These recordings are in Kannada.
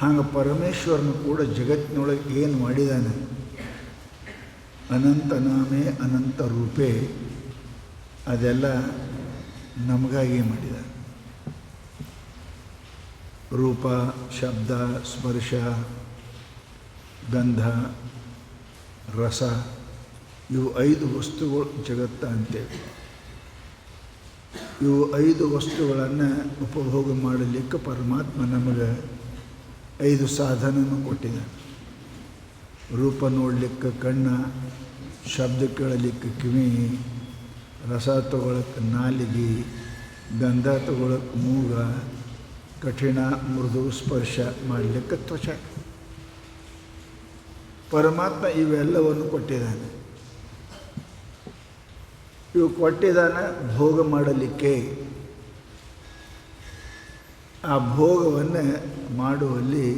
ಹಾಗೆ ಪರಮೇಶ್ವರನು ಕೂಡ ಜಗತ್ತಿನೊಳಗೆ ಏನು ಮಾಡಿದ್ದಾನೆ, ಅನಂತ ನಾಮೇ ಅನಂತ ರೂಪೇ, ಅದೆಲ್ಲ ನಮಗಾಗಿ ಮಾಡಿದ. ರೂಪ, ಶಬ್ದ, ಸ್ಪರ್ಶ, ಗಂಧ, ರಸ, ಇವು 5 ವಸ್ತುಗಳು ಜಗತ್ತ ಅಂತೇಳಿ. ಇವು 5 ವಸ್ತುಗಳನ್ನು ಉಪಭೋಗ ಮಾಡಲಿಕ್ಕೆ ಪರಮಾತ್ಮ ನಮಗೆ 5 ಸಾಧನವನ್ನು ಕೊಟ್ಟಿದ್ದಾನೆ. ರೂಪ ನೋಡಲಿಕ್ಕೆ ಕಣ್ಣು, ಶಬ್ದ ಕೇಳಲಿಕ್ಕೆ ಕಿವಿ, ರಸ ತಗೊಳಕ್ಕೆ ನಾಲಿಗೆ, ಗಂಧ ತಗೊಳಕ್ಕೆ ಮೂಗ, ಕಠಿಣ ಮೃದು ಸ್ಪರ್ಶ ಮಾಡಲಿಕ್ಕೆ ತ್ವಚ. ಪರಮಾತ್ಮ ಇವೆಲ್ಲವನ್ನು ಕೊಟ್ಟಿದ್ದಾನೆ. ಇವು ಕೊಟ್ಟಿದ್ದಾನೆ ಭೋಗ ಮಾಡಲಿಕ್ಕೆ. ಆ ಭೋಗವನ್ನು ಮಾಡುವಲ್ಲಿ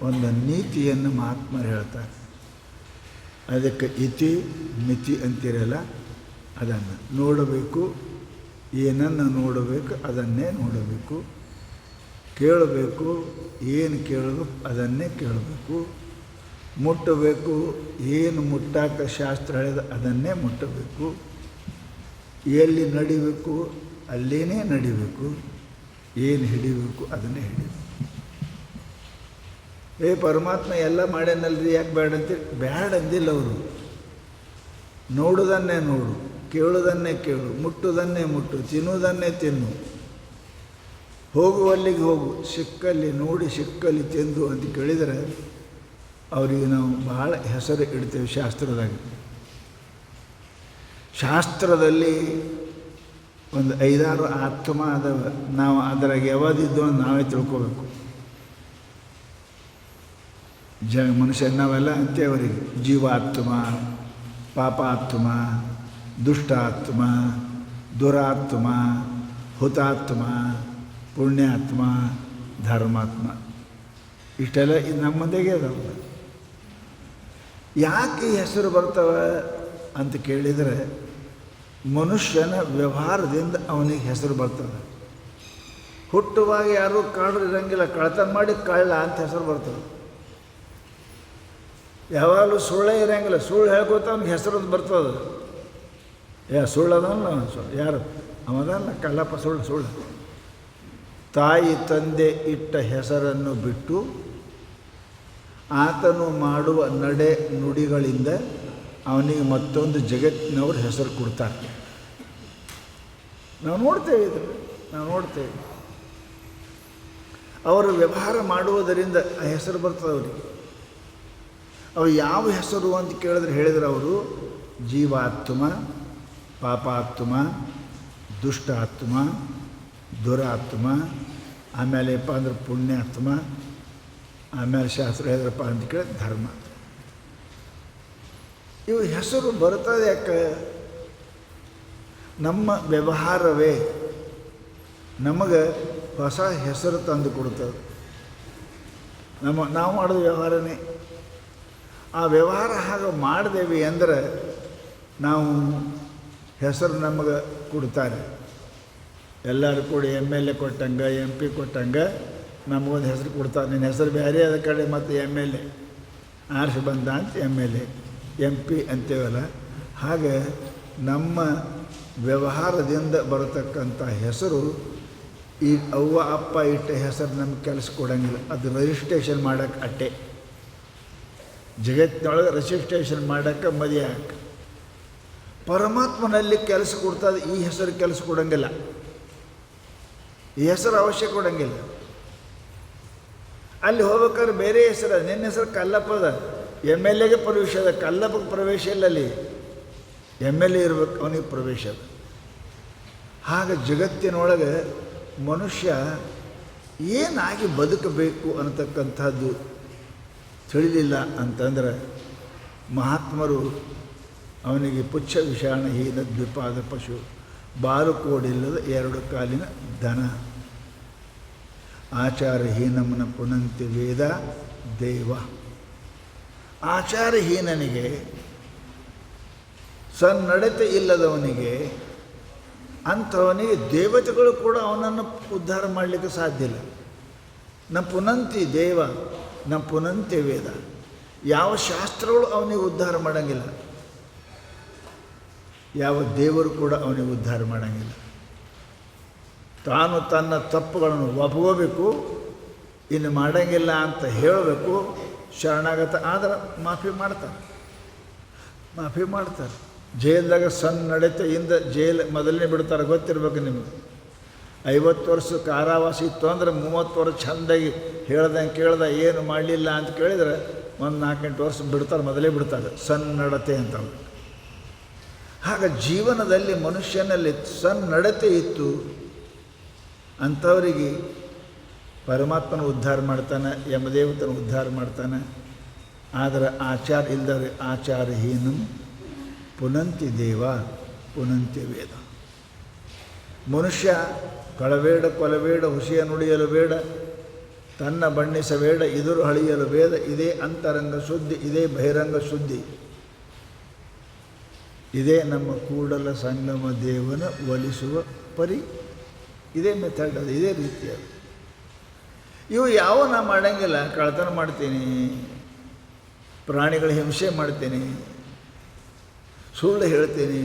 ಒಂದು ನೀತಿಯನ್ನು ಮಹಾತ್ಮರು ಹೇಳ್ತಾರೆ. ಅದಕ್ಕೆ ಇತಿ ಮಿತಿ ಅಂತಿರಲ್ಲ, ಅದನ್ನು ನೋಡಬೇಕು. ಏನನ್ನು ನೋಡಬೇಕು ಅದನ್ನೇ ನೋಡಬೇಕು. ಕೇಳಬೇಕು, ಏನು ಕೇಳಬೇಕು ಅದನ್ನೇ ಕೇಳಬೇಕು. ಮುಟ್ಟಬೇಕು, ಏನು ಮುಟ್ಟಾಕ ಶಾಸ್ತ್ರ ಹೇಳಿದ ಅದನ್ನೇ ಮುಟ್ಟಬೇಕು. ಎಲ್ಲಿ ನಡಿಬೇಕು ಅಲ್ಲೇನೇ ನಡಿಬೇಕು. ಏನು ಹಿಡಿಬೇಕು ಅದನ್ನೇ ಹಿಡಿಬೇಕು. ಪರಮಾತ್ಮ ಎಲ್ಲ ಮಾಡ್ಯಾನಲ್ರಿ, ಯಾಕೆ ಬೇಡ ಅಂತೇಳಿ ಬೇಡ ಅಂದಿಲ್ಲ ಅವರು. ನೋಡುವುದನ್ನೇ ನೋಡು, ಕೇಳುವುದನ್ನೇ ಕೇಳು, ಮುಟ್ಟುವುದನ್ನೇ ಮುಟ್ಟು, ತಿನ್ನುವುದನ್ನೇ ತಿನ್ನು, ಹೋಗುವಲ್ಲಿಗೆ ಹೋಗು, ಸಿಕ್ಕಲ್ಲಿ ನೋಡಿ ಸಿಕ್ಕಲ್ಲಿ ತಿಂದು ಅಂತ ಕೇಳಿದರೆ ಅವರಿಗೆ ನಾವು ಭಾಳ ಹೆಸರು ಇಡ್ತೇವೆ. ಶಾಸ್ತ್ರದಲ್ಲಿ ಒಂದು 5-6 ಆತ್ಮ ಅದಾವ. ನಾವು ಅದರಾಗ ಯಾವ್ದಿದ್ದು ಅಂತ ನಾವೇ ತಿಳ್ಕೋಬೇಕು. ಮನುಷ್ಯ ನಾವೆಲ್ಲ ಅಂತೇವರಿಗೆ ಜೀವಾತ್ಮ, ಪಾಪಾತ್ಮ, ದುಷ್ಟಾತ್ಮ, ದುರಾತ್ಮ, ಹುತಾತ್ಮ, ಪುಣ್ಯಾತ್ಮ, ಧರ್ಮಾತ್ಮ, ಇಷ್ಟೆಲ್ಲ ಇದು ನಮ್ಮ ಮುಂದೆಗೆ ಅದಾವ. ಯಾಕೆ ಹೆಸರು ಬರ್ತವೆ ಅಂತ ಕೇಳಿದರೆ ಮನುಷ್ಯನ ವ್ಯವಹಾರದಿಂದ ಅವನಿಗೆ ಹೆಸರು ಬರ್ತದೆ. ಹುಟ್ಟುವಾಗ ಯಾರೂ ಕಳ್ಳರು ಇರೋಂಗಿಲ್ಲ, ಕಳ್ತನ ಮಾಡಿ ಕಳ್ಳ ಅಂತ ಹೆಸರು ಬರ್ತದೆ. ಯಾವಾಗಲೂ ಸುಳ್ಳೇ ಇರೋಂಗಿಲ್ಲ, ಸುಳ್ಳು ಹೇಳ್ಕೊತ ಅವ್ನಿಗೆ ಹೆಸರು ಬರ್ತದೆ. ಸುಳ್ಳದಲ್ಲ ಯಾರು ಅವದಲ್ಲ, ಕಲ್ಲಪ್ಪ ಸುಳ್ಳು. ತಾಯಿ ತಂದೆ ಇಟ್ಟ ಹೆಸರನ್ನು ಬಿಟ್ಟು ಆತನು ಮಾಡುವ ನಡೆ ನುಡಿಗಳಿಂದ ಅವನಿಗೆ ಮತ್ತೊಂದು ಜಗತ್ತಿನವ್ರು ಹೆಸರು ಕೊಡ್ತಾರೆ. ನಾವು ನೋಡ್ತೇವೆ. ಅವರು ವ್ಯವಹಾರ ಮಾಡುವುದರಿಂದ ಆ ಹೆಸರು ಬರ್ತದೆ ಅವರಿಗೆ. ಅವ್ರು ಯಾವ ಹೆಸರು ಅಂತ ಹೇಳಿದ್ರೆ ಅವರು ಜೀವಾತ್ಮ, ಪಾಪಾತ್ಮ, ದುಷ್ಟಾತ್ಮ, ದುರಾತ್ಮ, ಆಮೇಲೆಪ್ಪ ಅಂದ್ರೆ ಪುಣ್ಯಾತ್ಮ, ಆಮೇಲೆ ಶಾಸ್ತ್ರ ಹೇಳಿದ್ರಪ್ಪ ಅಂತ ಕೇಳಿ ಧರ್ಮ. ಇವು ಹೆಸರು ಬರ್ತದೆ ಯಾಕೆ? ನಮ್ಮ ವ್ಯವಹಾರವೇ ನಮಗೆ ಹೊಸ ಹೆಸರು ತಂದು ಕೊಡ್ತದೆ. ನಾವು ಮಾಡೋದು ವ್ಯವಹಾರನೇ. ಆ ವ್ಯವಹಾರ ಹಾಗೆ ಮಾಡಿದೇವಿ ಅಂದರೆ ನಾವು ಹೆಸರು ನಮಗೆ ಕೊಡ್ತಾರೆ. ಎಲ್ಲರೂ ಕೂಡ MLA ಕೊಟ್ಟಂಗೆ, MP ಕೊಟ್ಟಂಗೆ ನಮಗೊಂದು ಹೆಸರು ಕೊಡ್ತಾರೆ. ನಿನ್ನ ಹೆಸರು ಬೇರೆ ಅದ ಕಡೆ ಮತ್ತು MLA ಆರ್ಸಿ ಬಂದ ಅಂತ MLA, MP ಅಂತೇವಲ್ಲ. ಹಾಗೆ ನಮ್ಮ ವ್ಯವಹಾರದಿಂದ ಬರತಕ್ಕಂಥ ಹೆಸರು ಈ ಅವ್ವ ಅಪ್ಪ ಇಟ್ಟ ಹೆಸರು ನಮ್ಗೆ ಕೆಲಸ ಕೊಡೋಂಗಿಲ್ಲ. ಅದು ರಿಜಿಸ್ಟ್ರೇಷನ್ ಮಾಡೋಕ್ಕೆ ಅಟ್ಟೆ. ಜಗತ್ತಿನೊಳಗೆ ರಿಜಿಸ್ಟ್ರೇಷನ್ ಮಾಡೋಕ್ಕೆ ಮದುವೆ ಹಾಕಿ ಪರಮಾತ್ಮನಲ್ಲಿ ಕೆಲಸ ಕೊಡ್ತದೆ. ಈ ಹೆಸರು ಕೆಲಸ ಕೊಡೋಂಗಿಲ್ಲ, ಈ ಹೆಸರು ಅವಶ್ಯ ಕೊಡೋಂಗಿಲ್ಲ. ಅಲ್ಲಿ ಹೋಗ್ಬೇಕಾದ್ರೆ ಬೇರೆ ಹೆಸರು, ನಿನ್ನ ಹೆಸರು ಕಲ್ಲಪ್ಪದ, MLAಗೆ ಪ್ರವೇಶ ಅದ, ಕಲ್ಲಪ್ಪಗೆ ಪ್ರವೇಶ ಇಲ್ಲ. ಅಲ್ಲಿ MLA ಇರ್ಬೇಕು, ಅವನಿಗೆ ಪ್ರವೇಶ ಅದ. ಹಾಗೆ ಜಗತ್ತಿನೊಳಗೆ ಮನುಷ್ಯ ಏನಾಗಿ ಬದುಕಬೇಕು ಅನ್ನತಕ್ಕಂಥದ್ದು ತಿಳಿಲಿಲ್ಲ ಅಂತಂದರೆ ಮಹಾತ್ಮರು ಅವನಿಗೆ ಪುಚ್ಛ ವಿಷಾಣ ಹೀನ ದ್ವಿಪಾದ ಪಶು, ಬಾಲುಕೋಡಿಲ್ಲದ 2 ಕಾಲಿನ ದನ, ಆಚಾರಹೀನಮನ ಪುನಂತಿ ವೇದ ದೇವ. ಆಚಾರಹೀನನಿಗೆ, ಸನ್ನಡತೆ ಇಲ್ಲದವನಿಗೆ, ಅಂಥವನಿಗೆ ದೇವತೆಗಳು ಕೂಡ ಅವನನ್ನು ಉದ್ಧಾರ ಮಾಡಲಿಕ್ಕೆ ಸಾಧ್ಯ ಇಲ್ಲ. ನ ಪುನಂತಿ ದೇವ ನ ಪುನಂತಿ ವೇದ. ಯಾವ ಶಾಸ್ತ್ರಗಳು ಅವನಿಗೆ ಉದ್ಧಾರ ಮಾಡೋಂಗಿಲ್ಲ, ಯಾವ ದೇವರು ಕೂಡ ಅವನಿಗೆ ಉದ್ಧಾರ ಮಾಡೋಂಗಿಲ್ಲ. ತಾನು ತನ್ನ ತಪ್ಪುಗಳನ್ನು ಒಪ್ಕೋಬೇಕು, ಇನ್ನು ಮಾಡೋಂಗಿಲ್ಲ ಅಂತ ಹೇಳಬೇಕು, ಶರಣಾಗತ ಆದ್ರೆ ಮಾಫಿ ಮಾಡ್ತಾರೆ. ಜೈಲ್ದಾಗ ಸಣ್ಣ ನಡೀತೆಯಿಂದ ಜೈಲು ಮೊದಲನೇ ಬಿಡ್ತಾರೆ, ಗೊತ್ತಿರ್ಬೇಕು ನಿಮಗೆ. 50 ವರ್ಷ ಕಾರಾವಾಸ ಇತ್ತು ಅಂದರೆ 30 ವರ್ಷ ಚೆಂದಾಗಿ ಕೇಳ್ದೆ ಏನು ಮಾಡಲಿಲ್ಲ ಅಂತ ಕೇಳಿದರೆ ಒಂದು 4-8 ವರ್ಷ ಬಿಡ್ತಾರೆ, ಮೊದಲೇ ಬಿಡ್ತಾರೆ, ಸನ್ನಡತೆ ಅಂತ. ಆಗ ಜೀವನದಲ್ಲಿ ಮನುಷ್ಯನಲ್ಲಿ ಸನ್ನಡತೆ ಇತ್ತು ಅಂಥವರಿಗೆ ಪರಮಾತ್ಮನ ಉದ್ಧಾರ ಮಾಡ್ತಾನೆ, ಯಮದೇವತನ ಉದ್ಧಾರ ಮಾಡ್ತಾನೆ. ಆದರೆ ಆಚಾರ ಇಲ್ಲದವ್ರೆ ಆಚಾರಹೀನಂ ಪುನಂತಿ ದೇವ ಪುನಂತಿ ವೇದ. ಮನುಷ್ಯ ಕಳಬೇಡ, ಕೊಲಬೇಡ, ಹುಸಿಯ ನುಡಿಯಲು ಬೇಡ, ತನ್ನ ಬಣ್ಣಿಸಬೇಡ, ಇದುರು ಹಳಿಯಲು ಬೇಡ. ಇದೇ ಅಂತರಂಗ ಶುದ್ಧಿ, ಇದೇ ಬಹಿರಂಗ ಶುದ್ಧಿ, ಇದೇ ನಮ್ಮ ಕೂಡಲ ಸಂಗಮ ದೇವನ ಒಲಿಸುವ ಪರಿ. ಇದೇ ಮೆಥಡ್ ಅದು, ಇದೇ ರೀತಿ ಅದು. ಇವು ಯಾವ ನಾ ಮಾಡೋಂಗಿಲ್ಲ. ಕಳ್ಳತನ ಮಾಡ್ತೀನಿ, ಪ್ರಾಣಿಗಳ ಹಿಂಸೆ ಮಾಡ್ತೀನಿ, ಸುಳ್ಳು ಹೇಳ್ತೀನಿ,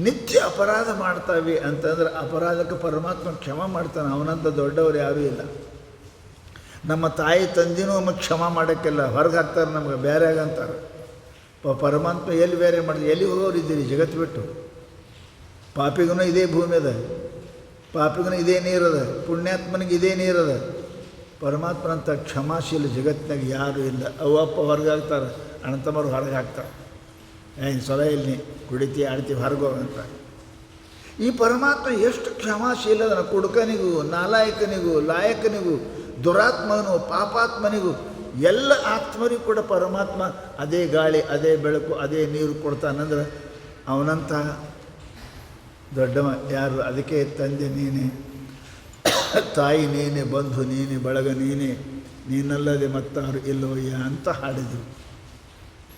ನಿತ್ಯ ಅಪರಾಧ ಮಾಡ್ತಾವೆ ಅಂತಂದ್ರೆ ಅಪರಾಧಕ್ಕೆ ಪರಮಾತ್ಮ ಕ್ಷಮ ಮಾಡ್ತಾನೆ. ಅವನಂತ ದೊಡ್ಡವರು ಯಾರೂ ಇಲ್ಲ. ನಮ್ಮ ತಾಯಿ ತಂದಿನೂ ನಮಗೆ ಕ್ಷಮ ಮಾಡೋಕ್ಕೆಲ್ಲ, ಹೊರಗೆ ಹಾಕ್ತಾರೆ, ನಮ್ಗೆ ಬೇರೆ ಆಗಂತಾರೆ. ಪರಮಾತ್ಮ ಎಲ್ಲಿ ಬೇರೆ ಮಾಡಿದ್ರೆ ಎಲ್ಲಿ ಹೋಗೋರು ಇದ್ದೀರಿ ಜಗತ್ತು ಬಿಟ್ಟು? ಪಾಪಿಗೂ ಇದೇ ಭೂಮಿ ಅದ, ಪಾಪಿಗೂ ಇದೇ ನೀರದ, ಪುಣ್ಯಾತ್ಮನಿಗೆ ಇದೇ ನೀರದ. ಪರಮಾತ್ಮನಂಥ ಕ್ಷಮಾಶೀಲ ಜಗತ್ತಿನಾಗ ಯಾರೂ ಇಲ್ಲ. ಅವಪ್ಪ ಹೊರಗೆ ಹಾಕ್ತಾರೆ, ಅಣ್ಣತಮ್ಮರು ಹೊರಗೆ ಹಾಕ್ತಾರೆ, ಏನು ಸೊಲ ಇಲ್ಲಿ ಕುಡಿತಿ ಆಡ್ತೀವಿ ಹೊರಗೋಗಂತ. ಈ ಪರಮಾತ್ಮ ಎಷ್ಟು ಕ್ಷಮಾಶೀಲ ಅದನ್ನು. ಕುಡುಕನಿಗೂ, ನಾಲಾಯಕನಿಗೂ, ಲಾಯಕನಿಗೂ, ದುರಾತ್ಮನಿಗೂ, ಪಾಪಾತ್ಮನಿಗೂ, ಎಲ್ಲ ಆತ್ಮರಿಗೂ ಕೂಡ ಪರಮಾತ್ಮ ಅದೇ ಗಾಳಿ, ಅದೇ ಬೆಳಕು, ಅದೇ ನೀರು ಕೊಡ್ತಾನಂದ್ರೆ ಅವನಂಥ ದೊಡ್ಡವ ಯಾರು? ಅದಕ್ಕೆ ತಂದೆ ನೀನೇ, ತಾಯಿ ನೀನೆ, ಬಂಧು ನೀನೆ, ಬಳಗ ನೀನೆ, ನೀನಲ್ಲದೆ ಮತ್ತಾರು ಇಲ್ಲವಯ್ಯ ಅಂತ ಹಾಡಿದರು.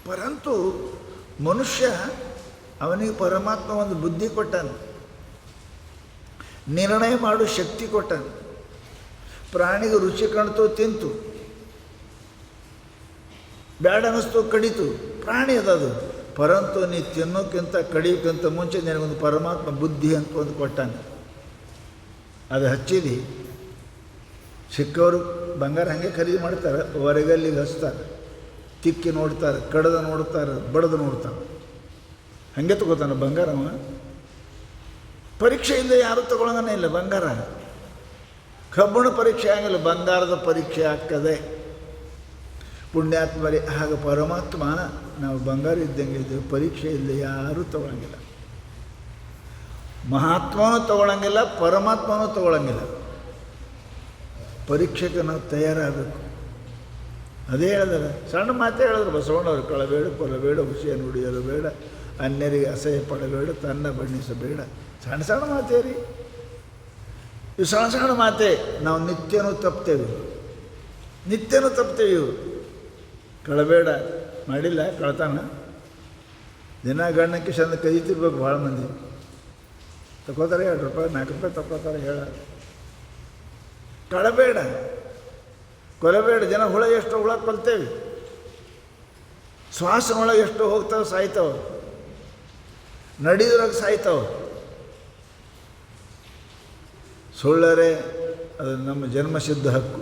ಪರಂತು ಮನುಷ್ಯ ಅವನಿಗೆ ಪರಮಾತ್ಮ ಒಂದು ಬುದ್ಧಿ ಕೊಟ್ಟಾನ, ನಿರ್ಣಯ ಮಾಡೋ ಶಕ್ತಿ ಕೊಟ್ಟಾನ. ಪ್ರಾಣಿಗೆ ರುಚಿ ಕಾಣ್ತು ತಿಂತು, ಬ್ಯಾಡ ಅನ್ನಿಸ್ತು ಕಡಿತು, ಪ್ರಾಣಿ ಅದದು. ಪರಂತು ನೀ ತಿನ್ನೋಕ್ಕಿಂತ ಕಡಿಯೋಕ್ಕಿಂತ ಮುಂಚೆ ನಿನಗೊಂದು ಪರಮಾತ್ಮ ಬುದ್ಧಿ ಅಂತ ಒಂದು ಕೊಟ್ಟಾನೆ. ಅದು ಹಚ್ಚಿದಿ ಸಿಕ್ಕವರು ಬಂಗಾರ ಹಾಗೆ ಖರೀದಿ ಮಾಡ್ತಾರೆ, ಹೊರಗಲ್ಲಿಗೆ ಹಚ್ತಾರೆ, ತಿಕ್ಕಿ ನೋಡ್ತಾರೆ, ಕಡ್ದು ನೋಡ್ತಾರೆ, ಬಡ್ದು ನೋಡ್ತಾರೆ, ಹಾಗೆ ತಗೋತಾನೆ ಬಂಗಾರವ. ಪರೀಕ್ಷೆಯಿಂದ ಯಾರೂ ತಗೊಳ್ಳೋಂಗನೇ ಇಲ್ಲ ಬಂಗಾರ. ಕಬ್ಬಣ ಪರೀಕ್ಷೆ ಆಗಿಲ್ಲ, ಬಂಗಾರದ ಪರೀಕ್ಷೆ ಆಗ್ತದೆ. ಪುಣ್ಯಾತ್ಮರೇ, ಹಾಗೆ ಪರಮಾತ್ಮ ನಾವು ಬಂಗಾರ ಇದ್ದಂಗೆ ಇದ್ದೇವೆ, ಪರೀಕ್ಷೆ ಇಲ್ಲ ಯಾರೂ ತಗೊಳ್ಳಂಗಿಲ್ಲ. ಮಹಾತ್ಮನೂ ತಗೊಳ್ಳಂಗಿಲ್ಲ, ಪರಮಾತ್ಮನೂ ತಗೊಳ್ಳಂಗಿಲ್ಲ. ಪರೀಕ್ಷೆಗೆ ನಾವು ತಯಾರಾಗಬೇಕು. ಅದೇ ಹೇಳಿದ್ರೆ, ಸಣ್ಣ ಮಾತೇ ಹೇಳಿದ್ರು ಬಸವಣ್ಣವ್ರು, ಕಳಬೇಡ, ಕೊಲಬೇಡ, ಹುಸಿಯ ನುಡಿಯಲು ಬೇಡ, ಅನ್ಯರಿಗೆ ಅಸಹ್ಯ ಪಡಬೇಡ, ತನ್ನ ಬಣ್ಣಿಸಬೇಡ. ಸಣ್ಣ ಸಣ್ಣ ಮಾತೇ ರೀ ಇವು, ಸಣ್ಣ ಸಣ್ಣ ಮಾತೇ. ನಾವು ನಿತ್ಯನೂ ತಪ್ತೇವೆ ಇವು. ಕಳಬೇಡ ಮಾಡಿಲ್ಲ, ಕಳ್ತಾನ ದಿನ ಗಣ್ಣಕ್ಕೆ ಚಂದ ಕದೀತಿರ್ಬೇಕು. ಭಾಳ ಮಂದಿ ತಗೋತಾರೆ, 2 ರೂಪಾಯಿ 4 ರೂಪಾಯಿ ತಗೋತಾರೆ. ಹೇಳ ಕಳಬೇಡ, ಕೊಲಬೇಡ. ಜನ ಹುಳ ಎಷ್ಟು ಹುಳ ಕೊಲ್ತೇವೆ, ಶ್ವಾಸನೊಳಗೆ ಎಷ್ಟು ಹೋಗ್ತಾವೆ, ಸಾಯ್ತಾವೆ, ನಡೆಯೋದ್ರಾಗ ಸಾಯ್ತಾವೆ. ಸುಳ್ಳರೆ ಅದು ನಮ್ಮ ಜನ್ಮಸಿದ್ಧ ಹಕ್ಕು.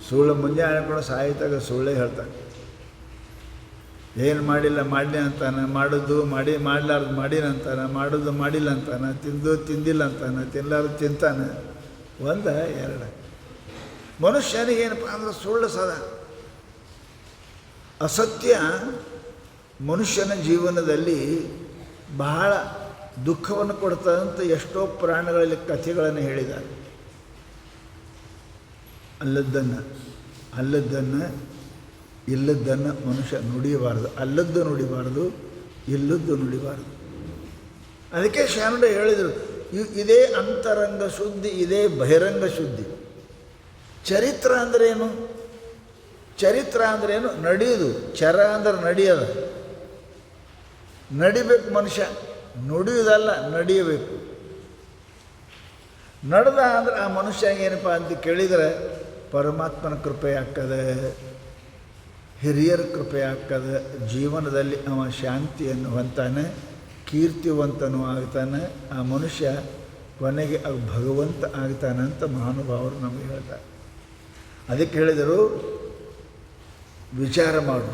ಸುಳ್ಳು ಮುಂಜಾನೆ ಕೂಡ ಸಾಯ್ತಾಗ ಸುಳ್ಳೇ ಹೇಳ್ತಾನೆ. ಏನು ಮಾಡಿಲ್ಲ ಮಾಡಲಿ ಅಂತಾನೆ, ಮಾಡೋದು ಮಾಡಲಾರ್ದು ಮಾಡಿನಂತಾನೆ, ಮಾಡೋದು ಮಾಡಿಲ್ಲ ಅಂತಾನೆ, ತಿಂದಿಲ್ಲ ಅಂತಾನೆ, ತಿನ್ನಲಾರ್ದು ತಿಂತಾನೆ. 1 2 ಮನುಷ್ಯನಿಗೆ ಏನಪ್ಪ ಅಂದ್ರೆ ಸುಳ್ಳು ಸದಾ ಅಸತ್ಯ ಮನುಷ್ಯನ ಜೀವನದಲ್ಲಿ ಬಹಳ ದುಃಖವನ್ನು ಕೊಡ್ತದಂತ ಎಷ್ಟೋ ಪುರಾಣಗಳಲ್ಲಿ ಕಥೆಗಳನ್ನು ಹೇಳಿದ್ದಾರೆ. ಅಲ್ಲದ್ದನ್ನು ಇಲ್ಲದ್ದನ್ನು ಮನುಷ್ಯ ನುಡಿಯಬಾರ್ದು, ಅಲ್ಲದ್ದು ನುಡಿಬಾರ್ದು, ಇಲ್ಲದ್ದು ನುಡಿಬಾರ್ದು. ಅದಕ್ಕೆ ಶರಣರು ಹೇಳಿದರು, ಇದೇ ಅಂತರಂಗ ಶುದ್ಧಿ, ಇದೇ ಬಹಿರಂಗ ಶುದ್ಧಿ. ಚರಿತ್ರ ಅಂದ್ರೇನು? ಚರಿತ್ರ ಅಂದ್ರೇನು? ನಡೆಯೋದು. ಚರ ಅಂದ್ರೆ ನಡೆಯೋದು. ನಡಿಬೇಕು ಮನುಷ್ಯ, ನುಡಿಯೋದಲ್ಲ, ನಡೆಯಬೇಕು. ನಡೆದ ಅಂದ್ರೆ ಆ ಮನುಷ್ಯ ಏನಪ್ಪ ಅಂತ ಕೇಳಿದರೆ ಪರಮಾತ್ಮನ ಕೃಪೆ ಆಗ್ತದೆ, ಹಿರಿಯರ ಕೃಪೆ ಆಗ್ತದೆ, ಜೀವನದಲ್ಲಿ ಅವ ಶಾಂತಿಯನ್ನು ಹೊಂತಾನೆ, ಕೀರ್ತಿವಂತನೂ ಆಗ್ತಾನೆ, ಆ ಮನುಷ್ಯ ಕೊನೆಗೆ ಭಗವಂತ ಆಗ್ತಾನೆ ಅಂತ ಮಹಾನುಭಾವರು ನಮಗೆ ಹೇಳ್ತಾರೆ. ಅದಕ್ಕೆ ಹೇಳಿದರು, ವಿಚಾರ ಮಾಡು.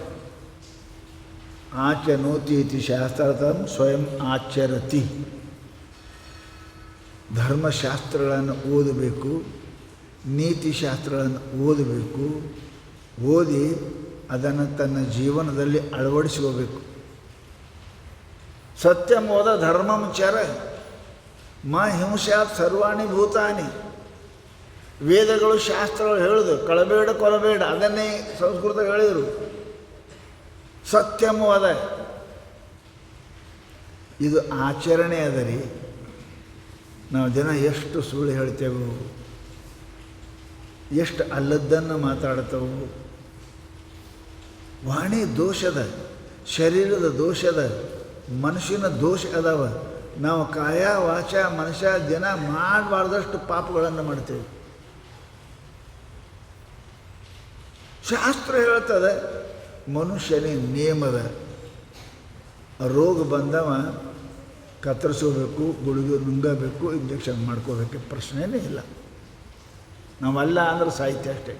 ಆಚನೋತಿ ಇತಿ ಶಾಸ್ತ್ರತಂ ಸ್ವಯಂ ಆಚರತಿ. ಧರ್ಮಶಾಸ್ತ್ರಗಳನ್ನು ಓದಬೇಕು, ನೀತಿಶಾಸ್ತ್ರಗಳನ್ನು ಓದಬೇಕು, ಓದಿ ಅದನ್ನು ತನ್ನ ಜೀವನದಲ್ಲಿ ಅಳವಡಿಸ್ಕೋಬೇಕು. ಸತ್ಯಂ ಓದ ಧರ್ಮಂ ಚರ ಮ ಹಿಂಸಾತ್ ಸರ್ವಾಣಿ ಭೂತಾನಿ. ವೇದಗಳು ಶಾಸ್ತ್ರಗಳು ಹೇಳುದು ಕಳಬೇಡ ಕೊಲಬೇಡ, ಅದನ್ನೇ ಸಂಸ್ಕೃತ ಹೇಳಿದರು. ಸತ್ಯಮು ಅದ, ಇದು ಆಚರಣೆ ಅದ ರೀ. ನಾವು ದಿನ ಎಷ್ಟು ಸುಳ್ಳು ಹೇಳ್ತೇವೆ, ಎಷ್ಟು ಅಲ್ಲದ್ದನ್ನು ಮಾತಾಡ್ತೇವೆ. ವಾಣಿ ದೋಷದ, ಶರೀರದ ದೋಷದ, ಮನುಷ್ಯನ ದೋಷ ಅದಾವ. ನಾವು ಕಾಯ ವಾಚ ಮನುಷ್ಯ ದಿನ ಮಾಡಬಾರ್ದಷ್ಟು ಪಾಪಗಳನ್ನು ಮಾಡ್ತೇವೆ. ಶಾಸ್ತ್ರ ಹೇಳ್ತದೆ ಮನುಷ್ಯನೇ ನಿಯಮದ. ರೋಗ ಬಂದವ ಕತ್ತರಿಸೋಬೇಕು, ಗುಳಿಗೆ ನುಂಗಬೇಕು, ಇಂಜೆಕ್ಷನ್ ಮಾಡ್ಕೋಬೇಕು, ಪ್ರಶ್ನೆಯೇ ಇಲ್ಲ. ನಾವಲ್ಲ ಅಂದ್ರೆ ಸಾಹಿತ್ಯ ಅಷ್ಟೇ.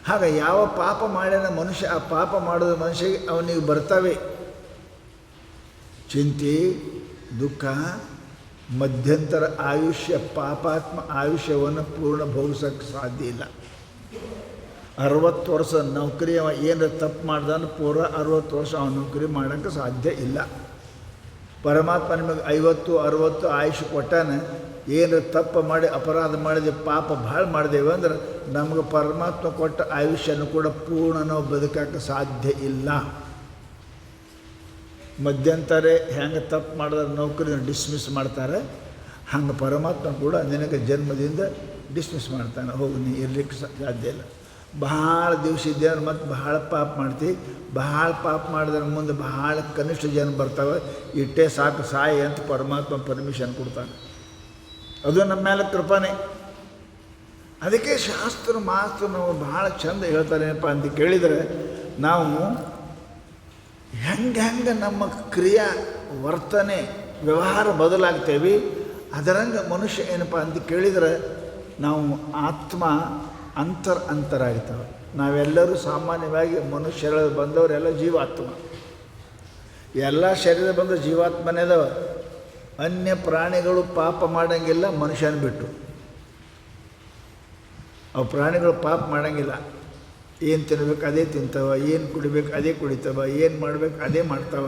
ಹಾಗೆ ಯಾವ ಪಾಪ ಮಾಡ್ಯಾನ ಮನುಷ್ಯ, ಆ ಪಾಪ ಮಾಡೋದು ಮನುಷ್ಯಗೆ ಅವನಿಗೆ ಬರ್ತವೆ ಚಿಂತೆ, ದುಃಖ, ಮಧ್ಯಂತರ ಆಯುಷ್ಯ. ಪಾಪಾತ್ಮ ಆಯುಷ್ಯವನ್ನು ಪೂರ್ಣ ಭೋಗಿಸೋಕ್ಕೆ ಸಾಧ್ಯ ಇಲ್ಲ. 60 ವರ್ಷ ನೌಕರಿ ಅವ ಏನಾರ ತಪ್ಪು ಮಾಡ್ದಾನ ಪೂರ 60 ವರ್ಷ ಅವನ ನೌಕರಿ ಮಾಡೋಕ್ಕೆ ಸಾಧ್ಯ ಇಲ್ಲ. ಪರಮಾತ್ಮ ನಿಮಗೆ 50, 60 ಆಯುಷ್ಯ ಕೊಟ್ಟಾನೆ. ಏನಾರ ತಪ್ಪು ಮಾಡಿ ಅಪರಾಧ ಮಾಡಿದೆ, ಪಾಪ ಭಾಳ ಮಾಡಿದೆವು ಅಂದ್ರೆ ನಮಗೆ ಪರಮಾತ್ಮ ಕೊಟ್ಟ ಆಯುಷ್ಯನೂ ಕೂಡ ಪೂರ್ಣ ನಾವು ಬದುಕೋಕ್ಕೆ ಸಾಧ್ಯ ಇಲ್ಲ. ಮಧ್ಯಂತರ ಹೆಂಗೆ ತಪ್ಪು ಮಾಡಿದ್ರೆ ನೌಕರಿನ ಡಿಸ್ಮಿಸ್ ಮಾಡ್ತಾರೆ, ಹಂಗೆ ಪರಮಾತ್ಮ ಕೂಡ ನಿನಗೆ ಜನ್ಮದಿಂದ ಡಿಸ್ಮಿಸ್ ಮಾಡ್ತಾನೆ. ಹೋಗಿ ನೀ ಇರಲಿಕ್ಕೆ ಸಾಧ್ಯ ಇಲ್ಲ. ಬಹಳ ದಿವಸ ಇದ್ದೇವೆ ಮತ್ತು ಬಹಳ ಪಾಪ ಮಾಡ್ತೀವಿ. ಬಹಳ ಪಾಪ ಮಾಡಿದ್ರೆ ಮುಂದೆ ಬಹಳ ಕನಿಷ್ಠ ಜನ ಬರ್ತಾವೆ. ಇಟ್ಟೇ ಸಾಕು ಸಾಯಿ ಅಂತ ಪರಮಾತ್ಮ ಪರ್ಮಿಷನ್ ಕೊಡ್ತಾನೆ. ಅದು ನಮ್ಮ ಮೇಲೆ ಕೃಪಾನೆ. ಅದಕ್ಕೆ ಶಾಸ್ತ್ರ ಮಾಸ್ತ್ರ ನಾವು ಭಾಳ ಚಂದ ಹೇಳ್ತಾರೆ. ಏನಪ್ಪ ಅಂತ ಕೇಳಿದರೆ, ನಾವು ಹೆಂಗೆ ನಮ್ಮ ಕ್ರಿಯಾ ವರ್ತನೆ ವ್ಯವಹಾರ ಬದಲಾಗ್ತೇವೆ, ಅದರಂಗೆ ಮನುಷ್ಯ ಏನಪ್ಪ ಅಂತ ಕೇಳಿದರೆ ನಾವು ಆತ್ಮ ಅಂತರಾಗ್ತವೆ. ನಾವೆಲ್ಲರೂ ಸಾಮಾನ್ಯವಾಗಿ ಮನುಷ್ಯರ ಬಂದವರೆಲ್ಲ ಜೀವಾತ್ಮ. ಎಲ್ಲ ಶರೀರ ಬಂದ ಜೀವಾತ್ಮನೇ ಅದಾವ. ಅನ್ಯ ಪ್ರಾಣಿಗಳು ಪಾಪ ಮಾಡೋಂಗಿಲ್ಲ ಮನುಷ್ಯನ ಬಿಟ್ಟು. ಅವು ಪ್ರಾಣಿಗಳು ಪಾಪ ಮಾಡೋಂಗಿಲ್ಲ. ಏನು ತಿನ್ನಬೇಕು ಅದೇ ತಿಂತವ, ಏನು ಕುಡಿಬೇಕು ಅದೇ ಕುಡಿತವ, ಏನು ಮಾಡಬೇಕು ಅದೇ ಮಾಡ್ತವ.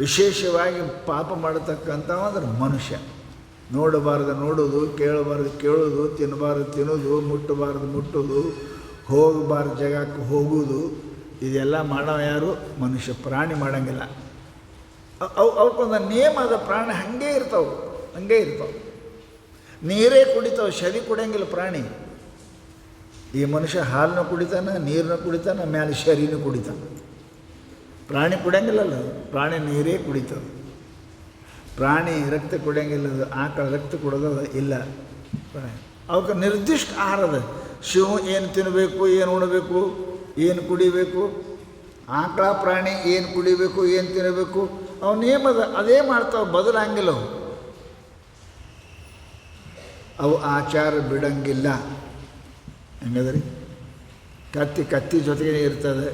ವಿಶೇಷವಾಗಿ ಪಾಪ ಮಾಡತಕ್ಕಂಥವ ಅಂದ್ರೆ ಮನುಷ್ಯ. ನೋಡಬಾರ್ದು ನೋಡೋದು, ಕೇಳಬಾರ್ದು ಕೇಳೋದು, ತಿನ್ನಬಾರ್ದು ತಿನ್ನೋದು, ಮುಟ್ಟಬಾರ್ದು ಮುಟ್ಟೋದು, ಹೋಗಬಾರ್ದು ಜಾಗಕ್ಕೆ ಹೋಗೋದು, ಇದೆಲ್ಲ ಮಾಡೋ ಯಾರು? ಮನುಷ್ಯ. ಪ್ರಾಣಿ ಮಾಡೋಂಗಿಲ್ಲ. ಅವಕ್ಕೊಂದು ನಿಯಮ ಅದ. ಪ್ರಾಣಿ ಹಾಗೆ ಇರ್ತಾವೆ. ನೀರೇ ಕುಡಿತಾವೆ, ಶರಿ ಕುಡಿಯಂಗಿಲ್ಲ ಪ್ರಾಣಿ. ಈ ಮನುಷ್ಯ ಹಾಲನ್ನು ಕುಡಿತಾನೆ, ನೀರನ್ನು ಕುಡಿತಾನೆ, ಮೇಲೆ ಶರೀನು ಕುಡಿತಾನೆ. ಪ್ರಾಣಿ ಕುಡಿಯಂಗಿಲ್ಲಲ್ಲ, ಪ್ರಾಣಿ ನೀರೇ ಕುಡಿತಾವೆ. ಪ್ರಾಣಿ ರಕ್ತ ಕುಡಿಯಂಗಿಲ್ಲ, ಆಕಳ ರಕ್ತ ಕುಡೋದ ಇಲ್ಲ. ಅವಕ್ಕೆ ನಿರ್ದಿಷ್ಟ ಆಹಾರ ಅದ. ಶಿವ ಏನು ತಿನ್ನಬೇಕು, ಏನು ಉಣಬೇಕು, ಏನು ಕುಡಿಬೇಕು. ಆಕಳ ಪ್ರಾಣಿ ಏನು ಕುಡಿಬೇಕು, ಏನು ತಿನ್ನಬೇಕು, ಅವು ನಿಯಮದ ಅದೇ ಮಾಡ್ತಾವೆ, ಬದಲಾಗಿಲ್ಲ. ಅವು ಆಚಾರ ಬಿಡಂಗಿಲ್ಲ. ಹೆಂಗದ್ರಿ? ಕತ್ತಿ ಜೊತೆಗೇ ಇರ್ತದೆ.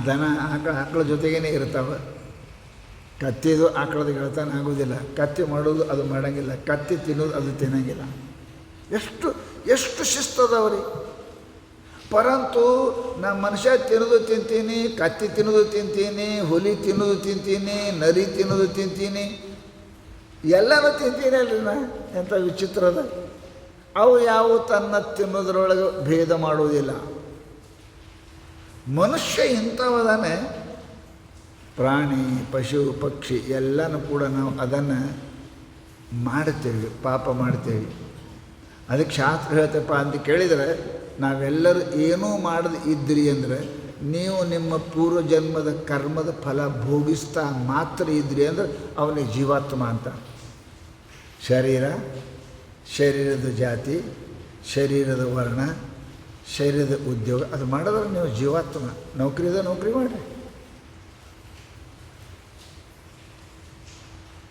ದನ ಆಕಳ ಜೊತೆಗೇ ಇರ್ತಾವೆ. ಕತ್ತಿದು ಆಕಳದ ಗೆಳತನ ಆಗೋದಿಲ್ಲ. ಕತ್ತಿ ಮಾಡೋದು ಅದು ಮಾಡೋಂಗಿಲ್ಲ, ಕತ್ತಿ ತಿನ್ನೋದು ಅದು ತಿನ್ನಂಗಿಲ್ಲ. ಎಷ್ಟು ಶಿಸ್ತದವ್ರಿ. ಪರಂತು ನಾ ಮನುಷ್ಯ ತಿನ್ನೋದು ತಿಂತೀನಿ, ಕತ್ತಿ ತಿನ್ನೋದು ತಿಂತೀನಿ, ಹುಲಿ ತಿನ್ನೋದು ತಿಂತೀನಿ, ನರಿ ತಿನ್ನೋದು ತಿಂತೀನಿ, ಎಲ್ಲನೂ ತಿಂತೀನಿ ಅಲ್ರಿ ನಾ. ಎಂಥ ವಿಚಿತ್ರ ಅದ. ಅವು ಯಾವ ತನ್ನ ತಿನ್ನೋದ್ರೊಳಗೆ ಭೇದ ಮಾಡುವುದಿಲ್ಲ. ಮನುಷ್ಯ ಇಂಥವದಾನೆ. ಪ್ರಾಣಿ, ಪಶು, ಪಕ್ಷಿ ಎಲ್ಲನೂ ಕೂಡ ನಾವು ಅದನ್ನು ಮಾಡ್ತೇವೆ, ಪಾಪ ಮಾಡ್ತೇವೆ. ಅದಕ್ಕೆ ಶಾಸ್ತ್ರ ಹೇಳ್ತಪ್ಪ ಅಂತ ಕೇಳಿದರೆ, ನಾವೆಲ್ಲರೂ ಏನೂ ಮಾಡದೆ ಇದ್ರಿ ಅಂದರೆ ನೀವು ನಿಮ್ಮ ಪೂರ್ವಜನ್ಮದ ಕರ್ಮದ ಫಲ ಭೋಗಿಸ್ತಾ ಮಾತ್ರ ಇದ್ರಿ ಅಂದರೆ ಅವನಿಗೆ ಜೀವಾತ್ಮ ಅಂತ. ಶರೀರ ಶರೀರದ ಜಾತಿ, ಶರೀರದ ವರ್ಣ, ಶರೀರದ ಉದ್ಯೋಗ ಅದು ಮಾಡಿದ್ರೆ ನೀವು ಜೀವಾತ್ಮ. ನೌಕರಿದ ನೌಕರಿ ಮಾಡಿರಿ,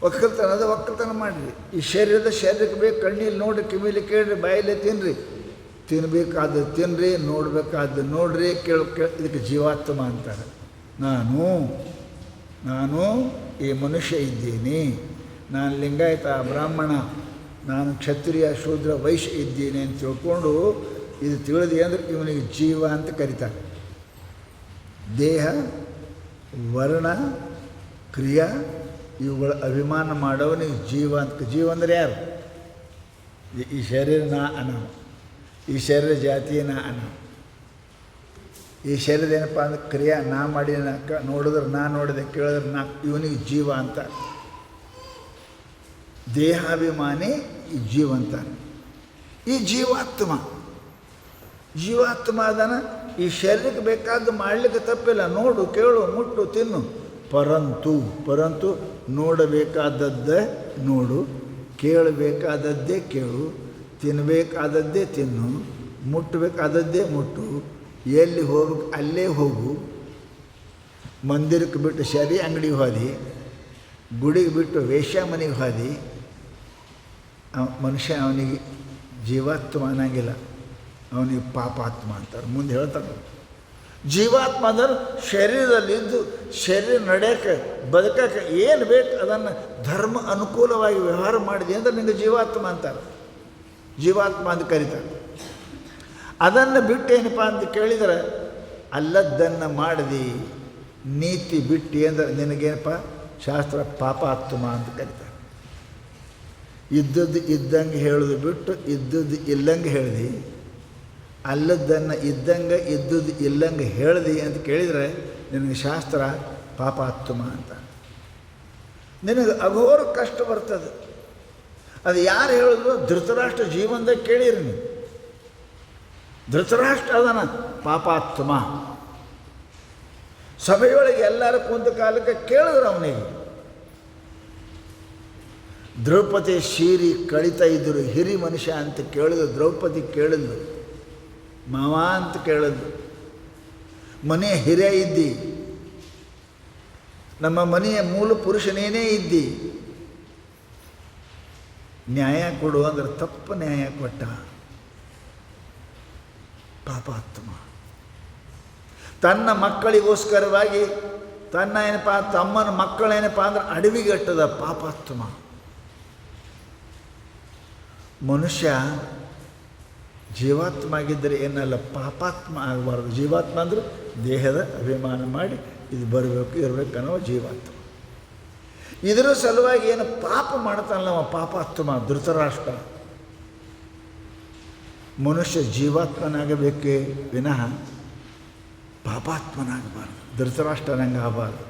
ಒಕ್ಕಲ್ತನದ ಒಕ್ಕಲ್ತನ ಮಾಡಿರಿ. ಈ ಶರೀರಕ್ಕೆ ಬೇಕು, ಕಣ್ಣಲ್ಲಿ ನೋಡಿರಿ, ಕಿವಿಲಿ ಕೇಳ್ರಿ, ಬಾಯಲ್ಲಿ ತಿನ್ನಿರಿ. ತಿನ್ನಬೇಕಾದ ತಿನ್ನಿರಿ, ನೋಡಬೇಕಾದ ನೋಡ್ರಿ, ಇದಕ್ಕೆ ಜೀವಾತ್ಮ ಅಂತಾರೆ. ನಾನು ಈ ಮನುಷ್ಯ ಇದ್ದೀನಿ, ನಾನು ಲಿಂಗಾಯತ, ಬ್ರಾಹ್ಮಣ, ನಾನು ಕ್ಷತ್ರಿಯ, ಶೂದ್ರ, ವೈಶ್ಯ ಇದ್ದೀನಿ ಅಂತ ತಿಳ್ಕೊಂಡು ಇದು ತಿಳಿದಿ ಅಂದರೆ ಇವನಿಗೆ ಜೀವ ಅಂತ ಕರೀತಾರೆ. ದೇಹ, ವರ್ಣ, ಕ್ರಿಯಾ ಇವುಗಳ ಅಭಿಮಾನ ಮಾಡೋವನಿಗೆ ಜೀವ ಅಂತ. ಜೀವ ಅಂದರೆ ಯಾರು? ಈ ಶರೀರ ನಾ ಅನ್ನೋ, ಈ ಶರೀರ ಜಾತಿ ನಾ ಅನ್ನೋ, ಈ ಶರೀರ ಏನಪ್ಪ ಅಂದ್ರೆ ಕ್ರಿಯಾ ನಾ ಮಾಡಿ ನೋಡಿದ್ರೆ ನಾ ನೋಡಿದೆ, ಕೇಳಿದ್ರೆ ನಾ, ಇವನಿಗೆ ಜೀವ ಅಂತ. ದೇಹಾಭಿಮಾನಿ ಈ ಜೀವ ಅಂತಾನೆ. ಈ ಜೀವಾತ್ಮ ಅದನ. ಈ ಶರೀರಕ್ಕೆ ಬೇಕಾದ್ದು ಮಾಡಲಿಕ್ಕೆ ತಪ್ಪಿಲ್ಲ, ನೋಡು, ಕೇಳು, ಮುಟ್ಟು, ತಿನ್ನು. ಪರಂತು ನೋಡಬೇಕಾದದ್ದೇ ನೋಡು, ಕೇಳಬೇಕಾದದ್ದೇ ಕೇಳು, ತಿನ್ನಬೇಕಾದದ್ದೇ ತಿನ್ನು, ಮುಟ್ಟಬೇಕಾದದ್ದೇ ಮುಟ್ಟು, ಎಲ್ಲಿ ಹೋಗ್ಬೇಕು ಅಲ್ಲೇ ಹೋಗು. ಮಂದಿರಕ್ಕೆ ಬಿಟ್ಟು ಶರಿ ಅಂಗಡಿಗೆ ಹೋದಿ, ಗುಡಿಗೆ ಬಿಟ್ಟು ವೇಶ್ಯ ಮನೆಗೆ ಹೋದಿ, ಮನುಷ್ಯ ಅವನಿಗೆ ಜೀವಾತ್ಮ ಅನ್ನಂಗಿಲ್ಲ, ಅವನಿಗೆ ಪಾಪಾತ್ಮ ಅಂತಾರೆ. ಮುಂದೆ ಹೇಳ್ತಾರೆ, ಜೀವಾತ್ಮ ಅಂದ್ರೆ ಶರೀರದಲ್ಲಿದ್ದು ಶರೀರ ನಡೆಯೋಕ್ಕೆ ಬದುಕೋಕ್ಕೆ ಏನು ಬೇಕು ಅದನ್ನು ಧರ್ಮ ಅನುಕೂಲವಾಗಿ ವ್ಯವಹಾರ ಮಾಡಿದೆ ಅಂದರೆ ನಿಮಗೆ ಜೀವಾತ್ಮ ಅಂತಾರೆ. ಜೀವಾತ್ಮ ಅಂತ ಕರೀತಾರೆ. ಅದನ್ನು ಬಿಟ್ಟೇನಪ್ಪ ಅಂತ ಕೇಳಿದರೆ, ಅಲ್ಲದ್ದನ್ನು ಮಾಡಿದಿ, ನೀತಿ ಬಿಟ್ಟು ಅಂದರೆ ನಿನಗೇನಪ್ಪ ಶಾಸ್ತ್ರ ಪಾಪಾತ್ಮ ಅಂತ ಕರೀತಾರೆ. ಇದ್ದದ್ದು ಇದ್ದಂಗೆ ಹೇಳೋದು ಬಿಟ್ಟು ಇದ್ದದ್ದು ಇಲ್ಲಂಗೆ ಹೇಳಿದಿ, ಅಲ್ಲದ್ದನ್ನು ಇದ್ದಂಗೆ ಇದ್ದದ್ದು ಇಲ್ಲಂಗೆ ಹೇಳ್ದಿ ಅಂತ ಕೇಳಿದರೆ ನಿನಗೆ ಶಾಸ್ತ್ರ ಪಾಪಾತ್ಮ ಅಂತ. ನಿನಗೆ ಅಘೋರ ಕಷ್ಟ ಬರ್ತದೆ. ಅದು ಯಾರು ಹೇಳಿದ್ರು? ಧೃತರಾಷ್ಟ್ರ ಜೀವನದಾಗ ಕೇಳಿರಿ ನೀವು. ಧೃತರಾಷ್ಟ್ರ ಅದನ ಪಾಪಾತ್ಮ. ಸಭೆಯೊಳಗೆ ಎಲ್ಲರೂ ಕುಂತ ಕಾಲಕ್ಕೆ ಕೇಳಿದ್ರು ಅವನಿಗೆ. ದ್ರೌಪದಿ ಶೀರಿ ಕಳಿತಾ ಇದ್ದರು, ಹಿರಿ ಮನುಷ್ಯ ಅಂತ ಕೇಳಿದ್ರು. ದ್ರೌಪದಿ ಕೇಳಿದ್ಲು, ಮಾವ ಅಂತ ಕೇಳಿದ್ಲು. ಮನೆಯ ಹಿರಿಯ ಇದ್ದಿ, ನಮ್ಮ ಮನೆಯ ಮೂಲ ಪುರುಷನೇನೇ ಇದ್ದಿ, ನ್ಯಾಯ ಕೊಡು ಅಂದ್ರೆ ತಪ್ಪು ನ್ಯಾಯ ಕೊಟ್ಟ. ಪಾಪಾತ್ಮ. ತನ್ನ ಮಕ್ಕಳಿಗೋಸ್ಕರವಾಗಿ ತನ್ನ ಏನಪ್ಪ ತಮ್ಮನ ಮಕ್ಕಳೇನಪ್ಪ ಅಂದ್ರೆ ಅಡವಿಗಟ್ಟದ ಪಾಪಾತ್ಮ. ಮನುಷ್ಯ ಜೀವಾತ್ಮ ಆಗಿದ್ದರೆ ಏನಲ್ಲ ಪಾಪಾತ್ಮ ಆಗಬಾರ್ದು. ಜೀವಾತ್ಮ ಅಂದರೆ ದೇಹದ ಅಭಿಮಾನ ಮಾಡಿ ಇದು ಬರಬೇಕು ಇರಬೇಕು ಅನ್ನೋ ಜೀವಾತ್ಮ. ಇದರ ಸಲುವಾಗಿ ಏನು ಪಾಪ ಮಾಡ್ತಾನಲ್ಲ ಅವ ಪಾಪಾತ್ಮ ಧೃತರಾಷ್ಟ್ರ. ಮನುಷ್ಯ ಜೀವಾತ್ಮನಾಗಬೇಕೇ ವಿನಃ ಪಾಪಾತ್ಮನಾಗಬಾರ್ದು, ಧೃತರಾಷ್ಟ್ರನಂಗೆ ಆಗಬಾರ್ದು.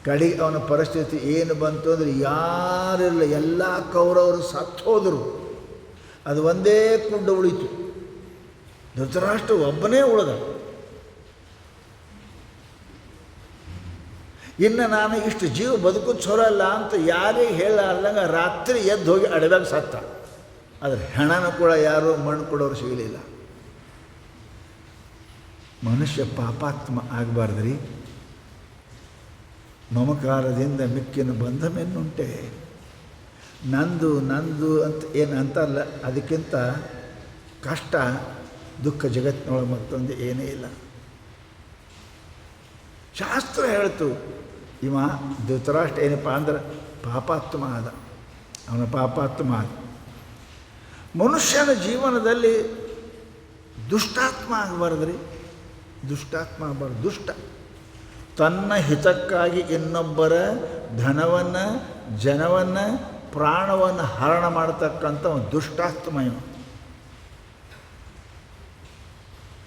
ಕಡೆಗೆ ಅವನ ಪರಿಸ್ಥಿತಿ ಏನು ಬಂತು ಅಂದರೆ ಯಾರಿಲ್ಲ, ಎಲ್ಲ ಕೌರವರು ಸತ್ತು ಹೋದರು. ಅದು ಒಂದೇ ಕುಂಡ ಉಳಿತು, ಧೃತರಾಷ್ಟ್ರ ಒಬ್ಬನೇ ಉಳಿದ. ಇನ್ನು ನಾನು ಇಷ್ಟು ಜೀವ ಬದುಕೋದು ಚಲೋ ಅಲ್ಲ ಅಂತ ಯಾರಿಗೆ ಹೇಳಲಾರ್ದಂಗೆ ರಾತ್ರಿ ಎದ್ದು ಹೋಗಿ ಅಡವ್ಯಾಗ ಸತ್ತ. ಆದರೆ ಹೆಣನೂ ಕೂಡ ಯಾರೂ ಮಣ್ಣು ಕೊಡೋರು ಸಿಗಲಿಲ್ಲ. ಮನುಷ್ಯ ಪಾಪಾತ್ಮ ಆಗಬಾರ್ದ್ರಿ. ಮಮಕಾರದಿಂದ ಮಿಕ್ಕಿನ ಬಂಧಮೆನ್ನುಂಟೆ. ನಂದು ನಂದು ಅಂತ ಏನು ಅಂತಲ್ಲ, ಅದಕ್ಕಿಂತ ಕಷ್ಟ ದುಃಖ ಜಗತ್ತಿನೊಳಗೆ ಮತ್ತೊಂದು ಏನೇ ಇಲ್ಲ. ಶಾಸ್ತ್ರ ಹೇಳ್ತು, ಇವ ಧೃತರಾಷ್ಟ್ರ ಏನಪ್ಪ ಅಂದ್ರೆ ಪಾಪಾತ್ಮ ಆದ, ಅವನ ಪಾಪಾತ್ಮ ಆದ. ಮನುಷ್ಯನ ಜೀವನದಲ್ಲಿ ದುಷ್ಟಾತ್ಮ ಆಗಬಾರ್ದ್ರಿ, ದುಷ್ಟಾತ್ಮ ಆಗಬಾರ್ದು. ದುಷ್ಟ ತನ್ನ ಹಿತಕ್ಕಾಗಿ ಇನ್ನೊಬ್ಬರ ಧನವನ್ನು, ಜನವನ್ನು, ಪ್ರಾಣವನ್ನು ಹರಣ ಮಾಡತಕ್ಕಂಥ ಒಂದು ದುಷ್ಟಾತ್ಮ ಇವ.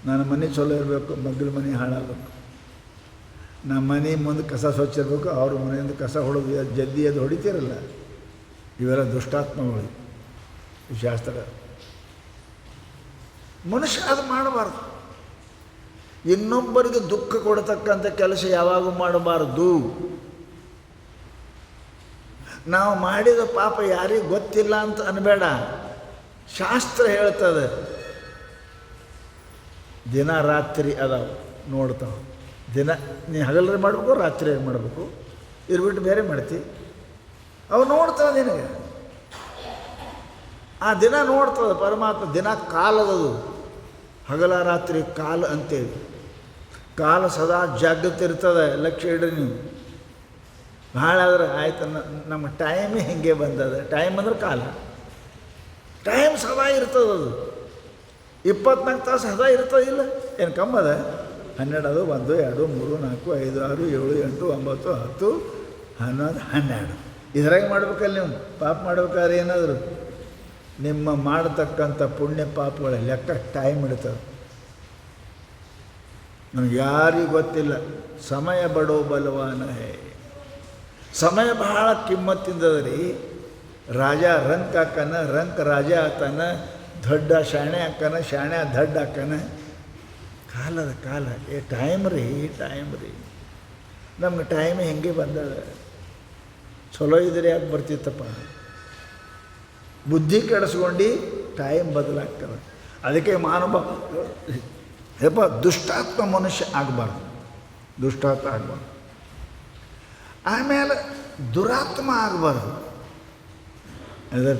ನನ್ನ ಮನೆ ಚಲೋ ಇರಬೇಕು, ಮಗ್ಳ ಮನೆ ಹಾಳಾಗಬೇಕು. ನಮ್ಮ ಮನೆ ಮುಂದೆ ಕಸ ಸ್ವಚ್ಛ ಇರಬೇಕು, ಅವ್ರ ಮನೆಯಿಂದ ಕಸ ಹೊಡೆದು ಜಲ್ದಿ ಅದು ಹೊಡಿತೀರಲ್ಲ, ಇವೆಲ್ಲ ದುಷ್ಟಾತ್ಮಗಳು. ಈ ಶಾಸ್ತ್ರ ಮನುಷ್ಯ ಅದು ಮಾಡಬಾರ್ದು. ಇನ್ನೊಬ್ಬರಿಗೆ ದುಃಖ ಕೊಡತಕ್ಕಂಥ ಕೆಲಸ ಯಾವಾಗೂ ಮಾಡಬಾರ್ದು. ನಾವು ಮಾಡಿದ ಪಾಪ ಯಾರಿಗೂ ಗೊತ್ತಿಲ್ಲ ಅಂತ ಅನ್ಬೇಡ. ಶಾಸ್ತ್ರ ಹೇಳ್ತದೆ, ದಿನ ರಾತ್ರಿ ಅದಾವ ನೋಡ್ತಾವೆ. ದಿನ ನೀ ಹಗಲ್ರಿ ಮಾಡಬೇಕು, ರಾತ್ರಿ ಮಾಡಬೇಕು, ಇರ್ಬಿಟ್ಟು ಬೇರೆ ಮಾಡ್ತಿ. ಅವು ನೋಡ್ತಾವೆ ನಿನಗೆ. ಆ ದಿನ ನೋಡ್ತದೆ ಪರಮಾತ್ಮ. ದಿನ ಕಾಲದದು, ಹಗಲ ರಾತ್ರಿ ಕಾಲ ಅಂತೇಳಿ. ಕಾಲ ಸದಾ ಜಾಗೃತಿ ಇರ್ತದೆ, ಲಕ್ಷ್ಯ ಇಡ್ರಿ ನೀವು. ಭಾಳ ಆದ್ರೆ ಆಯ್ತು, ನಮ್ಮ ಟೈಮೇ ಹಿಂಗೆ ಬಂದದ. ಟೈಮ್ ಅಂದ್ರೆ ಕಾಲ, ಟೈಮ್ ಸದಾ ಇರ್ತದದು. 24 ತಾಸು ಸದಾ ಇರ್ತದಿಲ್ಲ. ಏನು ಕಮ್ಮದ? 12 ಅದು 1 2 3 4 5 6 7 8 9 10 11 12 ಇದ್ರಾಗ ಮಾಡ್ಬೇಕಲ್ಲ ನೀವು. ಪಾಪ ಮಾಡ್ಬೇಕಾದ್ರೆ ಏನಾದರೂ ನಿಮ್ಮ ಮಾಡತಕ್ಕಂಥ ಪುಣ್ಯ ಪಾಪಗಳ ಲೆಕ್ಕ ಟೈಮ್ ಇಡ್ತದೆ. ನನಗೆ ಯಾರಿಗೂ ಗೊತ್ತಿಲ್ಲ. ಸಮಯ ಬಡೋ ಬಲವಾನ ಹೇ. ಸಮಯ ಬಹಳ ಕಿಮ್ಮತ್ತಿಂದದ ರೀ. ರಾಜ ರಂಕ್ ಹಾಕನ, ರಂಕ್ ರಾಜ ಆತನ, ದೊಡ್ಡ ಶಾಣೆ ಹಾಕನ, ಶಾಣೆ ದಡ್ಡ ಹಾಕನ. ಕಾಲದ ಕಾಲ ಟೈಮ್ ರೀ, ಟೈಮ್ ರೀ. ನಮ್ಗೆ ಟೈಮ್ ಹೆಂಗೆ ಬಂದದ. ಚಲೋ ಇದ್ರೆ ಯಾಕೆ ಬರ್ತಿತ್ತಪ್ಪ? ಬುದ್ಧಿ ಕೆಡಿಸ್ಕೊಂಡು ಟೈಮ್ ಬದಲಾಗ್ತದೆ. ಅದಕ್ಕೆ ಮಾನವ ಯಪ್ಪ ದುಷ್ಟಾತ್ಮ ಮನುಷ್ಯ ಆಗಬಾರ್ದು, ದುಷ್ಟಾತ್ಮ ಆಗಬಾರ್ದು. ಆಮೇಲೆ ದುರಾತ್ಮ ಆಗಬಾರ್ದು. ಅದರ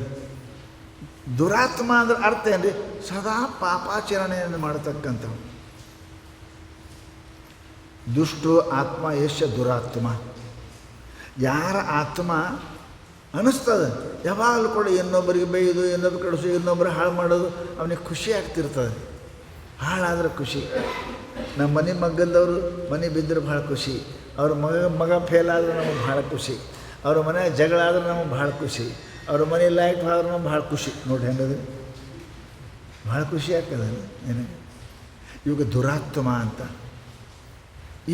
ದುರಾತ್ಮ ಅಂದ್ರೆ ಅರ್ಥ ಏನು ರೀ? ಸದಾ ಪಾಪಾಚರಣೆಯನ್ನು ಮಾಡತಕ್ಕಂಥವು. ದುಷ್ಟು ಆತ್ಮ ಯಶ ದುರಾತ್ಮ. ಯಾರ ಆತ್ಮ ಅನ್ನಿಸ್ತದೆ ಯಾವಾಗಲೂ ಕೂಡ ಇನ್ನೊಬ್ಬರಿಗೆ ಬೈಯೋದು, ಇನ್ನೊಬ್ಬರು ಕಡಿಸು, ಇನ್ನೊಬ್ಬರು ಹಾಳು ಮಾಡೋದು, ಅವನಿಗೆ ಖುಷಿ ಆಗ್ತಿರ್ತದೆ. ಹಾಳಾದ್ರೆ ಖುಷಿ. ನಮ್ಮ ಮನೆ ಮಗ್ಗಲ್ದವರು ಮನೆ ಬಿದ್ದರೆ ಭಾಳ ಖುಷಿ. ಅವ್ರ ಮಗ ಫೇಲ್ ಆದ್ರೆ ನಮಗೆ ಭಾಳ ಖುಷಿ. ಅವ್ರ ಮನೆ ಜಗಳ ಆದ್ರೆ ನಮಗೆ ಭಾಳ ಖುಷಿ. ಅವ್ರ ಮನೆ ಲೈಟ್ ಆದ್ರೆ ನಮ್ಗೆ ಭಾಳ ಖುಷಿ. ನೋಡಿ ಹೆಂಗದು, ಭಾಳ ಖುಷಿ ಆಗ್ತದೆ ನಿನಗೆ. ಇವಾಗ ದುರಾತ್ಮ ಅಂತ.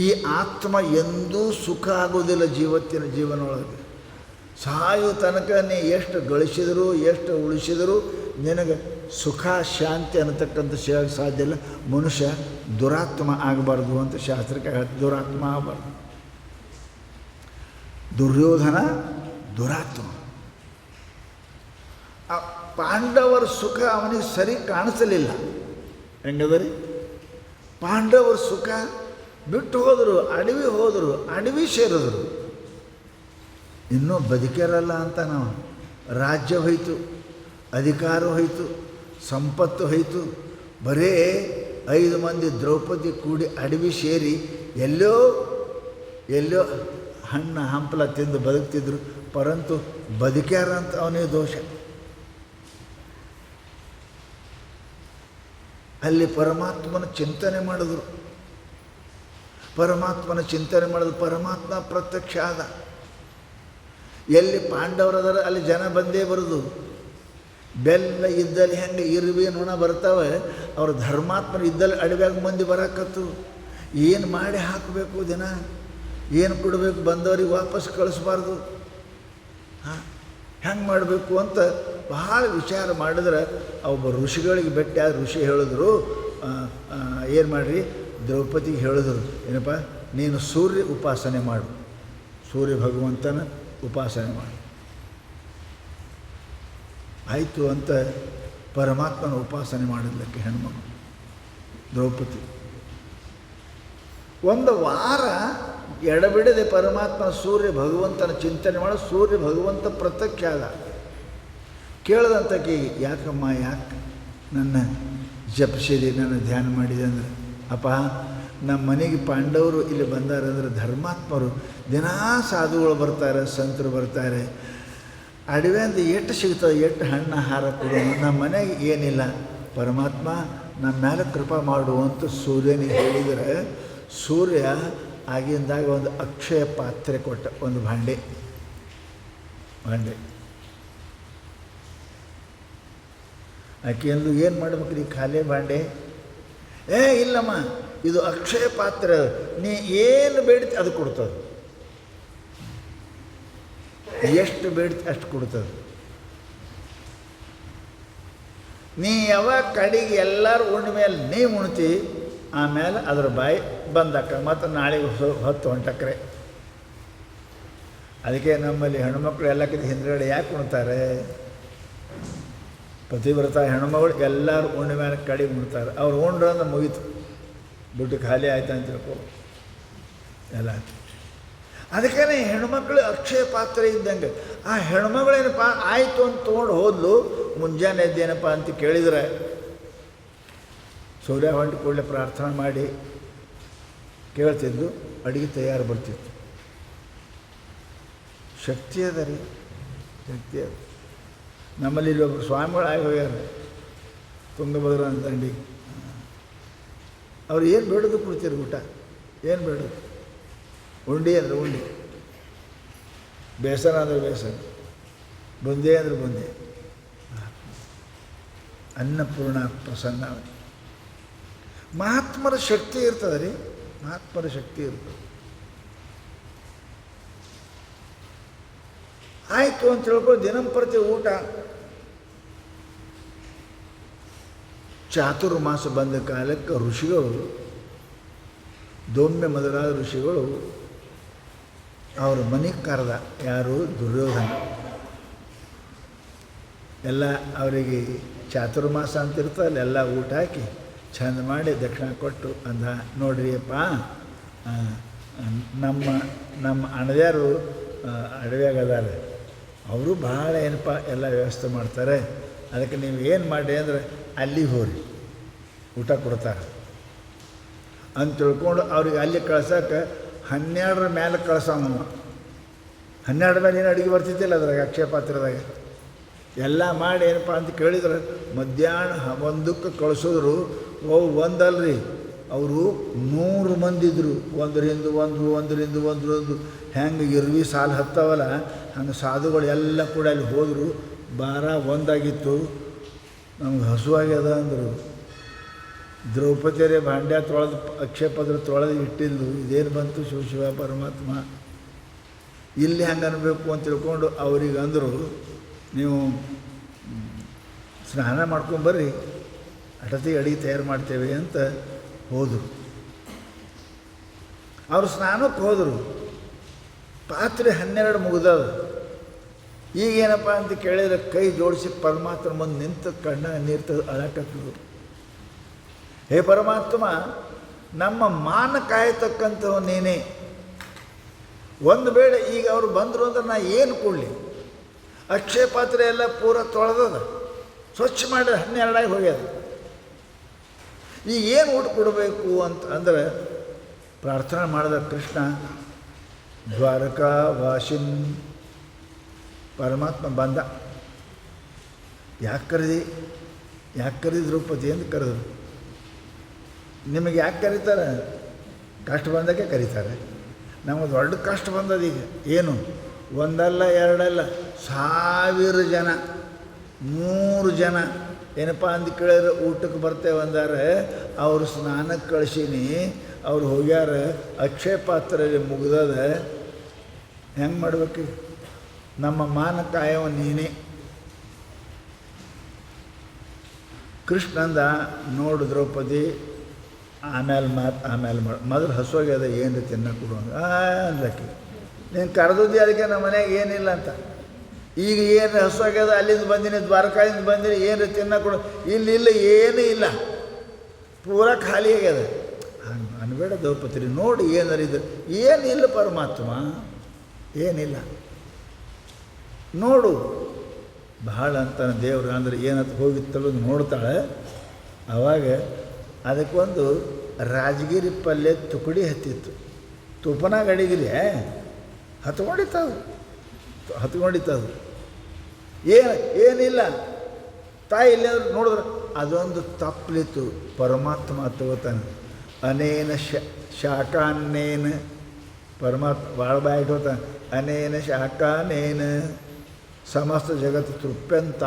ಈ ಆತ್ಮ ಎಂದೂ ಸುಖ ಆಗೋದಿಲ್ಲ ಜೀವನೊಳಗೆ. ಸಾಯೋ ತನಕ ನೀ ಎಷ್ಟು ಗಳಿಸಿದರೂ ಎಷ್ಟು ಉಳಿಸಿದರೂ ನಿನಗೆ ಸುಖ ಶಾಂತಿ ಅನ್ನತಕ್ಕಂಥ ಸಿಗೋಕ್ಕೆ ಸಾಧ್ಯ ಇಲ್ಲ. ಮನುಷ್ಯ ದುರಾತ್ಮ ಆಗಬಾರ್ದು ಅಂತ ಶಾಸ್ತ್ರಕ್ಕೆ ಹೇಳ್ತಾರೆ. ದುರಾತ್ಮ ಆಗಬಾರ್ದು. ದುರ್ಯೋಧನ ದುರಾತ್ಮ. ಆ ಪಾಂಡವರ ಸುಖ ಅವನಿಗೆ ಸರಿ ಕಾಣಿಸಲಿಲ್ಲ. ಹೆಂಗದರಿ? ಪಾಂಡವರ ಸುಖ ಬಿಟ್ಟು ಹೋದರು, ಅಡವಿ ಸೇರಿದ್ರು. ಇನ್ನೂ ಬದುಕ್ಯಾರಲ್ಲ ಅಂತ ನಾವು. ರಾಜ್ಯ ಹೋಯಿತು, ಅಧಿಕಾರ ಹೋಯಿತು, ಸಂಪತ್ತು ಹೋಯಿತು. ಬರೇ 5 ಮಂದಿ ದ್ರೌಪದಿ ಕೂಡಿ ಅಡವಿ ಸೇರಿ ಎಲ್ಲೋ ಹಣ್ಣು ಹಂಪಲ ತಿಂದು ಬದುಕ್ತಿದ್ರು. ಪರಂತು ಬದುಕ್ಯಾರ ಅಂತ ಅವನಿಗೆ ದೋಷ. ಅಲ್ಲಿ ಪರಮಾತ್ಮನ ಚಿಂತನೆ ಮಾಡಿದ್ರು. ಪರಮಾತ್ಮ ಪ್ರತ್ಯಕ್ಷ ಆದ. ಎಲ್ಲಿ ಪಾಂಡವರದರ ಅಲ್ಲಿ ಜನ ಬಂದೇ ಬರೋದು. ಬೆಲ್ಲ ಇದ್ದಲ್ಲಿ ಹೆಂಗೆ ಇರುವೆ ನೊಣ ಬರ್ತಾವೆ, ಅವ್ರ ಧರ್ಮಾತ್ಮನ ಇದ್ದಲ್ಲಿ ಅಡವ್ಯಾಗ ಮಂದಿ ಬರಕತ್ತು. ಏನು ಮಾಡಿ ಹಾಕಬೇಕು, ದಿನ ಏನು ಕೊಡಬೇಕು, ಬಂದವ್ರಿಗೆ ವಾಪಸ್ ಕಳಿಸ್ಬಾರ್ದು. ಹೆಂಗೆ ಮಾಡಬೇಕು ಅಂತ ಭಾಳ ವಿಚಾರ ಮಾಡಿದ್ರೆ ಒಬ್ಬ ಋಷಿಗಳಿಗೆ ಭೇಟಿ ಆದ ಋಷಿ ಹೇಳಿದ್ರು, ಏನು ಮಾಡಿರಿ, ದ್ರೌಪದಿಗೆ ಹೇಳಿದ್ರು, ಏನಪ್ಪ ನೀನು ಸೂರ್ಯ ಉಪಾಸನೆ ಮಾಡು, ಸೂರ್ಯ ಭಗವಂತನ ಉಪಾಸನೆ ಮಾಡು. ಆಯಿತು ಅಂತ ಪರಮಾತ್ಮನ ಉಪಾಸನೆ ಮಾಡಿದ್ಲಕ್ಕೆ ಹೆಣ್ಮಗಳು ದ್ರೌಪದಿ. 1 ವಾರ ಎಡಬಿಡದೆ ಪರಮಾತ್ಮನ ಸೂರ್ಯ ಭಗವಂತನ ಚಿಂತನೆ ಮಾಡಿ ಸೂರ್ಯ ಭಗವಂತ ಪ್ರತ್ಯಕ್ಷ ಆದ. ಕೇಳದಂತಕ್ಕೆ, ಯಾಕಮ್ಮ ಯಾಕೆ ನನ್ನ ಜಪಿಸಿದೆ, ನನ್ನ ಧ್ಯಾನ ಮಾಡಿದೆ ಅಂದರೆ, ಅಪ್ಪ ನಮ್ಮ ಮನೆಗೆ ಪಾಂಡವರು ಇಲ್ಲಿ ಬಂದಾರಂದ್ರೆ ಧರ್ಮಾತ್ಮರು, ದಿನಾ ಸಾಧುಗಳು ಬರ್ತಾರೆ, ಸಂತರು ಬರ್ತಾರೆ. ಅಡವೆಯಿಂದ ಎಷ್ಟು ಸಿಗ್ತದೆ, ಎಷ್ಟು ಹಣ್ಣು ಆಹಾರ ಕೊಡೋಣ, ನಮ್ಮ ಮನೆಗೆ ಏನಿಲ್ಲ, ಪರಮಾತ್ಮ ನಮ್ಮ ಮೇಲೆ ಕೃಪಾ ಮಾಡುವಂತ ಸೂರ್ಯನಿಗೆ ಹೇಳಿದರೆ, ಸೂರ್ಯ ಆಗಿಂದಾಗ ಒಂದು ಅಕ್ಷಯ ಪಾತ್ರೆ ಕೊಟ್ಟ, ಒಂದು ಭಾಂಡೆ. ಆಕೆಂದು ಏನು ಮಾಡ್ಬೇಕ್ರಿ, ಖಾಲಿ ಭಾಂಡೆ? ಇಲ್ಲಮ್ಮ, ಇದು ಅಕ್ಷಯ ಪಾತ್ರೆ, ನೀ ಏನು ಬೇಡ್ತಿ ಅದು ಕೊಡ್ತದೆ, ಎಷ್ಟು ಬೇಡ್ತಿ ಅಷ್ಟು ಕೊಡ್ತದೆ. ನೀ ಯಾವಾಗ ಕಡೆಗೆ ಎಲ್ಲರೂ ಉಂಡ ಮೇಲೆ ನೀ ಉಣ್ತಿ, ಆಮೇಲೆ ಅದ್ರ ಬಾಯಿ ಬಂದಕ್ಕ, ಮತ್ತು ನಾಳೆಗೆ ಹೊತ್ತು ಹೊಂಟಕ್ರೆ. ಅದಕ್ಕೆ ನಮ್ಮಲ್ಲಿ ಹೆಣ್ಮಕ್ಳು ಎಲ್ಲಕ್ಕಿಂತ ಹಿಂದ್ಗಡೆ ಯಾಕೆ ಉಣ್ತಾರೆ? ಪತಿವ್ರತ ಹೆಣ್ಮಗಳು ಎಲ್ಲರೂ ಉಂಡ ಮೇಲೆ ಕಡಿಗೆ ಮುಡ್ತಾರೆ. ಅವ್ರು ಉಂಡ್ರು ಅಂದ್ರೆ ಮುಗೀತು, ದುಡ್ಡು ಖಾಲಿ ಆಯ್ತು ಅಂತ ತಿಳ್ಕೊ ಎಲ್ಲ. ಅದಕ್ಕೇ ಹೆಣ್ಮಕ್ಳು ಅಕ್ಷಯ ಪಾತ್ರೆ ಇದ್ದಂಗೆ. ಆ ಹೆಣ್ಮಗಳೇನಪ್ಪ ಆಯಿತು ಅಂತ ತೊಗೊಂಡು ಹೋದ್ಲು, ಮುಂಜಾನೆ ಎದ್ದೇನಪ್ಪ ಅಂತ ಕೇಳಿದರೆ ಸೂರ್ಯ ಹೊಂಟು ಕೂಡಲೇ ಪ್ರಾರ್ಥನೆ ಮಾಡಿ ಕೇಳ್ತಿದ್ದು, ಅಡುಗೆ ತಯಾರು ಬರ್ತಿತ್ತು. ಶಕ್ತಿ ಅದ ರೀ, ಶಕ್ತಿ ಅದ. ನಮ್ಮಲ್ಲಿ ಇಲ್ಲಿ ಒಬ್ಬರು ಸ್ವಾಮಿಗಳಾಗಿ ಹೋಗ್ಯಾರ ತುಂಗಭದ್ರಾ ದಂಡಿಗೆ. ಅವ್ರು ಏನು ಬೇಡೋದು ಕೊಡ್ತೀರಿ ಊಟ, ಏನು ಬೇಡೋದು. ಉಂಡಿ ಅಂದರೆ ಉಂಡಿ, ಬೇಸನ ಅಂದರೆ ಬೇಸನ, ಬುಂದಿ ಅಂದರೆ ಬುಂದಿ. ಅನ್ನಪೂರ್ಣ ಪ್ರಸನ್ನ. ಮಹಾತ್ಮರ ಶಕ್ತಿ ಇರ್ತದೆ ರೀ, ಮಹಾತ್ಮರ ಶಕ್ತಿ ಇರ್ತದೆ. ಆಯಿತು ಅಂತ ಹೇಳ್ಕೊಂಡು ದಿನಂಪ್ರತಿ ಊಟ. ಚಾತುರ್ಮಾಸ ಬಂದ ಕಾಲಕ್ಕೆ ಋಷಿಗಳು, ದೌಮ್ಯ ಮೊದಲಾದ ಋಷಿಗಳು ಅವ್ರ ಮನೆಗೆ ಕರೆದ. ಯಾರು? ದುರ್ಯೋಧನ. ಎಲ್ಲ ಅವರಿಗೆ ಚಾತುರ್ಮಾಸ ಅಂತ ಇರ್ತಲ್ಲ, ಎಲ್ಲ ಊಟ ಹಾಕಿ ಚಂದ ಮಾಡಿ ದಕ್ಷಿಣ ಕೊಟ್ಟು ಅಂದ, ನೋಡ್ರಿಯಪ್ಪ ನಮ್ಮ ಅಣ್ಣದ್ಯಾರು ಅಡವ್ಯಾಗ ಅದಾರೆ, ಅವರು ಭಾಳ ಏನಪ್ಪ ಎಲ್ಲ ವ್ಯವಸ್ಥೆ ಮಾಡ್ತಾರೆ. ಅದಕ್ಕೆ ನೀವು ಏನು ಮಾಡಿ ಅಂದರೆ ಅಲ್ಲಿಗೆ ಹೋಗ್ರಿ, ಊಟ ಕೊಡ್ತಾರೆ ಅಂತ ತಿಳ್ಕೊಂಡು ಅವ್ರಿಗೆ ಅಲ್ಲಿ ಕಳ್ಸೋಕೆ 12ರ ಮೇಲೆ ಕಳ್ಸವ. 12 ಮೇಲೆ ಏನು ಅಡುಗೆ ಬರ್ತಿದ್ದಿಲ್ಲ ಅದ್ರಾಗ, ಅಕ್ಷಯ ಪಾತ್ರದಾಗ ಎಲ್ಲ ಮಾಡಿ ಏನಪ್ಪ ಅಂತ ಕೇಳಿದ್ರೆ ಮಧ್ಯಾಹ್ನ 1ಕ್ಕೆ ಕಳಿಸಿದ್ರು. ಒಂದಲ್ರಿ, ಅವರು 100 ಮಂದಿ ಇದ್ದರು, ಒಂದರಿಂದ ಒಂದು ಹೆಂಗೆ ಇರ್ವಿ ಸಾಲು ಹತ್ತವಲ್ಲ ಹಂಗೆ ಸಾಧುಗಳು ಎಲ್ಲ ಕೂಡ ಅಲ್ಲಿ ಹೋದರು. 12:01 ನಮ್ಗೆ ಹಸುವಾಗ್ಯದ ಅಂದರು. ದ್ರೌಪದಿಯರೇ ಭಾಂಡ್ಯ ತೊಳೆದು ಅಕ್ಷಯ ಪತ್ರ ತೊಳೆದು ಇಟ್ಟಿದ್ದು, ಇದೇನು ಬಂತು ಶಿವ ಪರಮಾತ್ಮ, ಇಲ್ಲಿ ಹೆಂಗೆ ಅನ್ಬೇಕು ಅಂತ ತಿಳ್ಕೊಂಡು ಅವ್ರಿಗೆ ಅಂದರು, ನೀವು ಸ್ನಾನ ಮಾಡ್ಕೊಂಬರ್ರಿ, ಅಟತಿ ಅಡುಗೆ ತಯಾರು ಮಾಡ್ತೇವೆ ಅಂತ ಹೋದರು. ಅವರು ಸ್ನಾನಕ್ಕೆ ಹೋದರು. ಪಾತ್ರೆ 12 ಮುಗಿದವ. ಈಗೇನಪ್ಪ ಅಂತ ಕೇಳಿದ್ರೆ ಕೈ ಜೋಡಿಸಿ ಪರಮಾತ್ಮ ಮುಂದೆ ನಿಂತು ಕಣ್ಣಾಗ ನೀರು ಅಳಕತ್ತಿದ್ರು. ಹೇ ಪರಮಾತ್ಮ, ನಮ್ಮ ಮಾನ ಕಾಯತಕ್ಕಂಥವು ನೀನೇ. ಒಂದು ವೇಳೆ ಈಗ ಅವರು ಬಂದರು ಅಂದ್ರೆ ನಾ ಏನು ಕೊಡಲಿ? ಅಕ್ಷಯ ಪಾತ್ರೆ ಎಲ್ಲ ಪೂರ ತೊಳೆದದ, ಸ್ವಚ್ಛ ಮಾಡಿ 12 ಹೋಗ್ಯದ. ಈಗ ಏನು ಊಟ ಕೊಡಬೇಕು ಅಂತ ಅಂದರೆ ಪ್ರಾರ್ಥನೆ ಮಾಡಿದ ಕೃಷ್ಣ. ದ್ವಾರಕಾ ವಾಸಿನ್ ಪರಮಾತ್ಮ ಬಂದ. ಯಾಕೆ ಕರೆದಿ ದ್ರೌಪದಿ ಅಂತ ಕರೆದ್ರು. ನಿಮಗೆ ಯಾಕೆ ಕರೀತಾರೆ? ಕಷ್ಟ ಬಂದಾಗೆ ಕರೀತಾರೆ. ನಮಗೆ ದೊಡ್ಡ ಕಷ್ಟ ಬಂದದ. ಈಗ ಏನು ಒಂದಲ್ಲ ಎರಡಲ್ಲ 1000 ಜನ 100 ಜನ ಏನಪ್ಪ ಅಂತ ಕೇಳಿದ್ರೆ ಊಟಕ್ಕೆ ಬರ್ತೇವೆ ಅಂದಾರೆ. ಅವರು ಸ್ನಾನಕ್ಕೆ ಕಳಿಸೀನಿ, ಅವ್ರು ಹೋಗ್ಯಾರ, ಅಕ್ಷಯ ಪಾತ್ರೆಯಲ್ಲಿ ಮುಗ್ದದ. ಹೆಂಗೆ ಮಾಡ್ಬೇಕು? ನಮ್ಮ ಮಾನ ಕಾಯವ ನೀನೇ. ಕೃಷ್ಣಂದ, ನೋಡು ದ್ರೌಪದಿ, ಆಮೇಲೆ ಮೊದಲು ಹಸುವಾಗ್ಯದ ಏನು ತಿನ್ನಕ್ಕೆ ಕೊಡುವಂಗೆ ಅಂದ್ಲಕ್ಕೆ. ನೀನು ಕರೆದದ್ದಿ ಅದಕ್ಕೆ ನಮ್ಮ ಮನೆಯಾಗ ಏನಿಲ್ಲ ಅಂತ. ಈಗ ಏನು ಹಸುವಾಗ್ಯದ, ಅಲ್ಲಿಂದ ಬಂದಿನಿ, ದ್ವಾರಕಾದಿಂದ ಬಂದಿನಿ, ಏನು ತಿನ್ನಕ್ಕೆ ಕೊಡು, ಇಲ್ಲ ಏನೂ ಇಲ್ಲ, ಪೂರ ಖಾಲಿ ಆಗ್ಯದ. ಹಂಗೆ ಅನ್ಬೇಡ ದ್ರೌಪದಿ, ನೋಡಿ ಏನಾರ ಇದ್ರೆ ಏನಿಲ್ಲ ಪರಮಾತ್ಮ, ಏನಿಲ್ಲ ನೋಡು ಭಾಳ ಅಂತಾನೆ ದೇವ್ರು. ಅಂದರೆ ಏನಂತ ಹೋಗಿ ತಳದು ನೋಡ್ತಾಳೆ. ಆವಾಗ ಅದಕ್ಕೊಂದು ರಾಜಗಿರಿ ಪಲ್ಯ ತುಕಡಿ ಹತ್ತಿತ್ತು. ತುಪ್ಪನಾಗ ಅಡಿಗಿರಿ ಹತ್ಕೊಂಡಿತ್ತದು. ಏನಿಲ್ಲ ತಾಯಿ ಇಲ್ಲಿ ನೋಡಿದ್ರೆ ಅದೊಂದು ತಪ್ಪಲಿತ್ತು. ಪರಮಾತ್ಮ ತಗೋತಾನೆ. ಅನೇನ ಶಾಖಾನ್ನೇನ ಪರಮಾತ್ಮ ಭಾಳ ಬಾಯಿ ಇಟ್ಕೋತಾನೆ. ಅನೇನ ಶಾಖಾನೇನ ಸಮಸ್ತ ಜಗತ್ತು ತೃಪ್ಯಂತ.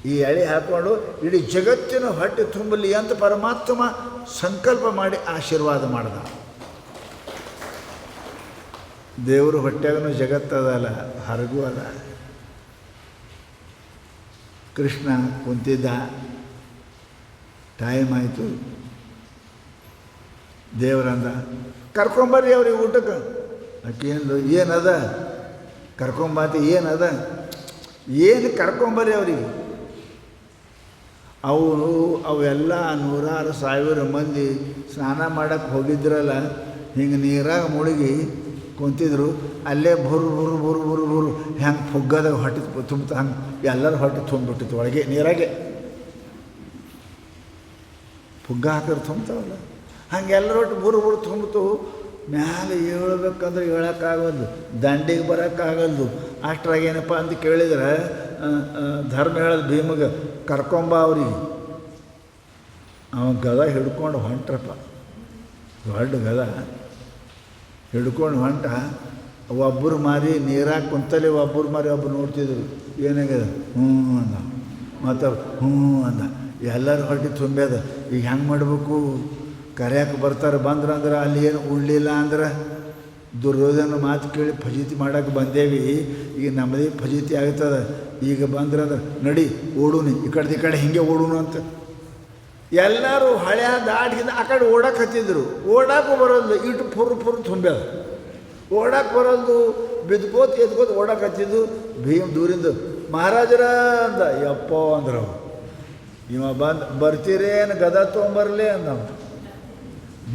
ಈ ಎಳೆ ಹಾಕ್ಕೊಂಡು ಇಡೀ ಜಗತ್ತಿನ ಹೊಟ್ಟೆ ತುಂಬಲಿ ಅಂತ ಪರಮಾತ್ಮ ಸಂಕಲ್ಪ ಮಾಡಿ ಆಶೀರ್ವಾದ ಮಾಡ್ದ. ದೇವರು ಹೊಟ್ಟೆಗೂ ಜಗತ್ತದಲ್ಲ, ಹೊರಗೂ ಅದ. ಕೃಷ್ಣ ಕುಂತಿದ್ದ, ಟೈಮ್ ಆಯಿತು. ದೇವರಂದ, ಕರ್ಕೊಂಬರ್ರಿ ಅವ್ರಿಗೆ ಊಟಕ್ಕೆ. ಆಕೆಂದು, ಏನದ ಕರ್ಕೊಂಬಾತಿ, ಏನದ ಏನು ಕರ್ಕೊಂಬರ್ರಿ ಅವ್ರಿಗೆ. ಅವೆಲ್ಲ ನೂರಾರು ಸಾವಿರ ಮಂದಿ ಸ್ನಾನ ಮಾಡೋಕ್ಕೆ ಹೋಗಿದ್ರಲ್ಲ, ಹಿಂಗೆ ನೀರಾಗ ಮುಳುಗಿ ಕುಂತಿದ್ರು. ಅಲ್ಲೇ ಬುರು ಬುರು ಬುರು ಬುರು ಬುರು ಹೆಂಗೆ ಫುಗ್ಗದಾಗ ಹೊಟ್ಟೆ ತುಂಬ ಹಂಗೆ ಎಲ್ಲರೂ ಹೊಟ್ಟೆ ತುಂಬಿಬಿಟ್ಟಿತ್ತು ಒಳಗೆ ನೀರಾಗೆ. ಫುಗ್ಗ ಹಾಕಿದ್ರೆ ತುಂಬ್ತಾವಲ್ಲ, ಹಂಗೆ ಎಲ್ಲರ ಹೊಟ್ಟೆ ಬುರು ಬುರು ತುಂಬಿತು. ಮ್ಯಾಲೆ ಹೇಳ್ಬೇಕಂದ್ರೆ ಹೇಳೋಕ್ಕಾಗಲ್ದು, ದಂಡಿಗೆ ಬರೋಕ್ಕಾಗಲ್ದು. ಅಷ್ಟ್ರಾಗ ಏನಪ್ಪ ಅಂತ ಕೇಳಿದ್ರೆ ಧರ್ಮ ಹೇಳೋದು ಭೀಮಗೆ ಕರ್ಕೊಂಬ ಅವ್ರಿಗೆ. ಅವ ಗದ ಹಿಡ್ಕೊಂಡು ಹೊಂಟ್ರಪ್ಪ, ದೊಡ್ಡ ಗದ ಹಿಡ್ಕೊಂಡು ಹೊಂಟ. ಒಬ್ಬರು ಮಾರಿ ನೀರಾಗ ಕುಂತಲ್ಲಿ ಒಬ್ಬರು ಮಾರಿ ಒಬ್ಬರು ನೋಡ್ತಿದ್ರು, ಏನಾಗ್ಯದ ಹ್ಞೂ ಅಂದ, ಮತ್ತು ಹ್ಞೂ ಅಂದ. ಎಲ್ಲರೂ ಹೊಟ್ಟೆ ತುಂಬ್ಯದ. ಈಗ ಹೆಂಗೆ ಮಾಡಬೇಕು? ಕರ್ಯಾಕೆ ಬರ್ತಾರೆ, ಬಂದ್ರಂದ್ರೆ ಅಲ್ಲಿ ಏನು ಉಳ್ಳಿಲ್ಲ ಅಂದ್ರೆ ದುರ್ಯೋಧನ ಮಾತು ಕೇಳಿ ಫಜೀತಿ ಮಾಡೋಕೆ ಬಂದೇವಿ, ಈಗ ನಮ್ಮದೇ ಫಜೀತಿ ಆಗ್ತದೆ. ಈಗ ಬಂದ್ರಂದ್ರೆ ನಡಿ ಓಡೂನಿ, ಈ ಕಡೆ ಹಿಂಗೆ ಓಡೂನು ಅಂತ ಎಲ್ಲರೂ ಹಳೆಯ ದಾಟಿಂದ ಆ ಕಡೆ ಓಡಕ್ಕೆ ಹತ್ತಿದ್ರು. ಓಡಾಕು ಬರೋದು, ಇಟ್ಟು ಫುರು ತುಂಬ್ಯದ. ಓಡಕ್ಕೆ ಬರೋದು, ಬಿದ್ಕೋತ ಎದ್ಕೋತ ಓಡಕ್ಕೆ ಹತ್ತಿದ್ದು. ಭೀಮ್ ದೂರಿಂದ ಮಹಾರಾಜರ ಅಂದ. ಯಪ್ಪ ಅಂದ್ರೆ ಅವು ಇವ ಬರ್ತೀರೇನು ಗದ ತೊಗೊಂಬರ್ಲಿ ಅಂದ.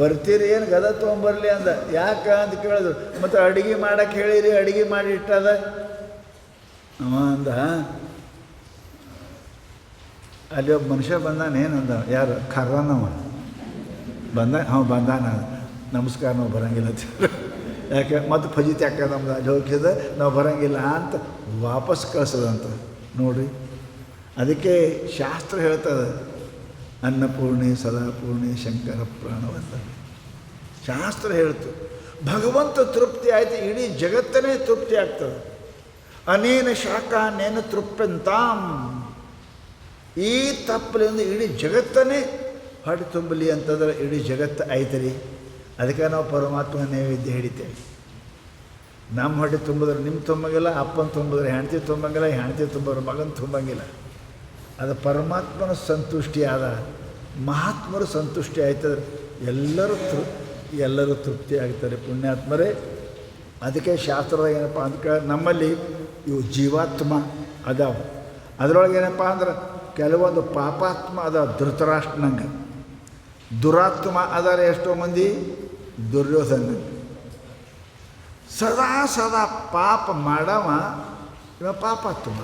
ಬರ್ತೀರಿ ಏನು ಗದ ತೊಗೊಂಬರ್ಲಿ ಅಂದ. ಯಾಕೆ ಅಂತ ಕೇಳಿದ್ರು. ಮತ್ತು ಅಡುಗೆ ಮಾಡಕ್ಕೆ ಹೇಳಿರಿ, ಅಡುಗೆ ಮಾಡಿ ಇಟ್ಟದ. ಅವ ಅಂದ, ಅಲ್ಲಿ ಒಬ್ಬ ಮನುಷ್ಯ ಬಂದಾನ. ಏನಂದ? ಯಾರು? ಖರ್ರನವ ಬಂದಾನ. ನಮಸ್ಕಾರ, ನಾವು ಬರೋಂಗಿಲ್ಲ ಅಂತ. ಯಾಕೆ ಮತ್ತು ಫಜೀತಿ ಯಾಕೆ ನಮ್ದು ಅಲ್ಲಿ ಹೋಗಿದ ನಾವು ಬರೋಂಗಿಲ್ಲ ಅಂತ ವಾಪಸ್ ಕಳಿಸೋದಂತ ನೋಡಿರಿ. ಅದಕ್ಕೆ ಶಾಸ್ತ್ರ ಹೇಳ್ತದೆ, ಅನ್ನಪೂರ್ಣೆ ಸದಾಪೂರ್ಣೆ ಶಂಕರ ಪ್ರಾಣವಲ್ಲ. ಶಾಸ್ತ್ರ ಹೇಳ್ತು, ಭಗವಂತ ತೃಪ್ತಿ ಆಯಿತು, ಇಡೀ ಜಗತ್ತನೇ ತೃಪ್ತಿ ಆಗ್ತದೆ. ಅನೇನ ಶಾಖಾನೇನ ತೃಪ್ಯಂತಾಂ. ಈ ತಪ್ಪಲಿಂದ ಇಡೀ ಜಗತ್ತನ್ನೇ ಹೊಟ್ಟೆ ತುಂಬಲಿ ಅಂತಂದ್ರೆ ಇಡೀ ಜಗತ್ತು ಆಯ್ತರಿ. ಅದಕ್ಕೆ ನಾವು ಪರಮಾತ್ಮ ನೈವೇದ್ಯ ಹಿಡಿತೇವೆ. ನಮ್ಮ ಹೊಟ್ಟೆ ತುಂಬಿದ್ರೆ ನಿಮ್ಮ ತುಂಬಂಗಿಲ್ಲ, ಅಪ್ಪನ ತುಂಬಿದ್ರೆ ಹೆಂಡತಿ ತುಂಬಂಗಿಲ್ಲ, ಹೆಂಡತಿ ತುಂಬಿದ್ರೆ ಮಗನ ತುಂಬಂಗಿಲ್ಲ. ಅದು ಪರಮಾತ್ಮನ ಸಂತುಷ್ಟಿ ಆದ, ಮಹಾತ್ಮರು ಸಂತುಷ್ಟಿ ಆಯ್ತದ್ರೆ ಎಲ್ಲರೂ ತೃಪ್ತಿ ಆಗ್ತಾರೆ, ಪುಣ್ಯಾತ್ಮರೇ. ಅದಕ್ಕೆ ಶಾಸ್ತ್ರದಾಗ ಏನಪ್ಪ ಅಂತ ನಮ್ಮಲ್ಲಿ ಇವು ಜೀವಾತ್ಮ ಅದಾವ. ಅದರೊಳಗೆ ಏನಪ್ಪ ಅಂದ್ರೆ ಕೆಲವೊಂದು ಪಾಪಾತ್ಮ ಅದ, ಧೃತರಾಷ್ಟ್ರನಂಗೆ. ದುರಾತ್ಮ ಅದಾರೆ ಎಷ್ಟೋ ಮಂದಿ, ದುರ್ಯೋಧನ. ಸದಾ ಪಾಪ ಮಾಡವ ಇವ ಪಾಪಾತ್ಮ.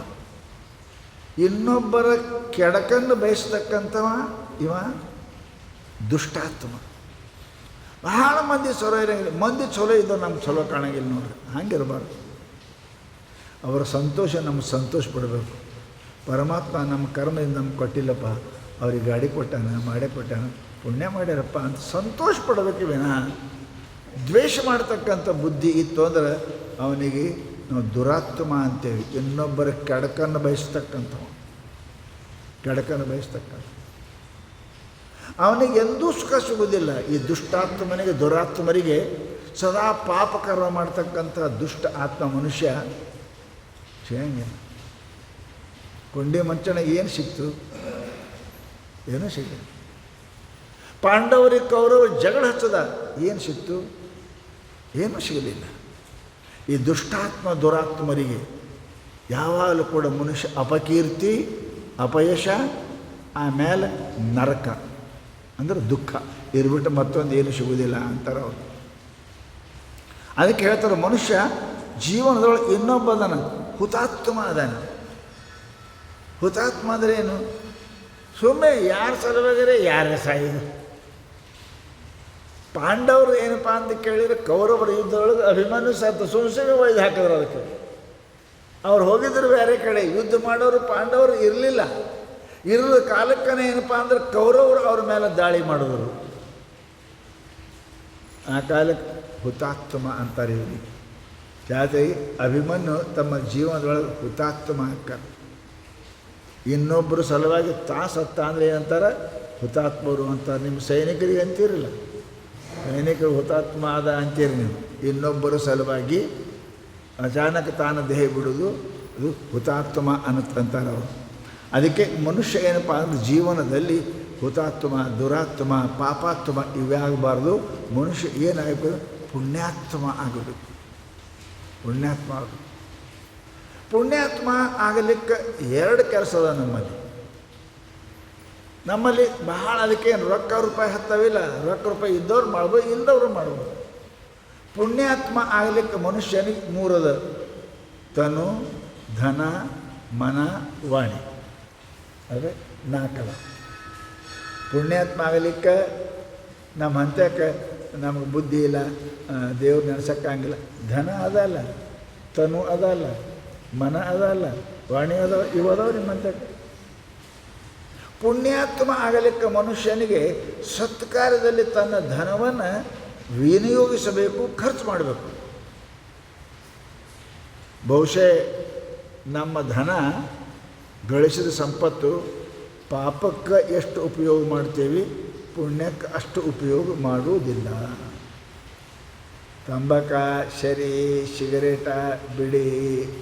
ಇನ್ನೊಬ್ಬರ ಕೆಡಕನ್ನು ಬಯಸ್ತಕ್ಕಂಥವ ಇವ ದುಷ್ಟಾತ್ಮ. ಬಹಳ ಮಂದಿ ಚಲೋ ಇರೋಂಗಿಲ್ಲ, ಮಂದಿ ಚಲೋ ಇದ್ದೋ ನಮ್ಗೆ ಚಲೋ ಕಾಣಂಗಿಲ್ಲ ನೋಡ್ರಿ. ಹಂಗಿರಬಾರ್ದು. ಅವರ ಸಂತೋಷ ನಮ್ಗೆ ಸಂತೋಷ ಪಡಬೇಕು. ಪರಮಾತ್ಮ ನಮ್ಮ ಕರ್ಮದಿಂದ ನಮ್ಗೆ ಕೊಟ್ಟಿಲ್ಲಪ್ಪ, ಅವ್ರಿಗೆ ಗಾಡಿ ಕೊಟ್ಟಾನ, ಮಾಡೇ ಕೊಟ್ಟಾನ, ಪುಣ್ಯ ಮಾಡ್ಯಾರಪ್ಪ ಅಂತ ಸಂತೋಷ ಪಡಬೇಕು ವಿನಃ ದ್ವೇಷ ಮಾಡ್ತಕ್ಕಂಥ ಬುದ್ಧಿ ಇತ್ತು ಅಂದರೆ ಅವನಿಗೆ ನಾವು ದುರಾತ್ಮ ಅಂತೇವೆ. ಇನ್ನೊಬ್ಬರ ಕೆಡಕನ್ನು ಬಯಸ್ತಕ್ಕಂಥವ, ಅವನಿಗೆ ಎಂದೂ ಸುಖ ಸಿಗುವುದಿಲ್ಲ. ಈ ದುಷ್ಟಾತ್ಮನಿಗೆ, ದುರಾತ್ಮರಿಗೆ ಸದಾ ಪಾಪಕರ್ಮ ಮಾಡ್ತಕ್ಕಂಥ ದುಷ್ಟ ಆತ್ಮ ಮನುಷ್ಯ ಸಿಗಂಗಿಲ್ಲ. ಕೊಂಡಿ ಮಂಚನ ಏನು ಸಿಕ್ತು? ಏನೂ ಸಿಗಲಿಲ್ಲ. ಪಾಂಡವರಿಗೆ ಕೌರವರು ಜಗಳ ಹಚ್ಚದ, ಏನು ಸಿಕ್ತು? ಏನೂ ಸಿಗಲಿಲ್ಲ. ಈ ದುಷ್ಟಾತ್ಮ ದುರಾತ್ಮರಿಗೆ ಯಾವಾಗಲೂ ಕೂಡ ಮನುಷ್ಯ ಅಪಕೀರ್ತಿ, ಅಪಯಶ, ಆಮೇಲೆ ನರಕ ಅಂದರೆ ದುಃಖ ಇರ್ಬಿಟ್ಟು ಮತ್ತೊಂದು ಏನು ಸಿಗುವುದಿಲ್ಲ ಅಂತಾರೆ ಅವರು. ಅದಕ್ಕೆ ಹೇಳ್ತಾರೆ, ಮನುಷ್ಯ ಜೀವನದೊಳಗೆ ಇನ್ನೊಬ್ಬದನ ಹುತಾತ್ಮ ಅದಾನೆ. ಹುತಾತ್ಮ ಅಂದರೆ ಏನು? ಸುಮ್ಮನೆ ಯಾರ ಸಲುವಾಗರೆ ಯಾರೇ ಸಾಯಿದು. ಪಾಂಡವರು ಏನಪ್ಪ ಅಂತ ಕೇಳಿದರೆ ಕೌರವರ ಯುದ್ಧದೊಳಗೆ ಅಭಿಮನ್ಯು ಸತ್ತು ಸುಮ್ಸುಮ್ಮೆ ಒಯ್ದು ಹಾಕಿದ್ರು. ಅದಕ್ಕೆ ಅವ್ರು ಹೋಗಿದ್ರು ಬೇರೆ ಕಡೆ, ಯುದ್ಧ ಮಾಡೋರು ಪಾಂಡವರು ಇರಲಿಲ್ಲ. ಇರದ ಕಾಲಕ್ಕನೇ ಏನಪ್ಪ ಅಂದ್ರೆ ಕೌರವರು ಅವ್ರ ಮೇಲೆ ದಾಳಿ ಮಾಡಿದ್ರು. ಆ ಕಾಲಕ್ಕೆ ಹುತಾತ್ಮ ಅಂತಾರೆ ಇವ್ರಿಗೆ. ಜಾತಿ ಅಭಿಮನ್ಯು ತಮ್ಮ ಜೀವನದೊಳಗೆ ಹುತಾತ್ಮ ಹಾಕ್ತಾರೆ. ಇನ್ನೊಬ್ಬರು ಸಲುವಾಗಿ ಸತ್ತ ಅಂದರೆ ಏನಂತಾರೆ? ಹುತಾತ್ಮರು ಅಂತಾರೆ. ನಿಮ್ಮ ಸೈನಿಕರಿಗೆ ಅಂತೀರಲ್ಲ, ಸೈನಿಕರು ಹುತಾತ್ಮ ಆದ ಅಂತೀರಿ ನೀವು. ಇನ್ನೊಬ್ಬರ ಸಲುವಾಗಿ ಅಚಾನಕ್ ತಾನು ದೇಹ ಬಿಡೋದು ಅದು ಹುತಾತ್ಮ ಅಂತಾರೆ ಅವರು. ಅದಕ್ಕೆ ಮನುಷ್ಯ ಏನಪ್ಪ ಅಂದರೆ ಜೀವನದಲ್ಲಿ ಹುತಾತ್ಮ, ದುರಾತ್ಮ, ಪಾಪಾತ್ಮ ಇವಾಗಬಾರ್ದು. ಮನುಷ್ಯ ಏನಾಗಬೇಕು? ಪುಣ್ಯಾತ್ಮ ಆಗಬೇಕು. ಪುಣ್ಯಾತ್ಮ ಆಗಲಿಕ್ಕೆ ಎರಡು ಕೆಲಸ ಅದ ನಮ್ಮಲ್ಲಿ. ನಮ್ಮಲ್ಲಿ ಬಹಳ ಅದಕ್ಕೇನು ರೊಕ್ಕ ರೂಪಾಯಿ ಹತ್ತವಿಲ್ಲ. ರೊಕ್ಕ ರೂಪಾಯಿ ಇದ್ದವ್ರು ಮಾಡ್ಬೋದು, ಇಲ್ಲದವ್ರು ಮಾಡ್ಬೋದು. ಪುಣ್ಯಾತ್ಮ ಆಗಲಿಕ್ಕೆ ಮನುಷ್ಯನಿಗೆ ಮೂರದ: ತನು, ಧನ, ಮನ, ವಾಣಿ. ಅದೇ ನಾಲ್ಕಲ್ಲ. ಪುಣ್ಯಾತ್ಮ ಆಗಲಿಕ್ಕೆ ನಮ್ಮ ಹಂತಕ್ಕೆ ನಮಗೆ ಬುದ್ಧಿ ಇಲ್ಲ, ದೇವ್ರು ನೆನೆಸೋಕ್ಕಾಗಿಲ್ಲ. ಧನ ಅದಲ್ಲ, ತನು ಅದಲ್ಲ, ಮನ ಅದಲ್ಲ, ವಾಣಿ ಅದಾವ, ಇವು ಅದಾವ ನಿಮ್ಮ ಹಂತಕ್ಕೆ. ಪುಣ್ಯಾತ್ಮ ಆಗಲಿಕ್ಕೆ ಮನುಷ್ಯನಿಗೆ ಸತ್ಕಾರ್ಯದಲ್ಲಿ ತನ್ನ ಧನವನ್ನು ವಿನಿಯೋಗಿಸಬೇಕು, ಖರ್ಚು ಮಾಡಬೇಕು. ಬಹುಶಃ ನಮ್ಮ ಧನ ಗಳಿಸಿದ ಸಂಪತ್ತು ಪಾಪಕ್ಕೆ ಎಷ್ಟು ಉಪಯೋಗ ಮಾಡ್ತೇವೆ, ಪುಣ್ಯಕ್ಕೆ ಅಷ್ಟು ಉಪಯೋಗ ಮಾಡುವುದಿಲ್ಲ. ತಂಬಾಕ, ಶರಿ, ಸಿಗರೇಟ, ಬಿಡಿ,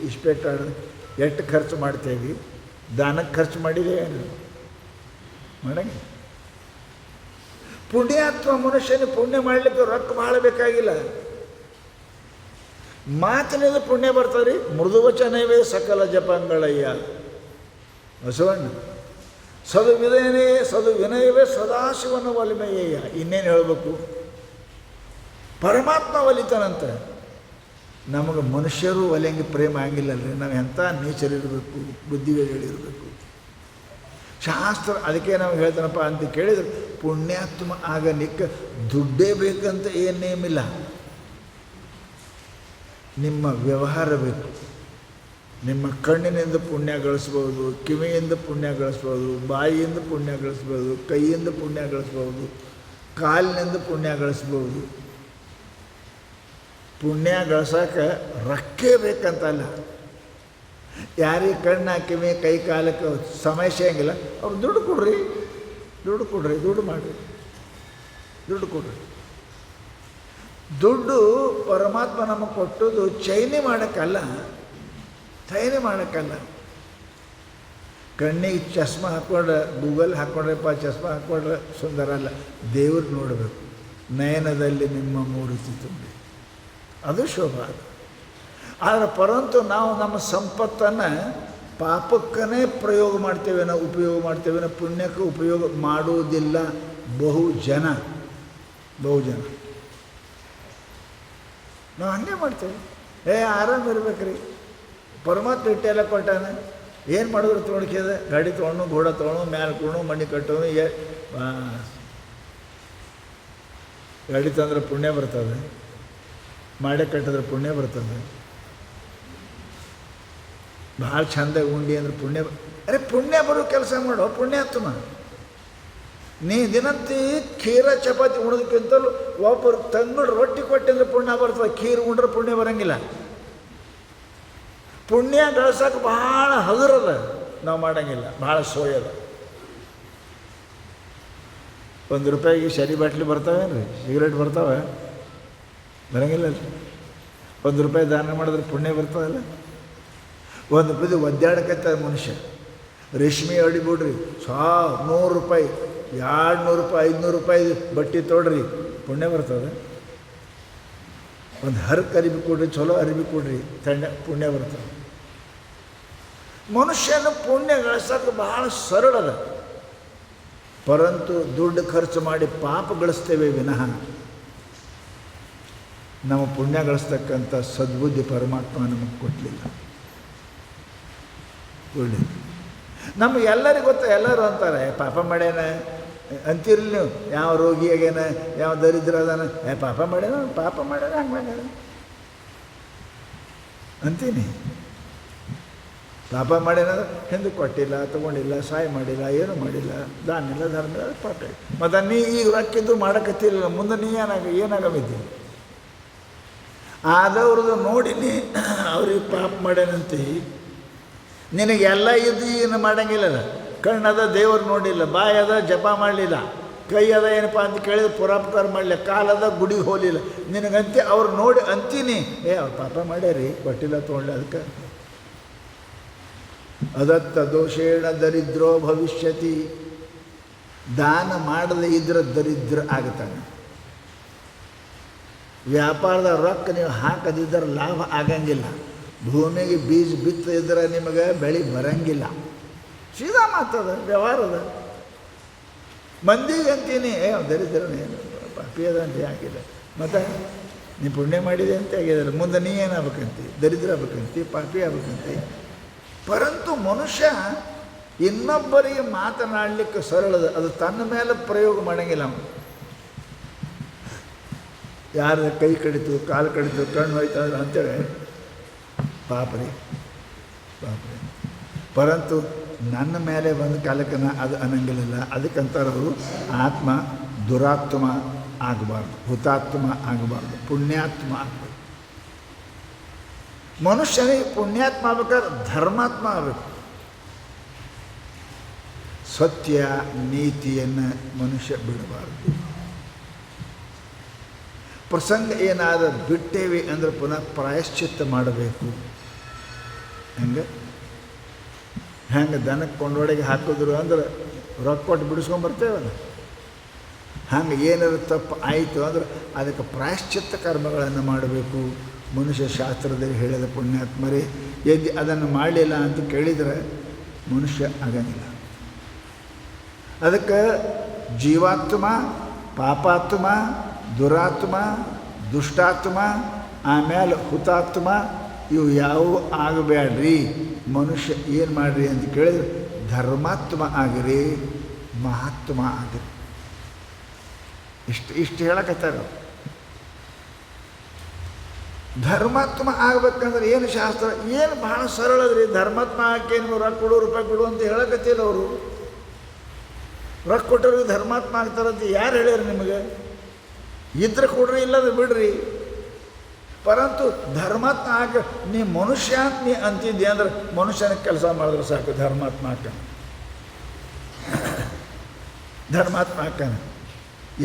ಇಸ್ಪೇಟ ಎಷ್ಟು ಖರ್ಚು ಮಾಡ್ತೇವೆ, ದಾನಕ್ಕೆ ಖರ್ಚು ಮಾಡಿದೆ ಏನು ಮಾಡಂಗೆ. ಪುಣ್ಯಾತ್ಮ ಮನುಷ್ಯನ ಪುಣ್ಯ ಮಾಡಲಿಕ್ಕೆ ರೊಕ್ಕ ಭಾಳ ಬೇಕಾಗಿಲ್ಲ. ಮಾತಿನಿಂದ ಪುಣ್ಯ ಬರ್ತಾರೆ ರೀ. ಮೃದು ವಚನವೇ ಸಕಲ ಜಪಂಗಳಯ್ಯ ಬಸವಣ್ಣ. ಸದು ವಿನಯವೇ ಸದಾಶಿವನ ಒಲಿಮೆಯ್ಯ. ಇನ್ನೇನು ಹೇಳಬೇಕು? ಪರಮಾತ್ಮ ಒಲಿತಾನಂತೆ. ನಮಗೆ ಮನುಷ್ಯರು ಒಲೆಂಗೆ ಪ್ರೇಮ ಆಗಿಲ್ಲಲ್ರಿ. ನಾವು ಎಂಥ ನೇಚರಿರಬೇಕು, ಬುದ್ಧಿಗಳಿರಬೇಕು. ಶಾಸ್ತ್ರ ಅದಕ್ಕೆ ನಾವು ಹೇಳ್ತಾನಪ್ಪ ಅಂತ ಕೇಳಿದ್ರೆ, ಪುಣ್ಯಾತ್ಮ ಆಗಲಿಕ್ಕೆ ದುಡ್ಡೇ ಬೇಕಂತ ಏನೇಮಿಲ್ಲ. ನಿಮ್ಮ ವ್ಯವಹಾರ ಬೇಕು. ನಿಮ್ಮ ಕಣ್ಣಿನಿಂದ ಪುಣ್ಯ ಗಳಿಸ್ಬೋದು, ಕಿವಿಯಿಂದ ಪುಣ್ಯ ಗಳಿಸ್ಬೋದು, ಬಾಯಿಯಿಂದ ಪುಣ್ಯ ಗಳಿಸ್ಬೋದು, ಕೈಯಿಂದ ಪುಣ್ಯ ಗಳಿಸ್ಬೋದು, ಕಾಲಿನಿಂದ ಪುಣ್ಯ ಗಳಿಸ್ಬೋದು. ಪುಣ್ಯ ಗಳಿಸೋಕೆ ರೊಕ್ಕ ಬೇಕಂತಲ್ಲ. ಯಾರಿಗೆ ಕಣ್ಣ, ಕಿವಿ, ಕೈ, ಕಾಲಕ್ಕೆ ಸಮಸ್ಯೆ ಹಂಗಿಲ್ಲ, ಅವ್ರು ದುಡ್ಡು ಕೊಡ್ರಿ, ದುಡ್ಡು ಮಾಡಿರಿ, ದುಡ್ಡು ಕೊಡ್ರಿ. ದುಡ್ಡು ಪರಮಾತ್ಮ ನಮಗೆ ಕೊಟ್ಟದ್ದು ಚೈನಿ ಮಾಡೋಕ್ಕಲ್ಲ. ಕಣ್ಣಿಗೆ ಚಸ್ಮಾ ಹಾಕ್ಕೊಂಡ್ರೆ, ಗೂಗಲ್ ಹಾಕ್ಕೊಂಡ್ರಪ್ಪ ಚಸ್ಮಾ ಹಾಕ್ಕೊಂಡ್ರೆ ಸುಂದರ ಅಲ್ಲ. ದೇವ್ರು ನೋಡಬೇಕು. ನಯನದಲ್ಲಿ ನಿಮ್ಮ ಮೂರ್ತಿ ತುಂಬಿ, ಅದು ಶೋಭಾ. ಆದರೆ ಪರಂತು ನಾವು ನಮ್ಮ ಸಂಪತ್ತನ್ನು ಪಾಪಕ್ಕನೇ ಪ್ರಯೋಗ ಮಾಡ್ತೇವೆ, ಉಪಯೋಗ ಮಾಡ್ತೇವೆ, ಪುಣ್ಯಕ್ಕೆ ಉಪಯೋಗ ಮಾಡುವುದಿಲ್ಲ ಬಹು ಜನ. ನಾವು ಹಂಗೆ ಮಾಡ್ತೇವೆ. ಆರಾಮ ಇರ್ಬೇಕ್ರಿ, ಪರಮಾತ್ಮ ಇಟ್ಟೆಲ್ಲ ಕೊಟ್ಟಾನೆ, ಏನು ಮಾಡಿದ್ರು ತೊಗೊಂಡ್ಕಿದ, ಗಾಡಿ ತೊಗೊಂಡು, ಘೋಡ ತೊಗೊಂಡು, ಮ್ಯಾಲೆ ಕೊಡು, ಮಣ್ಣಿ ಕಟ್ಟೋನು, ಗಾಡಿ ತಂದ್ರೆ ಪುಣ್ಯ ಬರ್ತದೆ, ಮಾಡೇ ಕಟ್ಟಿದ್ರೆ ಪುಣ್ಯ ಬರ್ತದೆ. ಭಾಳ ಚಂದ ಉಂಡಿ ಅಂದ್ರೆ ಪುಣ್ಯ ಬರೋ ಕೆಲಸ ಮಾಡೋ ಪುಣ್ಯಾತ್ಮ. ನೀ ದಿನಂತಿ ಖೀರ ಚಪಾತಿ ಉಣೋದಕ್ಕಿಂತಲೂ ಒಬ್ಬರು ತಂಗಳು ರೊಟ್ಟಿ ಕೊಟ್ಟಿದ್ರೆ ಪುಣ್ಯ ಬರ್ತದೆ. ಖೀರು ಉಂಡ್ರೆ ಪುಣ್ಯ ಬರೋಂಗಿಲ್ಲ. ಪುಣ್ಯ ಗಳಿಸೋಕೆ ಭಾಳ ಹಗುರದ, ನಾವು ಮಾಡೋಂಗಿಲ್ಲ. ಭಾಳ ಸೋಯದ. ₹1 ಶರಿ ಬಾಟ್ಲಿ ಬರ್ತಾವೇನು ರೀ? ಸಿಗರೇಟ್ ಬರ್ತಾವೆ? ಬರೋಂಗಿಲ್ಲ ರೀ. ₹1 ದಾನ ಮಾಡಿದ್ರೆ ಪುಣ್ಯ ಬರ್ತದಲ್ಲ. ₹1 ಒದ್ದಾಡಕತ್ತ ಮನುಷ್ಯ. ರೇಷ್ಮೆ ಅಡಿಬಿಡ್ರಿ, ₹100, ₹200, ₹500 ಬಟ್ಟೆ ತೊಡ್ರಿ, ಪುಣ್ಯ ಬರ್ತದೆ. ಒಂದು ಹರಕ್ಕೆ ಅರಿವಿ ಕೊಡ್ರಿ, ಚಲೋ ಅರಿವಿ ಕೊಡ್ರಿ, ಪುಣ್ಯ ಬರ್ತದೆ. ಮನುಷ್ಯನ ಪುಣ್ಯ ಗಳಿಸೋಕೆ ಬಹಳ ಸರಳದ. ಪರಂತು ದುಡ್ಡು ಖರ್ಚು ಮಾಡಿ ಪಾಪ ಗಳಿಸ್ತೇವೆ ವಿನಃ ನಮ್ಮ ಪುಣ್ಯ ಗಳಿಸ್ತಕ್ಕಂಥ ಸದ್ಬುದ್ಧಿ ಪರಮಾತ್ಮ ನಮಗೆ ಕೊಡಲಿಲ್ಲ. ಒಳ್ಳೆಯದು. ನಮಗೆ ಎಲ್ಲರಿಗೂ ಗೊತ್ತ, ಎಲ್ಲರೂ ಅಂತಾರೆ ಪಾಪ ಮಾಡ್ಯಾನ ಅಂತಿರಲಿ ನೀವು. ಯಾವ ರೋಗಿ ಆಗ್ಯಾನ, ಯಾವ ದರಿದ್ರ ಅದಾನ, ಪಾಪ ಮಾಡ್ಯಾನ ಹಂಗೆ ಮಾಡ್ಯಾನ ಅಂತೀನಿ. ಪಾಪ ಮಾಡ್ಯಾನಂದ್ರೆ ಹಿಂದಕ್ಕೆ ಕೊಟ್ಟಿಲ್ಲ, ತೊಗೊಂಡಿಲ್ಲ, ಸಹಾಯ ಮಾಡಿಲ್ಲ, ಏನೂ ಮಾಡಿಲ್ಲ, ದಾನ ಇಲ್ಲ, ಧರ್ಮ ಇಲ್ಲ, ಪಾಪ. ಮತ್ತು ನೀ ಈಗ ರೊಕ್ಕಿದ್ದು ಮಾಡೋಕತ್ತಿಲ್ಲ, ಮುಂದೆ ನೀ ಏನಾಗಮಿದ್ದೀನಿ ಆದವ್ರದ್ದು ನೋಡಿ ನೀ ಅವ್ರಿಗೆ ಪಾಪ ಮಾಡ್ಯಾನಂತಿ. ನಿನಗೆಲ್ಲ ಇದ್ದು ಏನು ಮಾಡೋಂಗಿಲ್ಲಲ್ಲ. ಕಣ್ಣದ ದೇವರು ನೋಡಿಲ್ಲ, ಬಾಯಿ ಅದ ಜಪ ಮಾಡಲಿಲ್ಲ, ಕೈ ಅದ ಏನಪ್ಪ ಅಂತ ಕೇಳಿದ್ರೆ ಪುರಾಪಕಾರ ಮಾಡಲಿಲ್ಲ, ಕಾಲದ ಗುಡಿಗೆ ಹೋಗಲಿಲ್ಲ. ನಿನಗಂತೆ ಅವ್ರು ನೋಡಿ ಅಂತೀನಿ, ಅವ್ರು ಪಾಪ ಮಾಡ್ಯಾರಿ, ಕೊಟ್ಟಿಲ್ಲ, ತೊಗೊಂಡ್ಲ. ಅದಕ್ಕೆ ಅದತ್ತ ದೋಷೇಣ ದರಿದ್ರೋ ಭವಿಷ್ಯತಿ. ದಾನ ಮಾಡದೇ ಇದ್ರೆ ದರಿದ್ರ ಆಗುತ್ತಾನೆ. ವ್ಯಾಪಾರದ ರೊಕ್ಕ ನೀವು ಹಾಕದಿದ್ದರೆ ಲಾಭ ಆಗಂಗಿಲ್ಲ. ಭೂಮಿಗೆ ಬೀಜ ಬಿತ್ತದಿದ್ರೆ ನಿಮಗೆ ಬೆಳೆ ಬರಂಗಿಲ್ಲ. ಸೀದಾ ಮಾತದ ವ್ಯವಹಾರದ. ಮಂದಿಗೆ ಅಂತೀನಿ ದರಿದ್ರನೇ ಪಾಪಿ ಅದ ಅಂತ ಆಗಿಲ್ಲ. ಮತ್ತು ನೀ ಪುಣ್ಯ ಮಾಡಿದೆ ಅಂತ ಆಗಿದಲ್ಲ, ಮುಂದೆ ನೀ ಏನಾಗಬೇಕಂತಿ? ದರಿದ್ರ ಆಗ್ಬೇಕಂತಿ, ಪಾಪಿ ಆಗ್ಬೇಕಂತಿ. ಪರಂತು ಮನುಷ್ಯ ಇನ್ನೊಬ್ಬರಿಗೆ ಮಾತನಾಡಲಿಕ್ಕೆ ಸರಳದ, ಅದು ತನ್ನ ಮೇಲೆ ಪ್ರಯೋಗ ಮಾಡೋಂಗಿಲ್ಲ. ಅವನು ಯಾರ ಕೈ ಕಡಿತು, ಕಾಲು ಕಡಿತು, ಕಣ್ಣು ಹೋಯ್ತು ಅಂತೇಳಿ ಪಾಪ್ರಿ ಪಾಪ್ರಿ. ಪರಂತು ನನ್ನ ಮೇಲೆ ಬಂದ ಕಾಲಕ್ಕೆ ಅದು ಅನ್ನಂಗಿಲ್ಲ. ಅದಕ್ಕಂತಾರೆ ಅವರು ಆತ್ಮ ದುರಾತ್ಮ ಆಗಬಾರ್ದು, ಹುತಾತ್ಮ ಆಗಬಾರ್ದು, ಪುಣ್ಯಾತ್ಮ ಆಗಬೇಕು. ಮನುಷ್ಯನಿಗೆ ಪುಣ್ಯಾತ್ಮ ಆಗ್ಬೇಕಾದ್ರೆ ಧರ್ಮಾತ್ಮ ಆಗಬೇಕು. ಸತ್ಯ ನೀತಿಯನ್ನು ಮನುಷ್ಯ ಬಿಡಬಾರ್ದು. ಪ್ರಸಂಗ ಏನಾದರೂ ಬಿಟ್ಟೇವಿ ಅಂದರೆ ಪುನಃ ಪ್ರಾಯಶ್ಚಿತ್ತ ಮಾಡಬೇಕು. ಹೆಂಗೆ ದನಕ್ಕೆ ಕೊಂಡೊಳಗೆ ಹಾಕಿದ್ರು ಅಂದ್ರೆ ರೊಕ್ಕ ಕೊಟ್ಟು ಬಿಡಿಸ್ಕೊಂಬರ್ತೇವಲ್ಲ, ಹಂಗೆ ಏನಾದ್ರು ತಪ್ಪು ಆಯಿತು ಅಂದ್ರೆ ಅದಕ್ಕೆ ಪ್ರಾಯಶ್ಚಿತ್ತ ಕರ್ಮಗಳನ್ನು ಮಾಡಬೇಕು. ಮನುಷ್ಯ ಶಾಸ್ತ್ರದಲ್ಲಿ ಹೇಳಿದ ಪುಣ್ಯಾತ್ಮರೇ ಎದ್ದು ಅದನ್ನು ಮಾಡಲಿಲ್ಲ ಅಂತ ಕೇಳಿದರೆ ಮನುಷ್ಯ ಆಗಂಗಿಲ್ಲ. ಅದಕ್ಕೆ ಜೀವಾತ್ಮ, ಪಾಪಾತ್ಮ, ದುರಾತ್ಮ, ದುಷ್ಟಾತ್ಮ, ಆಮೇಲೆ ಹುತಾತ್ಮ ಇವು ಯಾವುವು ಆಗಬೇಡ್ರಿ. ಮನುಷ್ಯ ಏನು ಮಾಡಿರಿ ಅಂತ ಕೇಳಿದ್ರೆ ಧರ್ಮಾತ್ಮ ಆಗಿರಿ, ಮಹಾತ್ಮ ಆಗಿರಿ. ಇಷ್ಟು ಹೇಳಕತ್ತಾರ. ಧರ್ಮಾತ್ಮ ಆಗ್ಬೇಕಂದ್ರೆ ಏನು ಶಾಸ್ತ್ರ ಏನು ಭಾಳ ಸರಳದ್ರಿ. ಧರ್ಮಾತ್ಮ ಹಾಕಿ ನೀವು ರೊಕ್ಕ ಕೊಡು, ರೂಪಾಯಿ ಕೊಡು ಅಂತ ಹೇಳಕತ್ತಿಲ್ಲ ಅವರು. ರೊಕ್ಕ ಕೊಟ್ಟವ್ರಿಗೆ ಧರ್ಮಾತ್ಮ ಆಗ್ತಾರಂತ ಯಾರು ಹೇಳ್ಯಾರ ನಿಮಗೆ? ಇದ್ರೆ ಕೊಡ್ರಿ, ಇಲ್ಲದ ಬಿಡ್ರಿ. ಪರಂತು ಧರ್ಮಾತ್ಮ ಹಾಕ ನೀ ಮನುಷ್ಯ ಅಂತ ನೀ ಅಂತಿದ್ದೆ ಅಂದ್ರೆ ಮನುಷ್ಯನ ಕೆಲಸ ಮಾಡಿದ್ರೆ ಸಾಕು. ಧರ್ಮಾತ್ಮ ಹಾಕನ, ಧರ್ಮಾತ್ಮ ಹಾಕನ.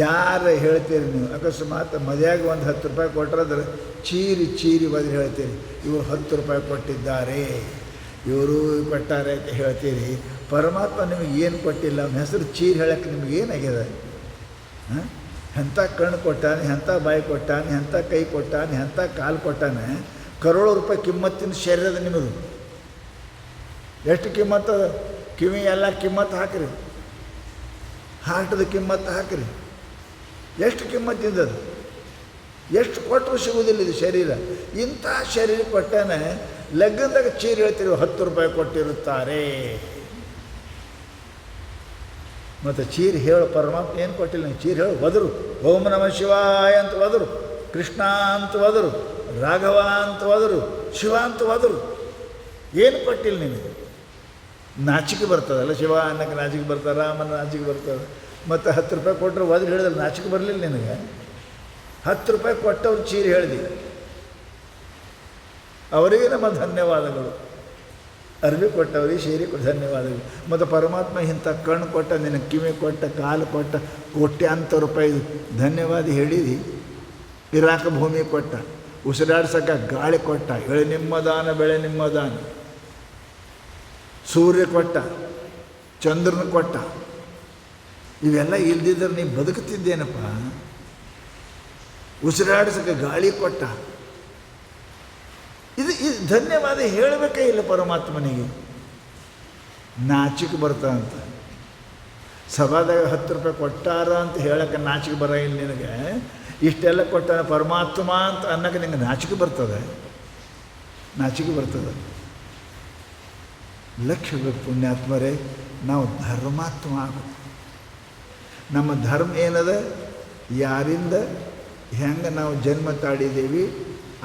ಯಾರು ಹೇಳ್ತೀರಿ ನೀವು? ಅಕಸ್ಮಾತ್ ಮದುವೆಯಾಗಿ ಒಂದು 10 ರೂಪಾಯಿ ಕೊಟ್ಟರೆ ಚೀರಿ ಚೀರಿ ಬಂದು ಹೇಳ್ತೀರಿ ಇವರು 10 ರೂಪಾಯಿ ಕೊಟ್ಟಿದ್ದಾರೆ, ಇವರು ಕೊಟ್ಟಾರೆ ಅಂತ ಹೇಳ್ತೀರಿ. ಪರಮಾತ್ಮ ನಿಮಗೆ ಏನು ಕೊಟ್ಟಿಲ್ಲ, ಅವನ ಹೆಸರು ಚೀರಿ ಹೇಳೋಕ್ಕೆ ನಿಮ್ಗೆ ಏನಾಗಿದೆ? ಎಂಥ ಕಣ್ಣು ಕೊಟ್ಟಾನೆ, ಎಂಥ ಬಾಯಿ ಕೊಟ್ಟಾನೆ, ಎಂಥ ಕೈ ಕೊಟ್ಟಾನೆ, ಎಂಥ ಕಾಲು ಕೊಟ್ಟಾನೆ. ಕರೋಳು ರೂಪಾಯಿ ಕಿಮ್ಮತ್ತಿನ ಶರೀರದ ನಿಮ್ಮದು. ಎಷ್ಟು ಕಿಮ್ಮತ್ತದ? ಕಿವಿ ಎಲ್ಲ ಕಿಮ್ಮತ್ತು ಹಾಕಿರಿ, ಹಾರ್ಟದ ಕಿಮ್ಮತ್ತು ಹಾಕಿರಿ. ಎಷ್ಟು ಕಿಮ್ಮತ್ತಿದ್ದದು? ಎಷ್ಟು ಕೊಟ್ಟರು ಸಿಗುವುದಿಲ್ಲ ಇದು ಶರೀರ. ಇಂಥ ಶರೀರ ಕೊಟ್ಟಾನೆ. ಲಗ್ನದಾಗ ಚೀರಿ ಹೇಳ್ತೀರಿ 10 ರೂಪಾಯಿ ಕೊಟ್ಟಿರುತ್ತಾರೆ. ಮತ್ತು ಚೀರಿ ಹೇಳು ಪರಮಾತ್ಮ ಏನು ಕೊಟ್ಟಿಲ್ಲ. ನೀವು ಚೀರಿ ಹೇಳು, ಒದರು ಓಂ ನಮಃ ಶಿವಾಯ ಅಂತ ಒದರು, ಕೃಷ್ಣ ಅಂತ ಒದರು, ರಾಘವ ಅಂತ ಒದರು, ಶಿವ ಅಂತ ಒದರು. ಏನು ಕೊಟ್ಟಿಲ್ಲ ನಿಮಗೆ? ನಾಚಿಕೆ ಬರ್ತದಲ್ಲ, ಶಿವ ಅನ್ನಕ್ಕೆ ನಾಚಿಕೆ ಬರ್ತದೆ, ರಾಮನ ನಾಚಿಕೆ ಬರ್ತದೆ. ಮತ್ತು 10 ರೂಪಾಯಿ ಕೊಟ್ಟರು ಒದ್ರು ಹೇಳಿದ್ರೆ ನಾಚಿಕೆ ಬರಲಿಲ್ಲ ನಿನಗೆ? 10 ರೂಪಾಯಿ ಕೊಟ್ಟವ್ರು ಚೀರಿ ಹೇಳಿದೆ, ಅವರಿಗೆ ನಮ್ಮ ಧನ್ಯವಾದಗಳು. ಅರ್ವಿ ಕೊಟ್ಟವ್ರಿಗೆ ಶೇರಿ ಧನ್ಯವಾದಗಳು. ಮತ್ತು ಪರಮಾತ್ಮ ಇಂಥ ಕಣ್ಣು ಕೊಟ್ಟ, ನಿನಗೆ ಕಿವಿ ಕೊಟ್ಟ, ಕಾಲು ಕೊಟ್ಟ, ಕೋಟ್ಯಾಂತರ ರೂಪಾಯಿ ಧನ್ಯವಾದ ಹೇಳಿದಿ. ಇರಾಕ ಭೂಮಿ ಕೊಟ್ಟ, ಉಸಿರಾಡ್ಸೋಕೆ ಗಾಳಿ ಕೊಟ್ಟ, ಎಳೆ ನಿಮ್ಮದಾನ ಬೆಳೆ ನಿಮ್ಮದಾನ. ಸೂರ್ಯ ಕೊಟ್ಟ, ಚಂದ್ರನ ಕೊಟ್ಟ. ಇವೆಲ್ಲ ಇಲ್ದಿದ್ರೆ ನೀವು ಬದುಕುತ್ತಿದ್ದೇನಪ್ಪ? ಉಸಿರಾಡ್ಸೋಕೆ ಗಾಳಿ ಕೊಟ್ಟ. ಇದು ಧನ್ಯವಾದ ಹೇಳಬೇಕೇ ಇಲ್ಲ ಪರಮಾತ್ಮನಿಗೆ. ನಾಚಿಕೆ ಬರ್ತದಂತ. ಸಭಾದಾಗ 10 ರೂಪಾಯಿ ಕೊಟ್ಟಾರ ಅಂತ ಹೇಳೋಕ್ಕೆ ನಾಚಿಕೆ ಬರ ಇಲ್ಲ ನಿನಗೆ. ಇಷ್ಟೆಲ್ಲ ಕೊಟ್ಟಾನ ಪರಮಾತ್ಮ ಅಂತ ಅನ್ನೋಕ್ಕೆ ನಿನಗೆ ನಾಚಿಕೆ ಬರ್ತದೆ, ನಾಚಿಕೆ ಬರ್ತದೆ. ಲಕ್ಷ್ಯ ಪುಣ್ಯಾತ್ಮರೇ, ನಾವು ಧರ್ಮಾತ್ಮ ಆಗಬೇಕು. ನಮ್ಮ ಧರ್ಮ ಏನದ? ಯಾರಿಂದ ಹೆಂಗೆ ನಾವು ಜನ್ಮ ತಾಳಿದ್ದೀವಿ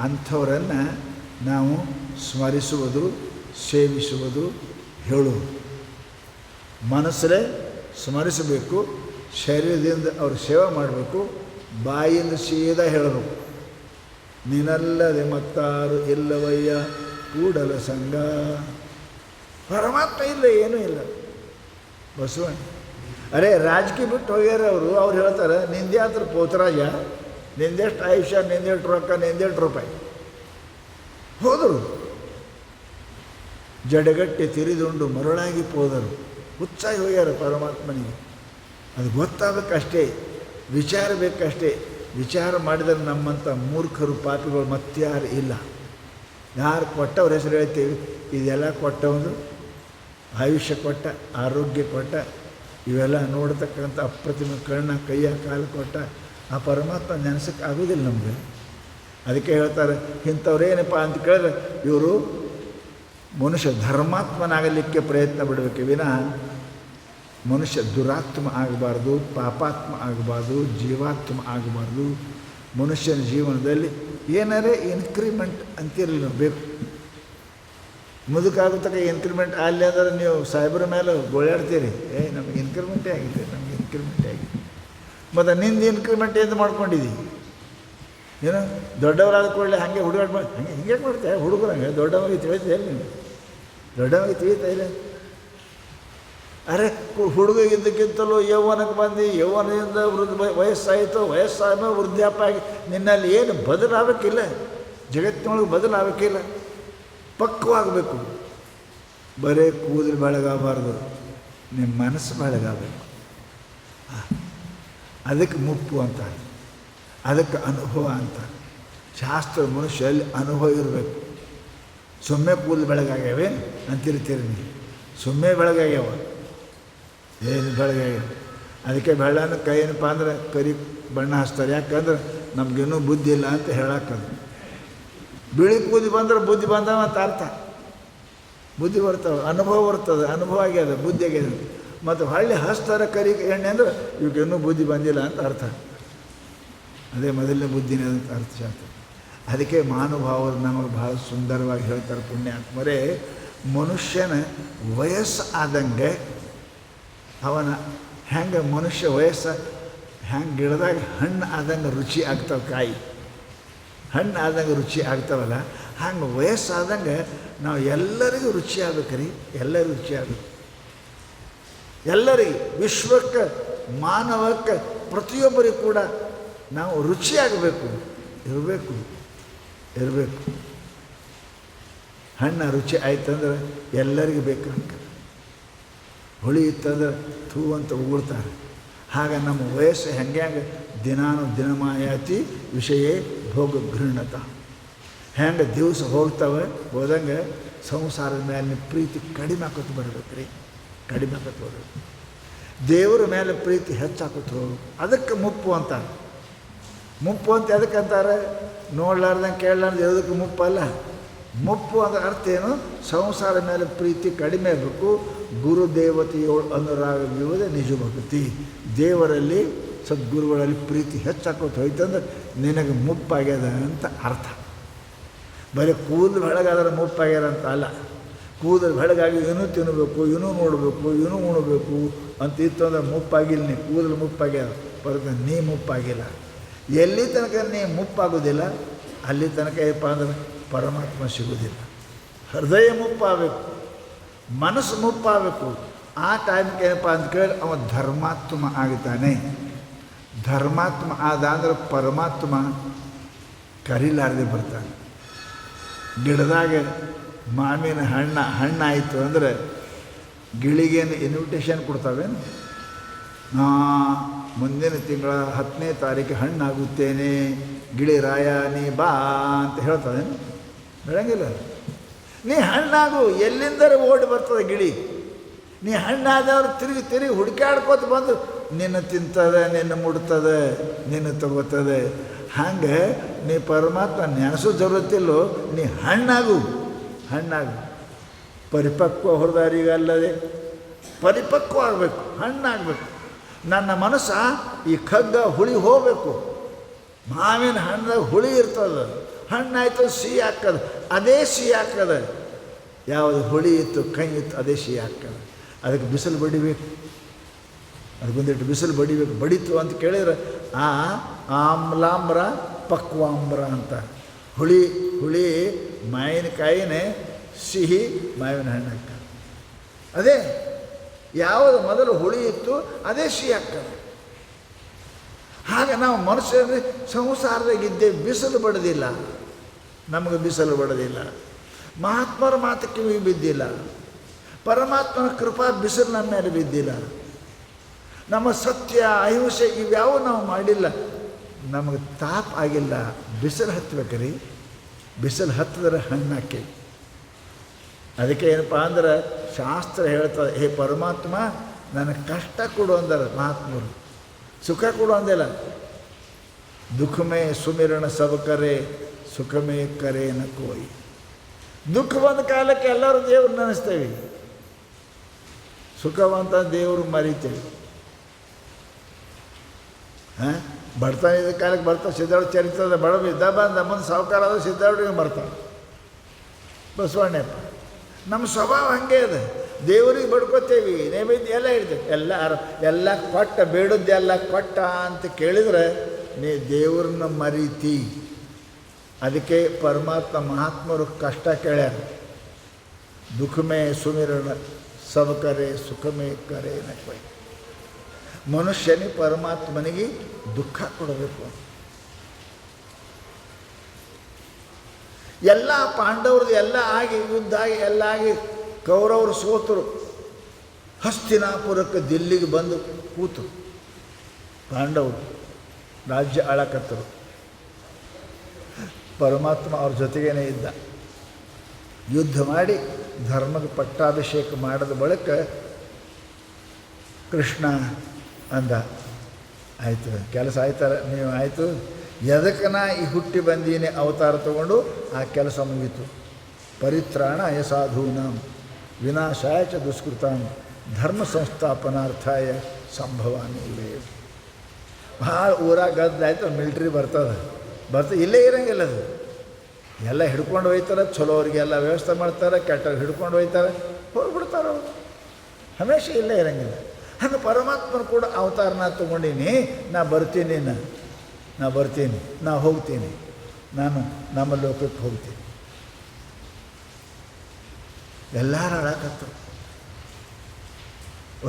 ಅಂಥವರನ್ನು ನಾವು ಸ್ಮರಿಸುವುದು, ಸೇವಿಸುವುದು, ಹೇಳುವುದು. ಮನಸ್ಸಲ್ಲೇ ಸ್ಮರಿಸಬೇಕು, ಶರೀರದಿಂದ ಅವ್ರ ಸೇವೆ ಮಾಡಬೇಕು, ಬಾಯಿಂದ ಸೀದಾ ಹೇಳಬೇಕು. ನೀನಲ್ಲದೆ ಮತ್ತಾರು ಇಲ್ಲವಯ್ಯ ಕೂಡಲ ಸಂಘ. ಪರಮಾತ್ಮ ಇಲ್ಲ, ಏನೂ ಇಲ್ಲ. ಬಸವಣ್ಣ ಅರೆ ರಾಜಕೀಯ ಬಿಟ್ಟು ಹೋಗ್ಯಾರ ಅವರು. ಅವ್ರು ಹೇಳ್ತಾರೆ ನಿಂದೆ ಹತ್ರ ಪೋತರಾಜ, ನಿಂದೆಷ್ಟು ಆಯುಷ್ಯ, ನಿಂದೆಷ್ಟು ರೊಕ್ಕ, ನಿಂದೆಷ್ಟು ರೂಪಾಯಿ. ಹೋದರು, ಜಡಗಟ್ಟೆ ತಿರಿದುಂಡು ಮರಳಾಗಿ ಹೋದರು. ಹುಚ್ಚಾಗಿ ಹೋಗ್ಯಾರ ಪರಮಾತ್ಮನಿಗೆ. ಅದು ಗೊತ್ತಾಗಬೇಕಷ್ಟೇ, ವಿಚಾರ ಬೇಕಷ್ಟೇ. ವಿಚಾರ ಮಾಡಿದರೆ ನಮ್ಮಂಥ ಮೂರ್ಖರು ಪಾಪಿಗಳು ಮತ್ತಾರು ಇಲ್ಲ. ಯಾರು ಕೊಟ್ಟವ್ರ ಹೆಸರು ಹೇಳ್ತೀವಿ? ಇದೆಲ್ಲ ಕೊಟ್ಟವನು ಆಯುಷ್ಯ ಕೊಟ್ಟ, ಆರೋಗ್ಯ ಕೊಟ್ಟ, ಇವೆಲ್ಲ ನೋಡ್ತಕ್ಕಂಥ ಅಪ್ರತಿಮ ಕಣ್ಣ ಕೈಯ ಕಾಲು ಕೊಟ್ಟ ಆ ಪರಮಾತ್ಮ ನೆನೆಸಕ್ಕೆ ಆಗೋದಿಲ್ಲ ನಮಗೆ. ಅದಕ್ಕೆ ಹೇಳ್ತಾರೆ, ಇಂಥವ್ರೇನಪ್ಪ ಅಂತ ಕೇಳಿದ್ರೆ ಇವರು ಮನುಷ್ಯ ಧರ್ಮಾತ್ಮನಾಗಲಿಕ್ಕೆ ಪ್ರಯತ್ನ ಬಿಡಬೇಕು ವಿನಃ ಮನುಷ್ಯ ದುರಾತ್ಮ ಆಗಬಾರ್ದು, ಪಾಪಾತ್ಮ ಆಗಬಾರ್ದು, ಜೀವಾತ್ಮ ಆಗಬಾರ್ದು. ಮನುಷ್ಯನ ಜೀವನದಲ್ಲಿ ಏನಾರೇ ಇನ್ಕ್ರಿಮೆಂಟ್ ಅಂತಿರಲಿಲ್ಲ ಬೇಕು. ಮುದುಕಾಗುತ್ತಕ ಇನ್ಕ್ರಿಮೆಂಟ್ ಅಲ್ಲಿ ಅಂದ್ರೆ ನೀವು ಸಾಹೇಬ್ರ ಮೇಲೆ ಗೋಳಾಡ್ತೀರಿ, ನಮಗೆ ಇನ್ಕ್ರಿಮೆಂಟೇ ಆಗಿದೆ, ನಮಗೆ ಇನ್ಕ್ರಿಮೆಂಟೇ ಆಗಿದೆ. ಮತ್ತು ನಿಂದು ಇನ್ಕ್ರಿಮೆಂಟ್ ಏನು ಮಾಡ್ಕೊಂಡಿದ್ದೀವಿ? ಏನು ದೊಡ್ಡವರಾದ ಕೂಡಲೇ ಹಾಗೆ ಹುಡುಗಾಟ ಮಾಡಿ ಹಿಂಗೆ ಮಾಡ್ತೇವೆ ಹುಡುಗರು, ಹಂಗೆ ದೊಡ್ಡವರಿಗೆ ತಿಳಿತಾ ಇಲ್ಲ, ನೀವು ದೊಡ್ಡವರಿಗೆ ತಿಳಿತಾ ಇಲ್ಲ. ಅರೆ ಹುಡುಗಿದ್ದಕ್ಕಿಂತಲೂ ಯೌವನಕ್ಕೆ ಬಂದು ಯೌವನದಿಂದ ವಯಸ್ಸಾಯಿತು, ವಯಸ್ಸಾದ ವೃದ್ಧಾಪ್ಯ ಆಗಿ ನಿನ್ನಲ್ಲಿ ಏನು ಬದಲಾಗಬೇಕಿಲ್ಲ, ಜಗತ್ತಿನೊಳಗೆ ಬದಲಾಗಬೇಕಿಲ್ಲ. ಪಕ್ವಾಗಬೇಕು. ಬರೀ ಕೂದಲು ಬೆಳಗಾಗಬಾರ್ದು, ನಿಮ್ಮ ಮನಸ್ಸು ಬೆಳಗಾಗಬೇಕು. ಅದಕ್ಕೆ ಮುಪ್ಪು ಅಂತಾರೆ, ಅದಕ್ಕೆ ಅನುಭವ ಅಂತಾರೆ. ಶಾಸ್ತ್ರ ಮನುಷ್ಯಲ್ಲಿ ಅನುಭವ ಇರಬೇಕು. ಸುಮ್ಮನೆ ಕೂದಲು ಬೆಳಗಾಗ್ಯಾವೆ ಅಂತಿರ್ತೀರಿ ನೀವು, ಸುಮ್ಮನೆ ಬೆಳಗಾಗ್ಯಾವ, ಏನು ಬೆಳಗಾಗ್ಯಾವ. ಅದಕ್ಕೆ ಬೆಳ್ಳನ ಕೈ ಏನಪ್ಪ ಅಂದ್ರೆ ಕರಿ ಬಣ್ಣ ಹಚ್ತಾರೆ. ಯಾಕಂದ್ರೆ ನಮಗೇನೂ ಬುದ್ಧಿ ಇಲ್ಲ ಅಂತ ಹೇಳಕ್ಕದು. ಬಿಳಿ ಕೂದಿ ಬಂದ್ರೆ ಬುದ್ಧಿ ಬಂದವ ಅಂತ ಅರ್ಥ. ಬುದ್ಧಿ ಬರ್ತವೆ, ಅನುಭವ ಬರ್ತದೆ, ಅನುಭವ ಆಗ್ಯದ, ಬುದ್ಧಿ ಆಗ್ಯದ. ಮತ್ತು ಹಳ್ಳಿ ಹಚ್ತಾರೆ ಕರಿ ಎಣ್ಣೆ ಅಂದ್ರೆ ಇವಕ್ಕೇನೂ ಬುದ್ಧಿ ಬಂದಿಲ್ಲ ಅಂತ ಅರ್ಥ. ಅದೇ ಮೊದಲನೇ ಬುದ್ಧಿನೇ ಅಂತ ಅರ್ಥಶಾಸ್ತ್ರ. ಅದಕ್ಕೆ ಮಹಾನುಭಾವರು ನಮಗೆ ಭಾಳ ಸುಂದರವಾಗಿ ಹೇಳ್ತಾರೆ ಪುಣ್ಯಾತ್ಮರೇ, ಮನುಷ್ಯನ ವಯಸ್ಸು ಆದಂಗೆ ಅವನ ಹೆಂಗೆ ಮನುಷ್ಯ ವಯಸ್ಸು ಹೆಂಗೆ ಗಿಡದಾಗ ಹಣ್ಣು ಆದಂಗೆ ರುಚಿ ಆಗ್ತಾವೆ, ಕಾಯಿ ಹಣ್ಣು ಆದಂಗೆ ರುಚಿ ಆಗ್ತಾವಲ್ಲ, ಹಂಗೆ ವಯಸ್ಸಾದಂಗೆ ನಾವು ಎಲ್ಲರಿಗೂ ರುಚಿ ಆಗ್ಬೇಕ್ರಿ, ಎಲ್ಲರಿಗೂ ರುಚಿ ಆಗಬೇಕು. ಎಲ್ಲರಿಗೆ, ವಿಶ್ವಕ್ಕೆ, ಮಾನವಕ್ಕೆ, ಪ್ರತಿಯೊಬ್ಬರಿಗೂ ಕೂಡ ನಾವು ರುಚಿಯಾಗಬೇಕು, ಇರಬೇಕು. ಹಣ್ಣು ರುಚಿ ಆಯ್ತಂದ್ರೆ ಎಲ್ಲರಿಗೂ ಬೇಕಂತ. ಹುಳಿ ಇತ್ತಂದ್ರೆ ಥೂ ಅಂತ ಉಗುಳ್ತಾರೆ. ಆಗ ನಮ್ಮ ವಯಸ್ಸು ಹೆಂಗೆ ದಿನಮಾಯಾತಿ ವಿಷಯ ಭೋಗ ಗೃಹಣತ, ಹೆಂಗೆ ದಿವಸ ಹೋದಂಗೆ ಸಂಸಾರದ ಮೇಲೆ ಪ್ರೀತಿ ಕಡಿಮೆ ಹಾಕೋತ ಬರ್ಬೇಕು, ಕಡಿಮೆ ಹಾಕೋತ ಬರ್ಬೇಕು. ದೇವರ ಮೇಲೆ ಪ್ರೀತಿ ಹೆಚ್ಚಾಕೋತ ಹೋಗ್ಬೇಕು. ಅದಕ್ಕೆ ಮುಪ್ಪು ಅಂತಾರೆ. ಮುಪ್ಪು ಅಂತ ಎದಕ್ಕೆ ಅಂತಾರೆ? ನೋಡ್ಲಾರ್ದಂಗೆ ಕೇಳಲಾರ್ದು ಯಾವುದಕ್ಕೆ ಮುಪ್ಪಲ್ಲ. ಮುಪ್ಪು ಅಂದ್ರೆ ಅರ್ಥ ಏನು? ಸಂಸಾರ ಮೇಲೆ ಪ್ರೀತಿ ಕಡಿಮೆ ಆಗಬೇಕು. ಗುರುದೇವತೆಯೋಳು ಅನುರಾಗ ಬೀಳುವುದೇ ನಿಜ ಭಕ್ತಿ. ದೇವರಲ್ಲಿ ಸದ್ಗುರುಗಳಲ್ಲಿ ಪ್ರೀತಿ ಹೆಚ್ಚಾಕೋತ ಹೋಯ್ತಂದ್ರೆ ನಿನಗೆ ಮುಪ್ಪಾಗ್ಯದ ಅಂತ ಅರ್ಥ. ಬರೀ ಕೂದಲು ಬೆಳಗಾದ್ರೆ ಮುಪ್ಪಾಗ್ಯದ ಅಂತ ಅಲ್ಲ. ಕೂದಲು ಬೆಳಗಾಗಿ ಏನೂ ತಿನ್ನಬೇಕು, ಏನೂ ನೋಡಬೇಕು, ಏನೂ ಉಣಬೇಕು ಅಂತ ಇತ್ತು ಅಂದ್ರೆ ಮುಪ್ಪಾಗಿಲ್ಲ. ನೀ ಕೂದಲು ಮುಪ್ಪಾಗ್ಯದ ಬರುತ್ತೆ, ನೀ ಮುಪ್ಪಾಗಿಲ್ಲ. ಎಲ್ಲಿ ತನಕ ನೀ ಮುಪ್ಪಾಗೋದಿಲ್ಲ ಅಲ್ಲಿ ತನಕ ಏನಪ್ಪ ಅಂದ್ರೆ ಪರಮಾತ್ಮ ಸಿಗೋದಿಲ್ಲ. ಹೃದಯ ಮುಪ್ಪಾಗಬೇಕು, ಮನಸ್ಸು ಮುಪ್ಪಾಗಬೇಕು. ಆ ಟೈಮ್ಗೆ ಏನಪ್ಪ ಅಂತ ಕೇಳಿ ಅವ ಧರ್ಮಾತ್ಮ ಆಗ್ತಾನೆ. ಧರ್ಮಾತ್ಮ ಆದಂದ್ರೆ ಪರಮಾತ್ಮ ಕರಿಲಾರದೆ ಬರ್ತಾನೆ. ಗಿಡದಾಗ ಮಾವಿನ ಹಣ್ಣಾಯಿತು ಅಂದರೆ ಗಿಳಿಗೇನು ಇನ್ವಿಟೇಷನ್ ಕೊಡ್ತಾವೇನು? ಮುಂದಿನ ತಿಂಗಳ 10ನೇ ತಾರೀಕು ಹಣ್ಣಾಗುತ್ತೇನೆ, ಗಿಳಿ ರಾಯ ನೀ ಬಾ ಅಂತ ಹೇಳ್ತದೇನು? ಬೆಳಂಗಿಲ್ಲ. ನೀ ಹಣ್ಣಾಗು, ಎಲ್ಲಿಂದರೆ ಓಡಿ ಬರ್ತದೆ ಗಿಳಿ. ನೀ ಹಣ್ಣಾದವ್ರು ತಿರುಗಿ ಹುಡುಕಾಡ್ಕೋತ ಬಂದು ನಿನ್ನ ತಿಂತದೆ, ನಿನ್ನ ಮುಡ್ತದೆ, ನಿನ್ನ ತಗೋತದೆ. ಹಂಗೆ ನೀ ಪರಮಾತ್ಮ ನೆನೆಸೋ ಜರುತ್ತಿಲ್ಲೋ, ನೀ ಹಣ್ಣಾಗು. ಪರಿಪಕ್ವ ಹೊರದಾರಿಗಲ್ಲದೆ ಪರಿಪಕ್ವ ಆಗಬೇಕು, ಹಣ್ಣಾಗಬೇಕು. ನನ್ನ ಮನಸ್ಸ ಈ ಕಗ್ಗ ಹುಳಿ ಹೋಗಬೇಕು. ಮಾವಿನ ಹಣ್ಣಾಗ ಹುಳಿ ಇರ್ತದೆ, ಹಣ್ಣಾಯ್ತು ಸಿಹಿ ಹಾಕದು, ಅದೇ ಸಿಹಿ ಹಾಕದ. ಯಾವುದು ಹುಳಿ ಇತ್ತು, ಕೈ ಇತ್ತು, ಅದೇ ಸಿಹಿ ಹಾಕದ. ಅದಕ್ಕೆ ಬಿಸಿಲು ಬಡಿಬೇಕು, ಅದಕ್ಕೊಂದಿಟ್ಟು ಬಿಸಿಲು ಬಡಿಬೇಕು. ಬಡಿತು ಅಂತ ಕೇಳಿದ್ರೆ ಆ ಆಮ್ಲಾಂಬ್ರ ಪಕ್ವಾಂಬ್ರ ಅಂತ. ಹುಳಿ ಮಾವಿನಕಾಯಿನೇ, ಸಿಹಿ ಮಾವಿನ ಹಣ್ಣು ಹಾಕ. ಅದೇ ಯಾವುದು ಮೊದಲು ಹುಳಿ ಇತ್ತು ಅದೇ ಸಿಹಿ ಹಾಕ್ತದೆ. ಹಾಗೆ ನಾವು ಮನುಷ್ಯರಲ್ಲಿ ಸಂಸಾರದಾಗಿದ್ದೇವೆ, ಬಿಸಿಲು ಬಡದಿಲ್ಲ, ನಮಗೆ ಬಿಸಿಲು ಬಡದಿಲ್ಲ. ಮಹಾತ್ಮರ ಮಾತು ಕಿವಿಗೆ ಬಿದ್ದಿಲ್ಲ, ಪರಮಾತ್ಮನ ಕೃಪಾ ಬಿಸಿಲು ನಮ್ಮ ಮೇಲೆ ಬಿದ್ದಿಲ್ಲ. ನಮ್ಮ ಸತ್ಯ ಅಹಿಂಸೆ ಇವ್ಯಾವ ನಾವು ಮಾಡಿಲ್ಲ, ನಮಗೆ ತಾಪ ಆಗಿಲ್ಲ. ಬಿಸಿಲು ಹತ್ತಬೇಕ್ರಿ, ಬಿಸಿಲು ಹತ್ತಿದ್ರೆ ಹಣ್ಣಾಕಿ. ಅದಕ್ಕೆ ಏನಪ್ಪ ಅಂದ್ರೆ ಶಾಸ್ತ್ರ ಹೇಳ್ತದೆ, ಹೇ ಪರಮಾತ್ಮ ನನಗೆ ಕಷ್ಟ ಕೊಡು ಅಂದಾರೆ ಮಹಾತ್ಮರು, ಸುಖ ಕೊಡು ಅಂದಿಲ್ಲ. ದುಃಖಮೇ ಸುಮಿರಣ ಸಬ್ ಕರೆ ಸುಖಮೇ ಕರೆ ನ ಕೋಯಿ. ದುಃಖ ಬಂದ ಕಾಲಕ್ಕೆ ಎಲ್ಲರೂ ದೇವ್ರು ನೆನೆಸ್ತೇವೆ, ಸುಖವಂತ ದೇವರು ಮರಿತೇವೆ. ಹಾಂ, ಬಡತನ ಇದ್ದ ಕಾಲಕ್ಕೆ ಬರ್ತಾವೆ. ಸಿದ್ಧಾರ್ಥ ಚರಿತ್ರದ ಬಡ ಇದ್ದ ಬಂದ ಮುಂದೆ ಸಾವುಕಾರ ಆದ ಸಿದ್ಧಾರ್ಥಿಗೆ ಬರ್ತಾವೆ. ಬಸವಣ್ಣಪ್ಪ ನಮ್ಮ ಸ್ವಭಾವ ಹಾಗೆ ಇದೆ. ದೇವರಿಗೆ ಬಡ್ಕೋತೇವೆ, ನೈವೇದ್ಯ ಎಲ್ಲ ಇರ್ತೇವೆ, ಎಲ್ಲ ಕೊಟ್ಟ, ಬೇಡದ್ದೆಲ್ಲ ಕೊಟ್ಟ ಅಂತ ಕೇಳಿದರೆ ನೀ ದೇವ್ರನ್ನ ಮರೀತಿ. ಅದಕ್ಕೆ ಪರಮಾತ್ಮ ಮಹಾತ್ಮರು ಕಷ್ಟ ಕೇಳ್ಯಾರ. ದುಃಖಮೇ ಸುಮಿರಣ ಸಬ್ ಕರೆ ಸುಖಮೇ ಕರೆ ನಕ್ವೈ. ಮನುಷ್ಯನಿಗೆ ಪರಮಾತ್ಮನಿಗೆ ದುಃಖ ಕೊಡಬೇಕು. ಎಲ್ಲ ಪಾಂಡವ್ರದ್ದು ಎಲ್ಲ ಆಗಿ ಯುದ್ಧ ಆಗಿ ಎಲ್ಲ ಆಗಿ ಕೌರವರು ಸೋತರು. ಹಸ್ತಿನಾಪುರಕ್ಕೆ ದಿಲ್ಲಿಗೆ ಬಂದು ಕೂತರು. ಪಾಂಡವರು ರಾಜ್ಯ ಆಳಕತ್ತರು. ಪರಮಾತ್ಮ ಅವ್ರ ಜೊತೆಗೇನೆ ಇದ್ದ. ಯುದ್ಧ ಮಾಡಿ ಧರ್ಮದ ಪಟ್ಟಾಭಿಷೇಕ ಮಾಡಿದ ಬಳಿಕ ಕೃಷ್ಣ ಅಂದ, ಆಯಿತು ಕೆಲಸ ಆಯ್ತಾರೆ ನೀವು, ಆಯಿತು ಎದಕ್ಕೆ ನಾ ಈ ಹುಟ್ಟಿ ಬಂದೀನಿ ಅವತಾರ ತಗೊಂಡು ಆ ಕೆಲಸ ಮುಗೀತು. ಪರಿತ್ರಾಣಾಯ ಸಾಧೂನಾಂ ವಿನಾಶಾಯ ಚ ದುಷ್ಕೃತಾಂ ಧರ್ಮ ಸಂಸ್ಥಾಪನಾರ್ಥಾಯ ಸಂಭವಾಮಿ ಇವೆ. ಭಾಳ ಊರಾಗ ಗದ್ದಾಯ್ತು, ಮಿಲ್ಟ್ರಿ ಬರ್ತದೆ ಇಲ್ಲೇ ಇರೋಂಗಿಲ್ಲ. ಅದು ಎಲ್ಲ ಹಿಡ್ಕೊಂಡು ಹೋಯ್ತಾರೆ. ಚಲೋವ್ರಿಗೆಲ್ಲ ವ್ಯವಸ್ಥೆ ಮಾಡ್ತಾರೆ, ಕೆಟ್ಟವ್ರು ಹಿಡ್ಕೊಂಡು ಹೋಯ್ತಾರೆ, ಹೋಗ್ಬಿಡ್ತಾರೆ ಅವರು. ಹಮೇಶ ಇಲ್ಲೇ ಇರೋಂಗಿಲ್ಲ. ಹಂಗೆ ಪರಮಾತ್ಮನ ಕೂಡ ಅವತಾರನ ತೊಗೊಂಡೀನಿ, ನಾ ಬರ್ತೀನಿ, ನಾ ಬರ್ತೀನಿ, ನಾ ಹೋಗ್ತೀನಿ, ನಾನು ನಮ್ಮ ಲೋಕಕ್ಕೆ ಹೋಗ್ತೀನಿ. ಎಲ್ಲರೂ ಅಳಕತ್ತರು.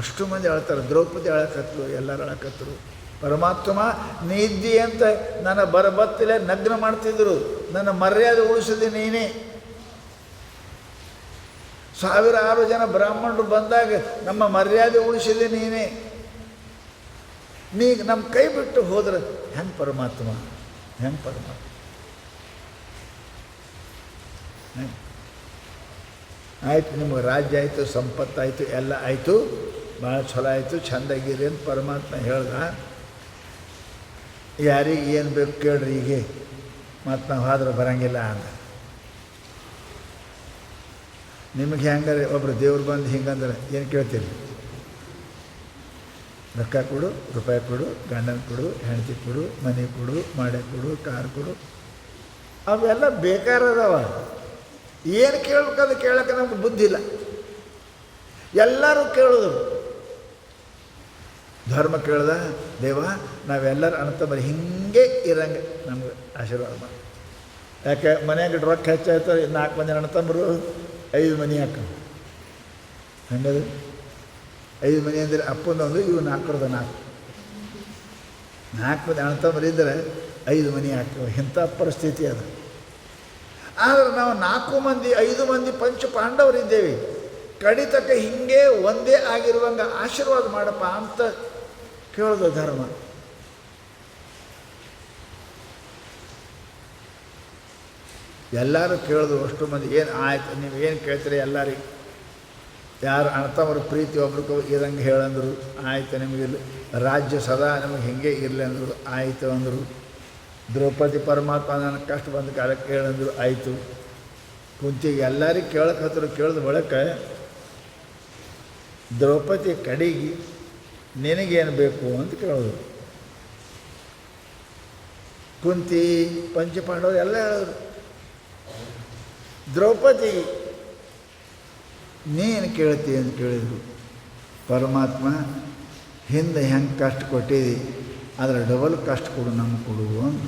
ಅಷ್ಟು ಮಂದಿ ಅಳ್ತಾರೆ. ದ್ರೌಪದಿ ಅಳಕತ್ರು, ಎಲ್ಲರೂ ಅಳಕತ್ತರು. ಪರಮಾತ್ಮ ನೀ ಇದ್ದಿ ಅಂತ ನನ್ನ ಬರಬತ್ತಲೇ ನಗ್ನ ಮಾಡ್ತಿದ್ರು. ನನ್ನ ಮರ್ಯಾದೆ ಉಳಿಸಿದೆ ನೀನೇ. 1006 ಜನ ಬ್ರಾಹ್ಮಣರು ಬಂದಾಗ ನಮ್ಮ ಮರ್ಯಾದೆ ಉಳಿಸಿದೆ ನೀನೇ. ನೀ ನಮ್ಮ ಕೈ ಬಿಟ್ಟು ಹೋದ್ರೆ ಹೆಂಗೆ ಪರಮಾತ್ಮ, ಹೆಂಗೆ ಪರಮಾತ್ಮ? ಆಯಿತು, ನಿಮಗೆ ರಾಜ್ಯ ಆಯಿತು, ಸಂಪತ್ತಾಯಿತು, ಎಲ್ಲ ಆಯಿತು, ಭಾಳ ಚಲೋ ಆಯಿತು, ಚೆಂದಾಗಿರಿ ಅಂತ ಪರಮಾತ್ಮ ಹೇಳ್ದ. ಯಾರಿಗೆ ಏನು ಬೇಕು ಕೇಳ್ರಿ, ಹೀಗೆ ಮತ್ತು ನಾವು ಹೋದ್ರೆ ಬರೋಂಗಿಲ್ಲ ಅಂತ. ನಿಮಗೆ ಹೆಂಗಾರೆ ಒಬ್ಬರು ದೇವ್ರು ಬಂದು ಹಿಂಗಂದ್ರೆ ಏನು ಕೇಳ್ತೀರಿ? ರೊಕ್ಕ ಕೊಡು, ರೂಪಾಯಿ ಕೊಡು, ಗಂಡನ ಕೊಡು, ಹೆಂಡತಿ ಕೊಡು, ಮನೆ ಕೊಡು, ಮಾಡೆ ಕೊಡು, ಕಾರ್ ಕೊಡು. ಅವೆಲ್ಲ ಬೇಕಾರದವ. ಏನು ಕೇಳಬೇಕದು ಕೇಳೋಕ್ಕೆ ನಮ್ಗೆ ಬುದ್ಧಿ ಇಲ್ಲ. ಎಲ್ಲರೂ ಕೇಳೋದು. ಧರ್ಮ ಕೇಳ್ದ, ದೇವ ನಾವೆಲ್ಲರೂ ಅಣ್ತಂಬರಿ ಹಿಂಗೆ ಇರಂಗೆ ನಮ್ಗೆ ಆಶೀರ್ವಾದ ಮಾಡಿ. ಯಾಕೆ ಮನೆಯಾಗ ರೊಕ್ಕ ಹೆಚ್ಚಾಯ್ತಾರೆ, 4 ಮಂದಿ ಅಣ್ತಂಬರು 5 ಮನೆ ಹಾಕ. ಹಂಗದು 5 ಮನೆ ಅಂದರೆ ಅಪ್ಪಂದೊಂದು, ಇವು 4 ಮಂದಿ ಅಣ್ತಂಬರು ಇದ್ದರೆ 5 ಮನೆ ಹಾಕ್ತವೆ. ಇಂಥ ಪರಿಸ್ಥಿತಿ ಅದು. ಆದರೆ ನಾವು 4 ಮಂದಿ 5 ಮಂದಿ ಪಂಚ ಪಾಂಡವರಿದ್ದೇವೆ. ಕಡಿತಕ್ಕ ಹಿಂಗೆ ಒಂದೇ ಆಗಿರುವಂಗೆ ಆಶೀರ್ವಾದ ಮಾಡಪ್ಪ ಅಂತ ಕೇಳೋದು ಧರ್ಮ. ಎಲ್ಲರೂ ಕೇಳಿದ್ರು. ಅಷ್ಟು ಮಂದಿ ಏನು ಆಯ್ತು, ನೀವು ಏನು ಕೇಳ್ತೀರಿ ಎಲ್ಲರಿಗೆ, ಯಾರು ಅಣ್ತಮ್ಮರ ಪ್ರೀತಿ ಒಬ್ರಿಗೂ ಇರಂಗೆ ಹೇಳಂದರು. ಆಯಿತು, ನಿಮಗೆ ರಾಜ್ಯ ಸದಾ ನಮಗೆ ಹಿಂಗೆ ಇರಲಿ ಅಂದರು. ಆಯಿತು ಅಂದರು. ದ್ರೌಪದಿ ಪರಮಾತ್ಮ ನನಗೆ ಕಷ್ಟ ಬಂದ ಕಾಲಕ್ಕೆ ಹೇಳಂದರು. ಆಯಿತು. ಕುಂತಿಗೆ ಎಲ್ಲರಿಗೆ ಕೇಳಕತ್ತರು. ಕೇಳಿದ ಬಳಿಕ ದ್ರೌಪದಿ ಕಡೆಗೆ ನಿನಗೇನು ಬೇಕು ಅಂತ ಕೇಳಿದ್ರು. ಕುಂತಿ ಪಂಚಪಾಂಡವರು ಎಲ್ಲ ಹೇಳಿದ್ರು. ದ್ರೌಪದಿ ನೀನು ಕೇಳ್ತಿ ಅಂತ ಕೇಳಿದರು. ಪರಮಾತ್ಮ ಹಿಂದೆ ಹೆಂಗೆ ಕಷ್ಟ ಕೊಟ್ಟಿದ್ದಿ ಅದರ ಡಬಲ್ ಕಷ್ಟ ಕೊಡು, ನಮಗೆ ಕೊಡು ಅಂತ.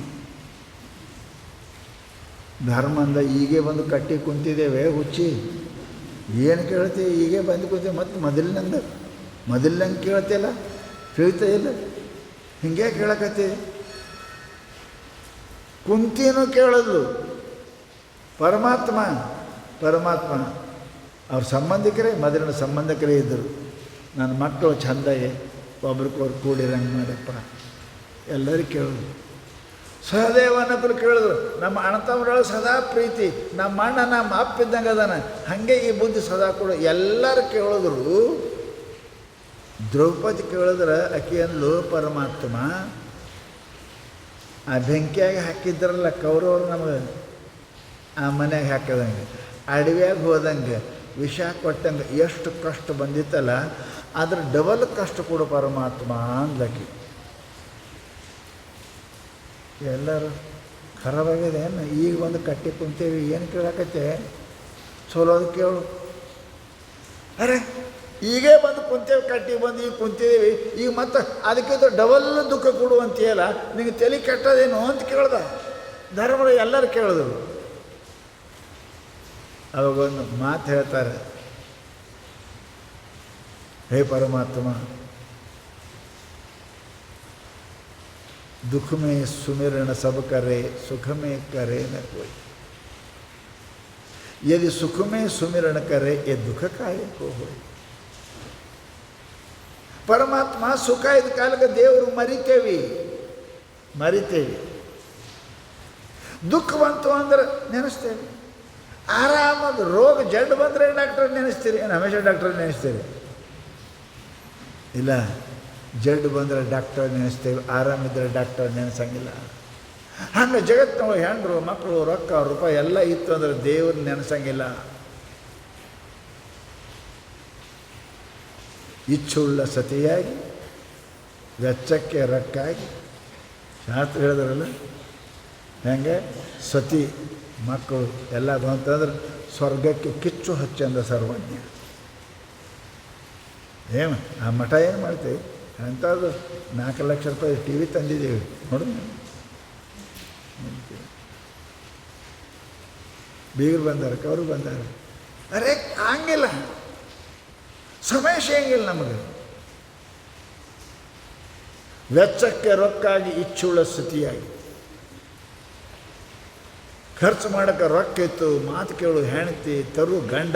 ಧರ್ಮಂದ ಈಗೇ ಬಂದು ಕಟ್ಟಿ ಕುಂತಿದ್ದೇವೆ ಹುಚ್ಚಿ, ಏನು ಕೇಳ್ತೀವಿ? ಈಗೇ ಬಂದು ಕೂತೀವಿ, ಮತ್ತು ಮೊದಲಿನಂಗೆ ಕೇಳ್ತಿಲ್ಲ, ತಿಳಿತಾ ಇಲ್ಲ, ಹಿಂಗೆ ಕೇಳಕತ್ತೀವಿ. ಕುಂತಿನೂ ಕೇಳೋದು. ಪರಮಾತ್ಮ ಅವ್ರ ಸಂಬಂಧಿಕರೇ, ಮೊದಲಿನ ಸಂಬಂಧಿಕರೇ ಇದ್ದರು. ನನ್ನ ಮಕ್ಕಳು ಚಂದಾಗೆ ಒಬ್ರಿಗೊಬ್ರು ಕೂಡಿರಂಗೆ ಮಾಡಪ್ಪ ಎಲ್ಲರಿಗೂ ಕೇಳೋದು. ಸಹದೇವನಕ್ಕರು ಕೇಳಿದ್ರು. ನಮ್ಮ ಅಣ್ಣತಮ್ಮರೊಳಗೆ ಸದಾ ಪ್ರೀತಿ, ನಮ್ಮ ಅಣ್ಣ ನಮ್ಮ ಅಪ್ಪ ಇದ್ದಂಗೆ ಅದಾನ, ಹಾಗೆ ಈ ಬುದ್ಧಿ ಸದಾ ಕೊಡು. ಎಲ್ಲರೂ ಕೇಳಿದ್ರು. ದ್ರೌಪದಿ ಕೇಳಿದ್ರೆ ಆಕೆ ಅಂದ್ಲು, ಪರಮಾತ್ಮ ಆ ಬೆಂಕಿಯಾಗಿ ಹಾಕಿದ್ರಲ್ಲ ಕೌರವರು ನಮಗೆ ಆ ಮನೆಯಾಗ ಹಾಕಿದಂಗೆ, ಅಡವ್ಯಾಗ ಹೋದಂಗೆ, ವಿಷ ಕೊಟ್ಟಂಗೆ ಎಷ್ಟು ಕಷ್ಟ ಬಂದಿತ್ತಲ್ಲ, ಅದ್ರ ಡಬಲ್ ಕಷ್ಟ ಕೊಡು ಪರಮಾತ್ಮ ಅಂದ್ಲಕ್ಕಿ. ಎಲ್ಲರೂ ಖರಾಬಾಗಿದೆ ಏನು, ಈಗ ಒಂದು ಕಟ್ಟಿ ಕುಂತೇವಿ, ಏನು ಕೇಳಕತ್ತೆ, ಚಲೋದು ಕೇಳು. ಅರೆ ಈಗೇ ಬಂದು ಕುಂತೇವಿ, ಕಟ್ಟಿ ಬಂದು ಈಗ ಕುಂತಿದ್ದೀವಿ, ಈಗ ಮತ್ತೆ ಅದಕ್ಕಿಂತ ಡಬಲ್ ದುಃಖ ಕೊಡುವಂತೀಯಲ್ಲ, ನಿನಗೆ ತಲೆ ಕೆಟ್ಟದೇನು ಅಂತ ಕೇಳ್ದ. ಧರ್ಮರು ಎಲ್ಲರೂ ಕೇಳಿದ್ರು. ಅವಾಗೊಂದು ಮಾತು ಹೇಳ್ತಾರೆ, ಹೇ ಪರಮಾತ್ಮ, दुख में सुमिरन सब करे, सुख में करे न कोई. यदि सुख में सुमिरन करे, ये दुख काहे को होय. ಪರಮಾತ್ಮ ಸುಖ ಇದ್ದ ಕಾಲಕ್ಕೆ ದೇವರು ಮರಿತೇವಿ. ದುಃಖ ಬಂತು ಅಂದ್ರೆ ನೆನೆಸ್ತೇವೆ. ಆರಾಮಾಗಿ ರೋಗ ಜಡ್ ಬಂದರೆ ಡಾಕ್ಟರ್ ನೆನೆಸ್ತೀರಿ, ಏನು ಹಮೇಶ ಡಾಕ್ಟರ್ ನೆನೆಸ್ತೀರಿ? ಇಲ್ಲ, ಜಡ್ ಬಂದರೆ ಡಾಕ್ಟರ್ ನೆನೆಸ್ತೇವೆ, ಆರಾಮಿದ್ರೆ ಡಾಕ್ಟರ್ ನೆನೆಸಂಗಿಲ್ಲ. ಹಂಗೆ ಜಗತ್ತಿನೊಳಗೆ ಹೆಂಡ್ರು ಮಕ್ಕಳು ರೊಕ್ಕ ರೂಪಾಯಿ ಎಲ್ಲ ಇತ್ತು ಅಂದ್ರೆ ದೇವ್ರು ನೆನೆಸಂಗಿಲ್ಲ. ಇಚ್ಛುಳ್ಳ ಸತಿಯಾಗಿ, ವೆಚ್ಚಕ್ಕೆ ರೊಕ್ಕಾಗಿ, ಶಾಸ್ತ್ರ ಹೇಳಿದ್ರಲ್ಲ ಹೆಂಗೆ ಸತಿ ಮಕ್ಕಳು ಎಲ್ಲ ಬಂತಂದ್ರೆ ಸ್ವರ್ಗಕ್ಕೆ ಕಿಚ್ಚು ಹಚ್ಚಂದ ಸರ್ವಜ್ಞ. ಏನು ಆ ಮಠ ಏನು ಮಾಡ್ತೀವಿ ಅಂಥದ್ದು 4 ಲಕ್ಷ ರೂಪಾಯಿ ಟಿ ವಿ ತಂದಿದ್ದೀವಿ ನೋಡು. ಬೀಗರು ಬಂದಾರೆ, ಕವರು ಬಂದಾರೆ. ಅರೆ ಹಂಗಿಲ್ಲ, ಸಮಯ ಸಿಗಂಗಿಲ್ಲ ನಮಗೆ. ವೆಚ್ಚಕ್ಕೆ ರೊಕ್ಕಾಗಿ, ಇಚ್ಚುಳ್ಳ ಸ್ಥಿತಿಯಾಗಿ, ಖರ್ಚು ಮಾಡೋಕ್ಕೆ ರೊಕ್ಕ ಇತ್ತು, ಮಾತು ಕೇಳು ಹೆಂಡತಿ, ತರು ಗಂಡ,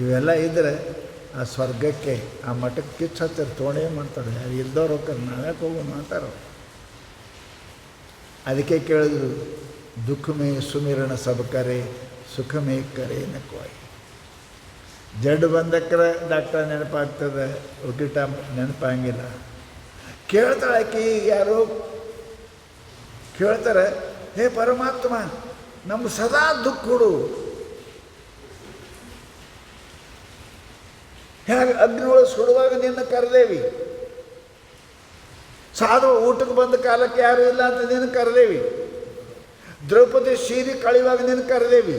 ಇವೆಲ್ಲ ಇದ್ದರೆ ಆ ಸ್ವರ್ಗಕ್ಕೆ ಆ ಮಠಕ್ಕೆ ಕಿಚ್ಚು ಹತ್ತಿರ ತೋಣೆ ಮಾಡ್ತಾರೆ. ಯಾರು ಇಲ್ದವ್ರು ಹೋಗ್ತಾರೆ, ನಾವ್ಯಾಕೆ ಹೋಗೋಣ ಅಂತಾರೆ. ಅದಕ್ಕೆ ಕೇಳಿದ್ರು, ದುಃಖ ಮೇ ಸುಮಿರಣ ಸಬ್ ಕರೆ, ಸುಖ ಮೇ ಕರೆ ನ ಕೋಯ್. ಜಡ್ ಬಂದಕ್ರೆ ಡಾಕ್ಟರ್ ನೆನಪಾಗ್ತದೆ, ಒಗಿಟ ನೆನಪಾಗಿಲ್ಲ. ಕೇಳ್ತಾಳೆ ಆಕಿ, ಯಾರು ಕೇಳ್ತಾರೆ, ಹೇ ಪರಮಾತ್ಮ ನಮ್ಗೆ ಸದಾ ದುಃಖ ಕೊಡು. ಹೇಗೆ ಅಗ್ನಿಯೊಳಗೆ ಸುಡುವಾಗ ನಿನ್ನ ಕರೆದೇವಿ, ಸಾಧು ಊಟಕ್ಕೆ ಬಂದ ಕಾಲಕ್ಕೆ ಯಾರು ಇಲ್ಲ ಅಂತ ನಿನ್ನ ಕರೆದೇವಿ, ದ್ರೌಪದಿ ಸೀರೆ ಕಳೆಯುವಾಗ ನಿನ್ನ ಕರೆದೇವಿ.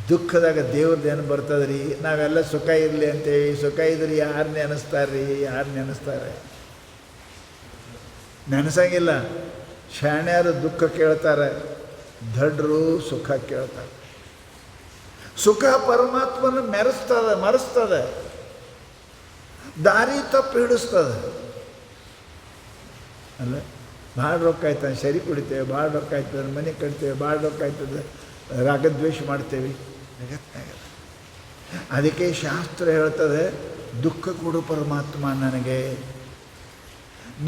ದುಃಖದಾಗ ದೇವ್ರದ್ದೇನು ಬರ್ತದ್ರಿ? ನಾವೆಲ್ಲ ಸುಖ ಇರಲಿ ಅಂತೇವಿ. ಸುಖ ಇದ್ರಿ ಯಾರು ನೆನೆಸ್ತಾರ್ರಿ? ಯಾರು ನೆನೆಸ್ತಾರೆ? ನೆನೆಸಂಗಿಲ್ಲ. ಶಾಣ್ಯರು ದುಃಖ ಕೇಳ್ತಾರೆ, ದಡ್ರು ಸುಖ ಕೇಳ್ತಾರೆ. ಸುಖ ಪರಮಾತ್ಮನ ಮರೆಸ್ತದೆ, ದಾರಿ ತಪ್ಪು ಹಿಡಿಸ್ತದೆ. ಅಲ್ಲ, ಭಾಳ ರೊಕ್ಕ ಆಯ್ತದೆ ಸರಿ ಕುಡಿತೇವೆ, ಭಾಳ ರೊಕ್ಕ ಆಯ್ತದೆ ಮನೆ ಕಟ್ತೇವೆ, ಭಾಳ ರೊಕ್ಕ ಆಯ್ತದೆ ರಾಗದ್ವೇಷ ಮಾಡ್ತೇವೆ. ಜಗತ್ತಾಗಲ್ಲ. ಅದಕ್ಕೆ ಶಾಸ್ತ್ರ ಹೇಳ್ತದೆ, ದುಃಖ ಕೊಡು ಪರಮಾತ್ಮ ನನಗೆ.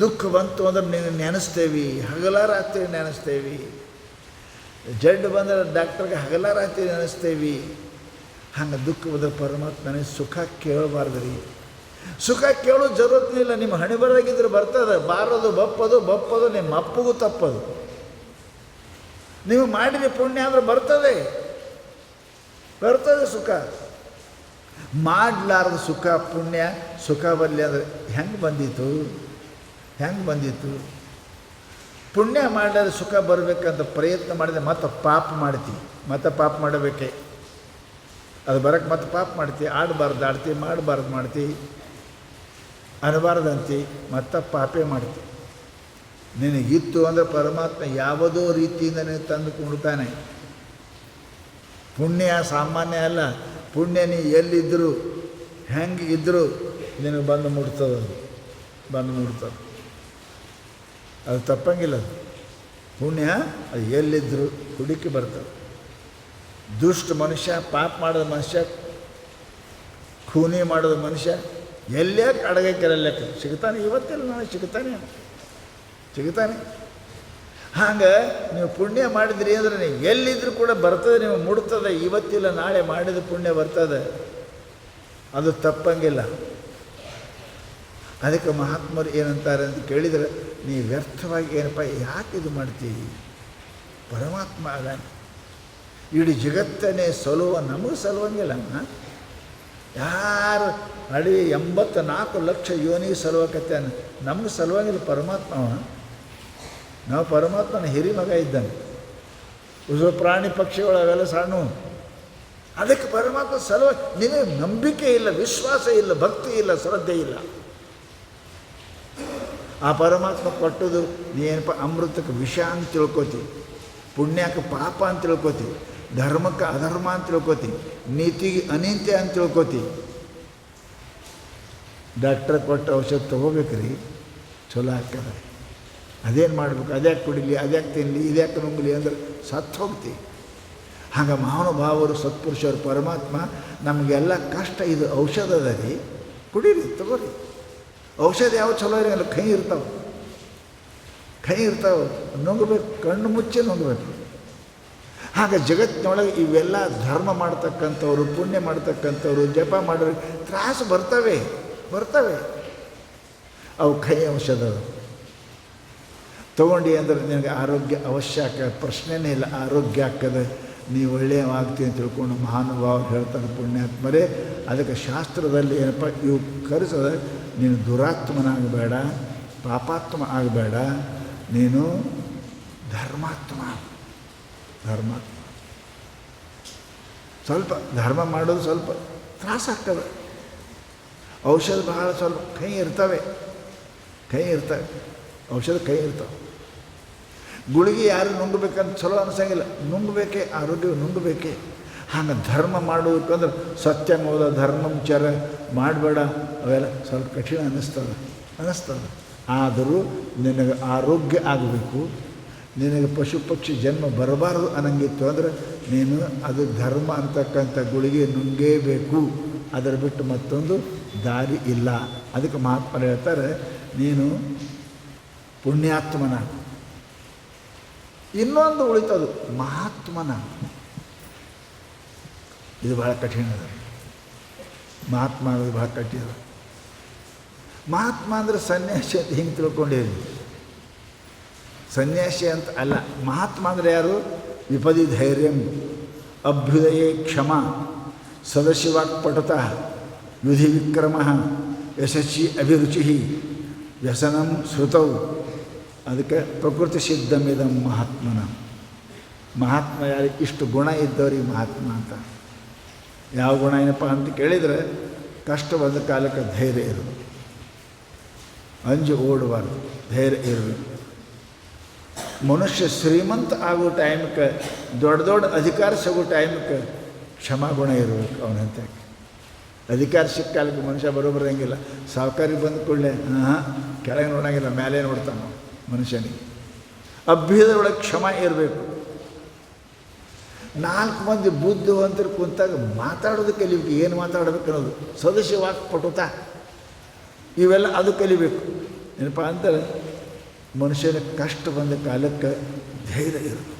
ದುಃಖ ಬಂತು ಅಂದ್ರೆ ನೀನು ನೆನೆಸ್ತೇವೆ, ಹಗಲ ರಾತ್ರಿ ನೆನೆಸ್ತೇವೆ. ಜಡ್ ಬಂದರೆ ಡಾಕ್ಟ್ರಿಗೆ ಹಗಲ ರಾತ್ರಿ ನೆನೆಸ್ತೇವೆ. ಹಂಗೆ ದುಃಖ ಬಂದರೆ ಪರಮಾತ್ಮನೇ ಸುಖ ಕೇಳಬಾರ್ದು ರೀ. ಸುಖ ಕೇಳೋ ಜರೂರತ್ತಿಲ್ಲ. ನಿಮ್ಮ ಹಣೆ ಬರದಾಗಿದ್ರೆ ಬರ್ತದೆ, ಬಾರೋದು ಬಪ್ಪದು ನಿಮ್ಮ ಅಪ್ಪಗೂ ತಪ್ಪದು. ನೀವು ಮಾಡಿದ ಪುಣ್ಯ ಅಂದರೆ ಬರ್ತದೆ ಸುಖ. ಮಾಡಲಾರ್ದ ಸುಖ ಪುಣ್ಯ ಸುಖ ಬರಲಿ ಅಂದರೆ ಹೆಂಗೆ ಬಂದಿತ್ತು? ಪುಣ್ಯ ಮಾಡಲಾರ್ದ ಸುಖ ಬರಬೇಕಂತ ಪ್ರಯತ್ನ ಮಾಡಿದೆ, ಮತ್ತೆ ಪಾಪ ಮಾಡ್ತೀವಿ, ಮತ್ತೆ ಪಾಪ ಮಾಡಬೇಕೆ. ಅದು ಬರೋಕ್ಕೆ ಮತ್ತೆ ಪಾಪ ಮಾಡ್ತೀವಿ. ಆಡಬಾರ್ದು ಆಡ್ತೀವಿ, ಮಾಡಬಾರ್ದು ಮಾಡ್ತೀವಿ, ಅನ್ನಬಾರ್ದಂತೀವಿ, ಮತ್ತೆ ಪಾಪೇ ಮಾಡ್ತೀವಿ. ನಿನಗಿತ್ತು ಅಂದರೆ ಪರಮಾತ್ಮ ಯಾವುದೋ ರೀತಿಯಿಂದ ನೀನು ತಂದು ಕೊಡ್ತಾನೆ. ಪುಣ್ಯ ಸಾಮಾನ್ಯ ಅಲ್ಲ. ಪುಣ್ಯ ನೀ ಎಲ್ಲಿದ್ದರೂ ಹೆಂಗೆ ಇದ್ದರೂ ನಿನಗೆ ಬಂದು ಮುಟ್ತದೆ. ಅದು ತಪ್ಪಂಗಿಲ್ಲ. ಅದು ಪುಣ್ಯ ಅದು ಎಲ್ಲಿದ್ದರೂ ಹುಡುಕಿ ಬರ್ತದೆ. ದುಷ್ಟ ಮನುಷ್ಯ, ಪಾಪ ಮಾಡೋದು ಮನುಷ್ಯ, ಖೂನಿ ಮಾಡೋದು ಮನುಷ್ಯ ಎಲ್ಲೇ ಅಡಗಕ್ಕಿರಲ್ಲಕ್ಕೆ ಸಿಗ್ತಾನೆ. ಇವತ್ತೆಲ್ಲ ನಾನು ಸಿಗ್ತಾನೆ. ಹಾಗೆ ನೀವು ಪುಣ್ಯ ಮಾಡಿದ್ರಿ ಅಂದರೆ ನೀವು ಎಲ್ಲಿದ್ದರೂ ಕೂಡ ಬರ್ತದೆ, ನೀವು ಮುಡ್ತದೆ. ಇವತ್ತಿಲ್ಲ ನಾಳೆ ಮಾಡಿದ ಪುಣ್ಯ ಬರ್ತದೆ. ಅದು ತಪ್ಪಂಗಿಲ್ಲ. ಅದಕ್ಕೆ ಮಹಾತ್ಮರು ಏನಂತಾರೆ ಅಂತ ಕೇಳಿದರೆ, ನೀ ವ್ಯರ್ಥವಾಗಿ ಏನಪ್ಪ ಯಾಕೆ ಇದು ಮಾಡ್ತೀವಿ? ಪರಮಾತ್ಮ ಅದಾನೆ. ಇಡೀ ಜಗತ್ತನ್ನೇ ಸಲುವ ನಮಗೆ ಸಲುವಂಗಿಲ್ಲ. ಯಾರು ಅಡವಿ 84 ಲಕ್ಷ ಯೋನಿಗೆ ಸಲುವಕತ್ತಾನೆ, ನಮಗೆ ಸಲುವಂಗಿಲ್ಲ ಪರಮಾತ್ಮವ. ನಾವು ಪರಮಾತ್ಮನ ಹಿರಿಮಗ ಇದ್ದಾನೆ. ಉಸಿರು ಪ್ರಾಣಿ ಪಕ್ಷಿಗಳು ಅವೆಲ್ಲ ಸಣ್ಣ. ಅದಕ್ಕೆ ಪರಮಾತ್ಮ ನಿನಗೆ ನಂಬಿಕೆ ಇಲ್ಲ, ವಿಶ್ವಾಸ ಇಲ್ಲ, ಭಕ್ತಿ ಇಲ್ಲ, ಶ್ರದ್ಧೆ ಇಲ್ಲ. ಆ ಪರಮಾತ್ಮ ಕೊಟ್ಟದು ನೀನಪ್ಪ ಅಮೃತಕ್ಕೆ ವಿಷ ಅಂತ ತಿಳ್ಕೊತಿ, ಪುಣ್ಯಕ್ಕೆ ಪಾಪ ಅಂತ ತಿಳ್ಕೊತಿ, ಧರ್ಮಕ್ಕೆ ಅಧರ್ಮ ಅಂತ ತಿಳ್ಕೊತಿ, ನೀತಿಗೆ ಅನೀತಿ ಅಂತ ತಿಳ್ಕೊತಿ. ಡಾಕ್ಟ್ರ್ ಕೊಟ್ಟ ಔಷಧ ತೊಗೋಬೇಕ್ರಿ, ಚಲೋ ಆಗ್ತದೆ. ಅದೇನು ಮಾಡ್ಬೇಕು, ಅದ್ಯಾಕೆ ಕುಡಿಲಿ, ಅದ್ಯಾಕೆ ತಿನ್ನಲಿ, ಇದ್ಯಾಕೆ ನುಂಗಲಿ ಅಂದ್ರೆ ಸತ್ತು ಹೋಗ್ತಿ. ಹಾಗೆ ಮಹಾನುಭಾವರು ಸತ್ಪುರುಷರು ಪರಮಾತ್ಮ ನಮಗೆಲ್ಲ ಕಷ್ಟ ಇದು ಔಷಧ ಅದ ರೀ, ಕುಡೀರಿ, ತಗೋರಿ. ಔಷಧ ಯಾವ ಚಲೋ ಇರೋಲ್ಲ, ಕೈ ಇರ್ತಾವೆ, ನುಂಗಬೇಕು, ಕಣ್ಣು ಮುಚ್ಚಿ ನುಂಗಬೇಕು. ಹಾಗೆ ಜಗತ್ತಿನೊಳಗೆ ಇವೆಲ್ಲ ಧರ್ಮ ಮಾಡ್ತಕ್ಕಂಥವ್ರು, ಪುಣ್ಯ ಮಾಡ್ತಕ್ಕಂಥವ್ರು, ಜಪ ಮಾಡೋರು ತ್ರಾಸು ಬರ್ತವೆ. ಅವು ಕೈ ಔಷಧ ತೊಗೊಂಡು ಅಂದರೆ ನಿನಗೆ ಆರೋಗ್ಯ ಅವಶ್ಯಕ, ಪ್ರಶ್ನೆನೇ ಇಲ್ಲ, ಆರೋಗ್ಯ ಆಗ್ತದೆ, ನೀವು ಒಳ್ಳೆಯವಾಗ್ತೀವಿ ಅಂತ ತಿಳ್ಕೊಂಡು ಮಹಾನುಭಾವರು ಹೇಳ್ತಾರೆ ಪುಣ್ಯಾತ್ಮರೇ. ಅದಕ್ಕೆ ಶಾಸ್ತ್ರದಲ್ಲಿ ಏನಪ್ಪ ಇವು ಕರೆಸದ, ನೀನು ದುರಾತ್ಮನಾಗಬೇಡ, ಪಾಪಾತ್ಮ ಆಗಬೇಡ, ನೀನು ಧರ್ಮಾತ್ಮ. ಸ್ವಲ್ಪ ಧರ್ಮ ಮಾಡೋದು ಸ್ವಲ್ಪ ತ್ರಾಸಾಗ್ತದೆ. ಔಷಧ ಬಹಳ ಸ್ವಲ್ಪ ಕೈ ಇರ್ತವೆ, ಔಷಧ ಕೈ ಇರ್ತವೆ. ಗುಳಿಗೆ ಯಾರು ನುಂಗಬೇಕಂತ ಚಲೋ ಅನಿಸಂಗಿಲ್ಲ, ನುಂಗಬೇಕೇ, ಆರೋಗ್ಯ ನುಂಗಬೇಕೇ. ಹಾಗೆ ಧರ್ಮ ಮಾಡೋದಕ್ಕಂದ್ರೆ ಸತ್ಯಮೋದ ಧರ್ಮಂಚರ ಮಾಡಬೇಡ, ಅವೆಲ್ಲ ಸ್ವಲ್ಪ ಕಠಿಣ ಅನ್ನಿಸ್ತದೆ. ಆದರೂ ನಿನಗೆ ಆರೋಗ್ಯ ಆಗಬೇಕು, ನಿನಗೆ ಪಶು ಪಕ್ಷಿ ಜನ್ಮ ಬರಬಾರ್ದು ಅನ್ನಂಗಿತ್ತು ಅಂದರೆ ನೀನು ಅದು ಧರ್ಮ ಅಂತಕ್ಕಂಥ ಗುಳಿಗೆ ನುಂಗೇಬೇಕು. ಅದರ ಬಿಟ್ಟು ಮತ್ತೊಂದು ದಾರಿ ಇಲ್ಲ. ಅದಕ್ಕೆ ಮಹಾತ್ಮರು ಹೇಳ್ತಾರೆ, ನೀನು ಪುಣ್ಯಾತ್ಮನ. ಇನ್ನೊಂದು ಉಳಿತದು ಮಹಾತ್ಮನ. ಇದು ಭಾಳ ಕಠಿಣ ಅದ. ಮಹಾತ್ಮ ಆಗೋದು ಭಾಳ ಕಠಿಣ. ಮಹಾತ್ಮ ಅಂದರೆ ಸನ್ಯಾಸಿ ಅಂತ ಹಿಂಗೆ ತಿಳ್ಕೊಂಡಿರಿ. ಸನ್ಯಾಸಿ ಅಂತ ಅಲ್ಲ. ಮಹಾತ್ಮ ಅಂದರೆ ಯಾರು? ವಿಪದಿ ಧೈರ್ಯಂ, ಅಭ್ಯುದಯೇ ಕ್ಷಮ, ಸದಶಿವಾಕ್ಪಟುತ, ಯುಧಿ ವಿಕ್ರಮ, ಯಶಸ್ವಿ ಅಭಿರುಚಿ, ವ್ಯಸನಂ ಶ್ರುತೌ. ಅದಕ್ಕೆ ಪ್ರಕೃತಿ ಸಿದ್ಧಮಿದಂ ಮಹಾತ್ಮನ. ಮಹಾತ್ಮ ಯಾರಿಗೆ? ಇಷ್ಟು ಗುಣ ಇದ್ದವ್ರಿಗೆ ಮಹಾತ್ಮ ಅಂತ. ಯಾವ ಗುಣ ಏನಪ್ಪ ಅಂತ ಕೇಳಿದರೆ, ಕಷ್ಟ ಬಂದ ಕಾಲಕ್ಕೆ ಧೈರ್ಯ ಇರೋದು, ಅಂಜು ಓಡಬಾರ್ದು, ಧೈರ್ಯ ಇರಬೇಕು. ಮನುಷ್ಯ ಶ್ರೀಮಂತ ಆಗೋ ಟೈಮ್ಗೆ, ದೊಡ್ಡ ಅಧಿಕಾರ ಸಿಗೋ ಟೈಮ್ಗೆ ಕ್ಷಮಾಗುಣ ಇರಬೇಕು ಅವನಂತ. ಅಧಿಕಾರ ಸಿಕ್ಕ ಕಾಲಕ್ಕೆ ಮನುಷ್ಯ ಬರೋಬರಂಗಿಲ್ಲ. ಸಾವುಕಾರಿಗೆ ಬಂದ ಕೂಡಲೇ ಕೆಳಗೆ ನೋಡೋಂಗಿಲ್ಲ, ಮೇಲೆ ನೋಡ್ತಾನೆ ಮನುಷ್ಯನಿಗೆ. ಅಭ್ಯುದಯದೊಳಗೆ ಕ್ಷಮ ಇರಬೇಕು. 4 ಮಂದಿ ಬುದ್ಧಿವಂತರು ಕುಂತಾಗ ಮಾತಾಡೋದು ಕಲಿಬೇಕು. ಏನು ಮಾತಾಡಬೇಕು ಅನ್ನೋದು, ಸದಸ್ಯವಾಕ್ಪಟುತ, ಇವೆಲ್ಲ ಅದು ಕಲಿಬೇಕು. ಏನಪ್ಪ ಅಂತಾರೆ, ಮನುಷ್ಯನ ಕಷ್ಟ ಬಂದ ಕಾಲಕ್ಕೆ ಧೈರ್ಯ ಇರೋದು.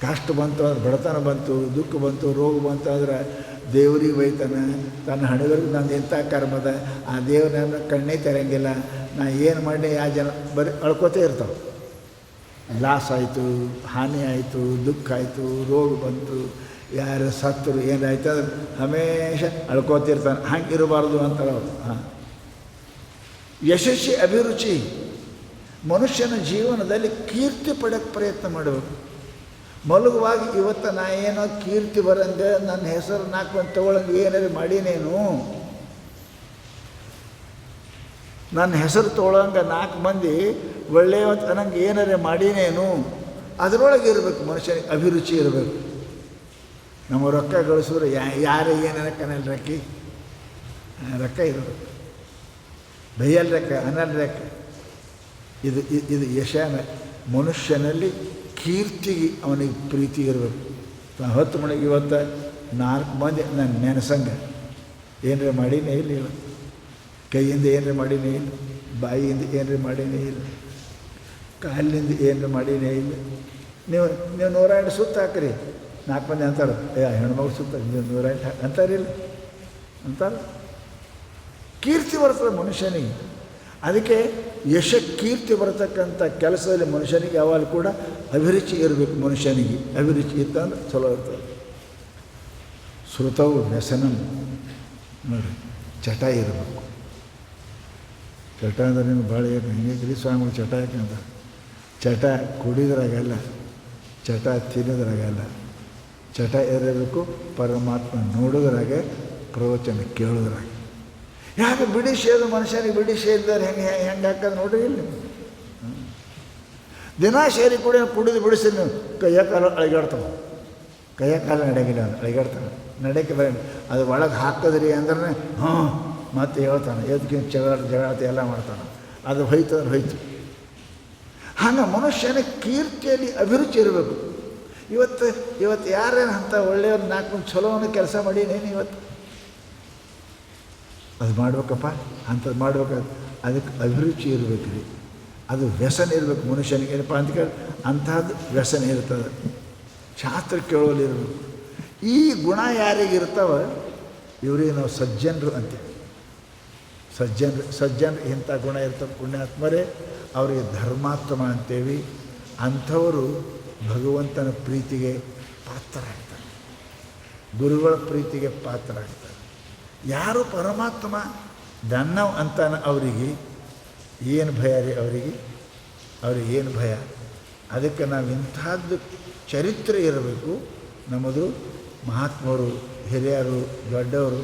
ಕಷ್ಟ ಬಂತು ಅಂದ್ರೆ, ಬಡತನ ಬಂತು, ದುಃಖ ಬಂತು, ರೋಗ ಬಂತು ಅಂದ್ರೆ ದೇವ್ರಿಗೆ ಬೈತಾನೆ. ತನ್ನ ಹಣೆವರೆಗೂ ನಂದು ಎಂಥ ಕರ್ಮದ, ಆ ದೇವ್ರನ್ನ ಕಣ್ಣೇ ತೆರೆಯಂಗಿಲ್ಲ, ನಾ ಏನು ಮಾಡಿ ಆ ಜನ ಬರೀ ಅಳ್ಕೋತೇ ಇರ್ತಾವೆ. ಲಾಸ್ ಆಯಿತು, ಹಾನಿ ಆಯಿತು, ದುಃಖ ಆಯಿತು, ರೋಗ ಬಂತು, ಯಾರು ಸತ್ತರು, ಏನಾಯ್ತು ಅಂದ್ರೆ ಹಮೇಶ ಅಳ್ಕೋತಿರ್ತಾನೆ. ಹಂಗಿರಬಾರ್ದು ಅಂತಾರೆ ಅವರು. ಯಶಸ್ವಿ ಅಭಿರುಚಿ, ಮನುಷ್ಯನ ಜೀವನದಲ್ಲಿ ಕೀರ್ತಿ ಪಡೆಯೋಕ್ಕೆ ಪ್ರಯತ್ನ ಮಾಡಬೇಕು. ಮಲಗುವಾಗಿ ಇವತ್ತು ನಾ ಏನೋ ಕೀರ್ತಿ ಬರಂಗೆ, ನನ್ನ ಹೆಸರು 4 ಮಂದಿ ತಗೊಳ್ಳಂಗೆ ಏನಾರು ಮಾಡೀನೇನು, ನನ್ನ ಹೆಸರು ತೊಗೊಳಂಗೆ 4 ಮಂದಿ ಒಳ್ಳೆಯವತ್ತು ಅನ್ನಂಗೆ ಏನಾರೇ ಮಾಡೀನೇನು, ಅದರೊಳಗೆ ಇರಬೇಕು. ಮನುಷ್ಯನಿಗೆ ಅಭಿರುಚಿ ಇರಬೇಕು. ನಮ್ಮ ರೊಕ್ಕ ಗಳಿಸಿದ್ರೆ ಯಾರು ಏನೇನ ಕನಲ್ ರಕ್ಕಿ ರೊಕ್ಕ ಇರಬೇಕು, ಬೈಯಲ್ ರೊಕ್ಕ, ಅನಲ್ ರೊಕ್ಕ. ಇದು ಯಶನ. ಮನುಷ್ಯನಲ್ಲಿ ಕೀರ್ತಿಗೆ ಅವನಿಗೆ ಪ್ರೀತಿ ಇರಬೇಕು. 10 ಮಣಿಗೆ ಇವತ್ತು 4 ಮಂದಿ ನಾನು ನೆನೆಸಂಗೆ ಏನರ ಮಾಡೀನೇ ಇಲ್ಲ, ಇವತ್ತು ಕೈಯಿಂದ ಏನರ ಮಾಡೀನೇ ಇಲ್ಲ, ಬಾಯಿಯಿಂದ ಏನರ ಮಾಡೀನೇ ಇಲ್ಲ, ಕಾಲಿನಿಂದ ಏನರ ಮಾಡೀನೇ ಇಲ್ಲ. ನೀವು 108 ಸುತ್ತ ಹಾಕ್ರಿ, 4 ಮಂದಿ ಅಂತಾರೆ, ಹೆಣ್ಮಗಳು ಸುತ್ತ 108 ಅಂತಾರಿಲ್ಲ. ಅಂತಾರೆ. ಕೀರ್ತಿ ಬರ್ತದೆ ಮನುಷ್ಯನಿಗೆ. ಅದಕ್ಕೆ ಕೀರ್ತಿ ಬರತಕ್ಕಂಥ ಕೆಲಸದಲ್ಲಿ ಮನುಷ್ಯನಿಗೆ ಯಾವಾಗಲೂ ಕೂಡ ಅಭಿರುಚಿ ಇರಬೇಕು. ಮನುಷ್ಯನಿಗೆ ಅಭಿರುಚಿ ಇತ್ತಂದ್ರೆ ಚಲೋ ಇರ್ತದೆ. ಶ್ರುತವು ವ್ಯಸನಂ ನೋಡಿರಿ, ಚಟ ಇರಬೇಕು. ಚಟ ಅಂದ್ರೆ ನಿಮ್ಗೆ ಭಾಳ ಹೆಂಗೆ ಸ್ವಾಮಿಗಳು ಚಟ ಯಾಕಂತ, ಚಟ ಕುಡಿದ್ರಾಗಲ್ಲ, ಚಟ ತಿನ್ನೋದ್ರಾಗಲ್ಲ, ಚಟ ಇರಬೇಕು ಪರಮಾತ್ಮ ನೋಡೋದ್ರಾಗೆ, ಪ್ರವಚನ ಕೇಳೋದ್ರಾಗೆ. ಯಾಕೆ ಬಿಡಿಸೋದು ಮನುಷ್ಯನಿಗೆ ಬಿಡಿಸಿದ್ದಾರೆ ಹೆಂಗೆ ಹಾಕೋದು ನೋಡ್ರಿ ಇಲ್ಲಿ ನೀವು. ದಿನ ಸೇರಿ ಕುಡಿದು ಬಿಡಿಸಿ ನೀವು ಕೈಯ ಕಾಲು ಅಳಿಗಾಡ್ತಾವೆ, ಕೈಯ ಕಾಲು ನಡೆಗಿಲ್ಲ ಅದು ಅಳಿಗಾಡ್ತಾವೆ, ನಡೆಯಕ್ಕೆ ಬರ ಅದು ಒಳಗೆ ಹಾಕಿದ್ರಿ ಅಂದ್ರೆ ಮತ್ತೆ ಹೇಳ್ತಾನೆ, ಎದಕ್ಕಿಂತ ಜಗಳಾಡ್ತ ಎಲ್ಲ ಮಾಡ್ತಾನೆ, ಅದು ಹೋಯ್ತಂದ್ರೆ ಹೋಯ್ತು. ಹಂಗೆ ಮನುಷ್ಯನ ಕೀರ್ತಿಯಲ್ಲಿ ಅಭಿರುಚಿ ಇರಬೇಕು. ಇವತ್ತು ಯಾರೇನು ಅಂಥ ಒಳ್ಳೆಯವ್ರು 4 ಮಂದಿ ಚಲೋವನ್ನು ಕೆಲಸ ಮಾಡೀನೇನು ಇವತ್ತು ಅದು ಮಾಡ್ಬೇಕಪ್ಪ, ಅಂಥದ್ದು ಮಾಡ್ಬೇಕಾದ್ರೆ ಅದಕ್ಕೆ ಅಭಿರುಚಿ ಇರಬೇಕು ರೀ. ಅದು ವ್ಯಸನ ಇರಬೇಕು ಮನುಷ್ಯನಿಗೆ. ಏನಪ್ಪ ಅಂತ ಕೇಳಿ ಅಂಥದ್ದು ವ್ಯಸನ ಇರ್ತದೆ. ಶಾಸ್ತ್ರ ಕೇಳೋಲ್ಲಿ ಇರಬೇಕು. ಈ ಗುಣ ಯಾರಿಗಿರ್ತಾವ ಇವರಿಗೆ ನಾವು ಸಜ್ಜನರು ಅಂತೀವಿ. ಸಜ್ಜನರು ಇಂಥ ಗುಣ ಇರ್ತವೆ, ಪುಣ್ಯಾತ್ಮರೇ, ಅವರಿಗೆ ಧರ್ಮಾತ್ಮ ಅಂತೇವಿ. ಅಂಥವರು ಭಗವಂತನ ಪ್ರೀತಿಗೆ ಪಾತ್ರರಾಗ್ತಾರೆ, ಗುರುಗಳ ಪ್ರೀತಿಗೆ ಪಾತ್ರರಾಗ್ತಾರೆ. ಯಾರು ಪರಮಾತ್ಮ ದನ್ನವ್ ಅಂತಾನೆ ಅವರಿಗೆ ಏನು ಭಯ ರೀ, ಅವ್ರಿಗೆ ಏನು ಭಯ. ಅದಕ್ಕೆ ನಾವು ಇಂಥದ್ದು ಚರಿತ್ರೆ ಇರಬೇಕು ನಮ್ಮದು. ಮಹಾತ್ಮರು, ಹಿರಿಯರು, ದೊಡ್ಡವರು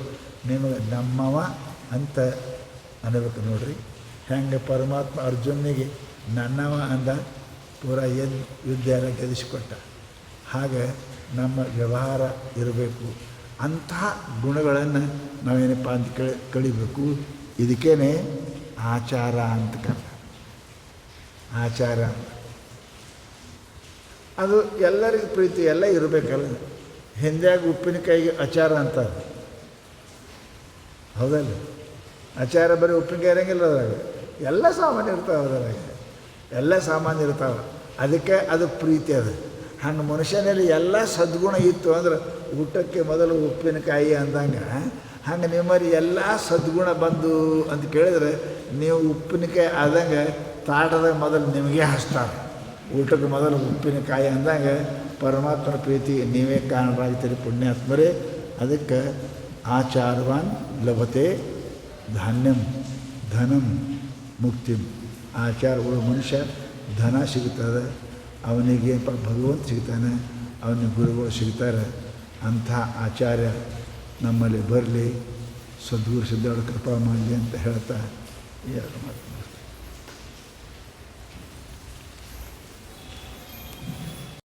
ನಿಮಗೆ ನಮ್ಮವ ಅಂತ ಅನ್ನಬೇಕು. ನೋಡ್ರಿ ಹೆಂಗೆ ಪರಮಾತ್ಮ ಅರ್ಜುನಿಗೆ ನನ್ನವ ಅಂದ, ಪೂರಾ ಯುದ್ಧ ಎಲ್ಲ ಗೆಲ್ಲಿಸಿಕೊಟ್ಟ. ಹಾಗೆ ನಮ್ಮ ವ್ಯವಹಾರ ಇರಬೇಕು. ಅಂಥ ಗುಣಗಳನ್ನು ನಾವೇನಪ್ಪ ಅಂತ ಕಳಿಬೇಕು. ಇದಕ್ಕೇನೆ ಆಚಾರ ಅಂತ ಕರ್ತಾರೆ. ಆಚಾರ ಅದು ಎಲ್ಲರಿಗೂ ಪ್ರೀತಿ ಎಲ್ಲ ಇರಬೇಕಲ್ಲ. ಹಿಂದ್ಯಾಗ ಉಪ್ಪಿನಕಾಯಿಗೆ ಅಚಾರ ಅಂತಾರೆ, ಹೌದಲ್ಲ? ಅಚಾರ ಬರೀ ಉಪ್ಪಿನಕಾಯಿ ಇರೋಂಗಿಲ್ಲ ಅದ್ರಾಗ, ಎಲ್ಲ ಸಾಮಾನು ಇರ್ತಾವೆ, ಅದ್ರಾಗ ಎಲ್ಲ ಸಾಮಾನು ಇರ್ತಾವೆ. ಅದಕ್ಕೆ ಅದು ಪ್ರೀತಿ. ಅದು ಹಂಗೆ ಮನುಷ್ಯನಲ್ಲಿ ಎಲ್ಲ ಸದ್ಗುಣ ಇತ್ತು ಅಂದ್ರೆ ಊಟಕ್ಕೆ ಮೊದಲು ಉಪ್ಪಿನಕಾಯಿ ಅಂದಂಗೆ, ಹಂಗೆ ನಿಮ್ಮಲ್ಲಿ ಎಲ್ಲ ಸದ್ಗುಣ ಬಂದು ಅಂತ ಕೇಳಿದ್ರೆ ನೀವು ಉಪ್ಪಿನಕಾಯಿ ಆದಂಗೆ ತಾಟದಾಗ ಮೊದಲು ನಿಮಗೆ ಹಚ್ತಾರೆ. ಊಟಕ್ಕೆ ಮೊದಲು ಉಪ್ಪಿನಕಾಯಿ ಅಂದಂಗೆ ಪರಮಾತ್ಮನ ಪ್ರೀತಿ ನೀವೇ ಕಾರಣರಾಗ್ತೀರಿ ಪುಣ್ಯಾತ್ಮರೇ. ಅದಕ್ಕೆ ಆಚಾರವಾನ್ ಲಭತೆ ಧಾನ್ಯಂ ಧನಂ ಮುಕ್ತಿಂ. ಆಚಾರಗಳು ಮನುಷ್ಯ ಧನ ಸಿಗ್ತದೆ, ಅವನಿಗೆ ಭಗವಂತ ಸಿಗ್ತಾನೆ, ಅವನಿಗೆ ಗುರುಗಳು ಸಿಗ್ತಾರೆ. ಅಂಥ ಆಚಾರ್ಯ ನಮ್ಮಲ್ಲಿ ಬರಲಿ, ಸದ್ಗುರು ಸಿದ್ಧಾರೂಢ ಕೃಪಾ ಮಾಡಲಿ ಅಂತ ಹೇಳ್ತಾ 2 ಮಾತು.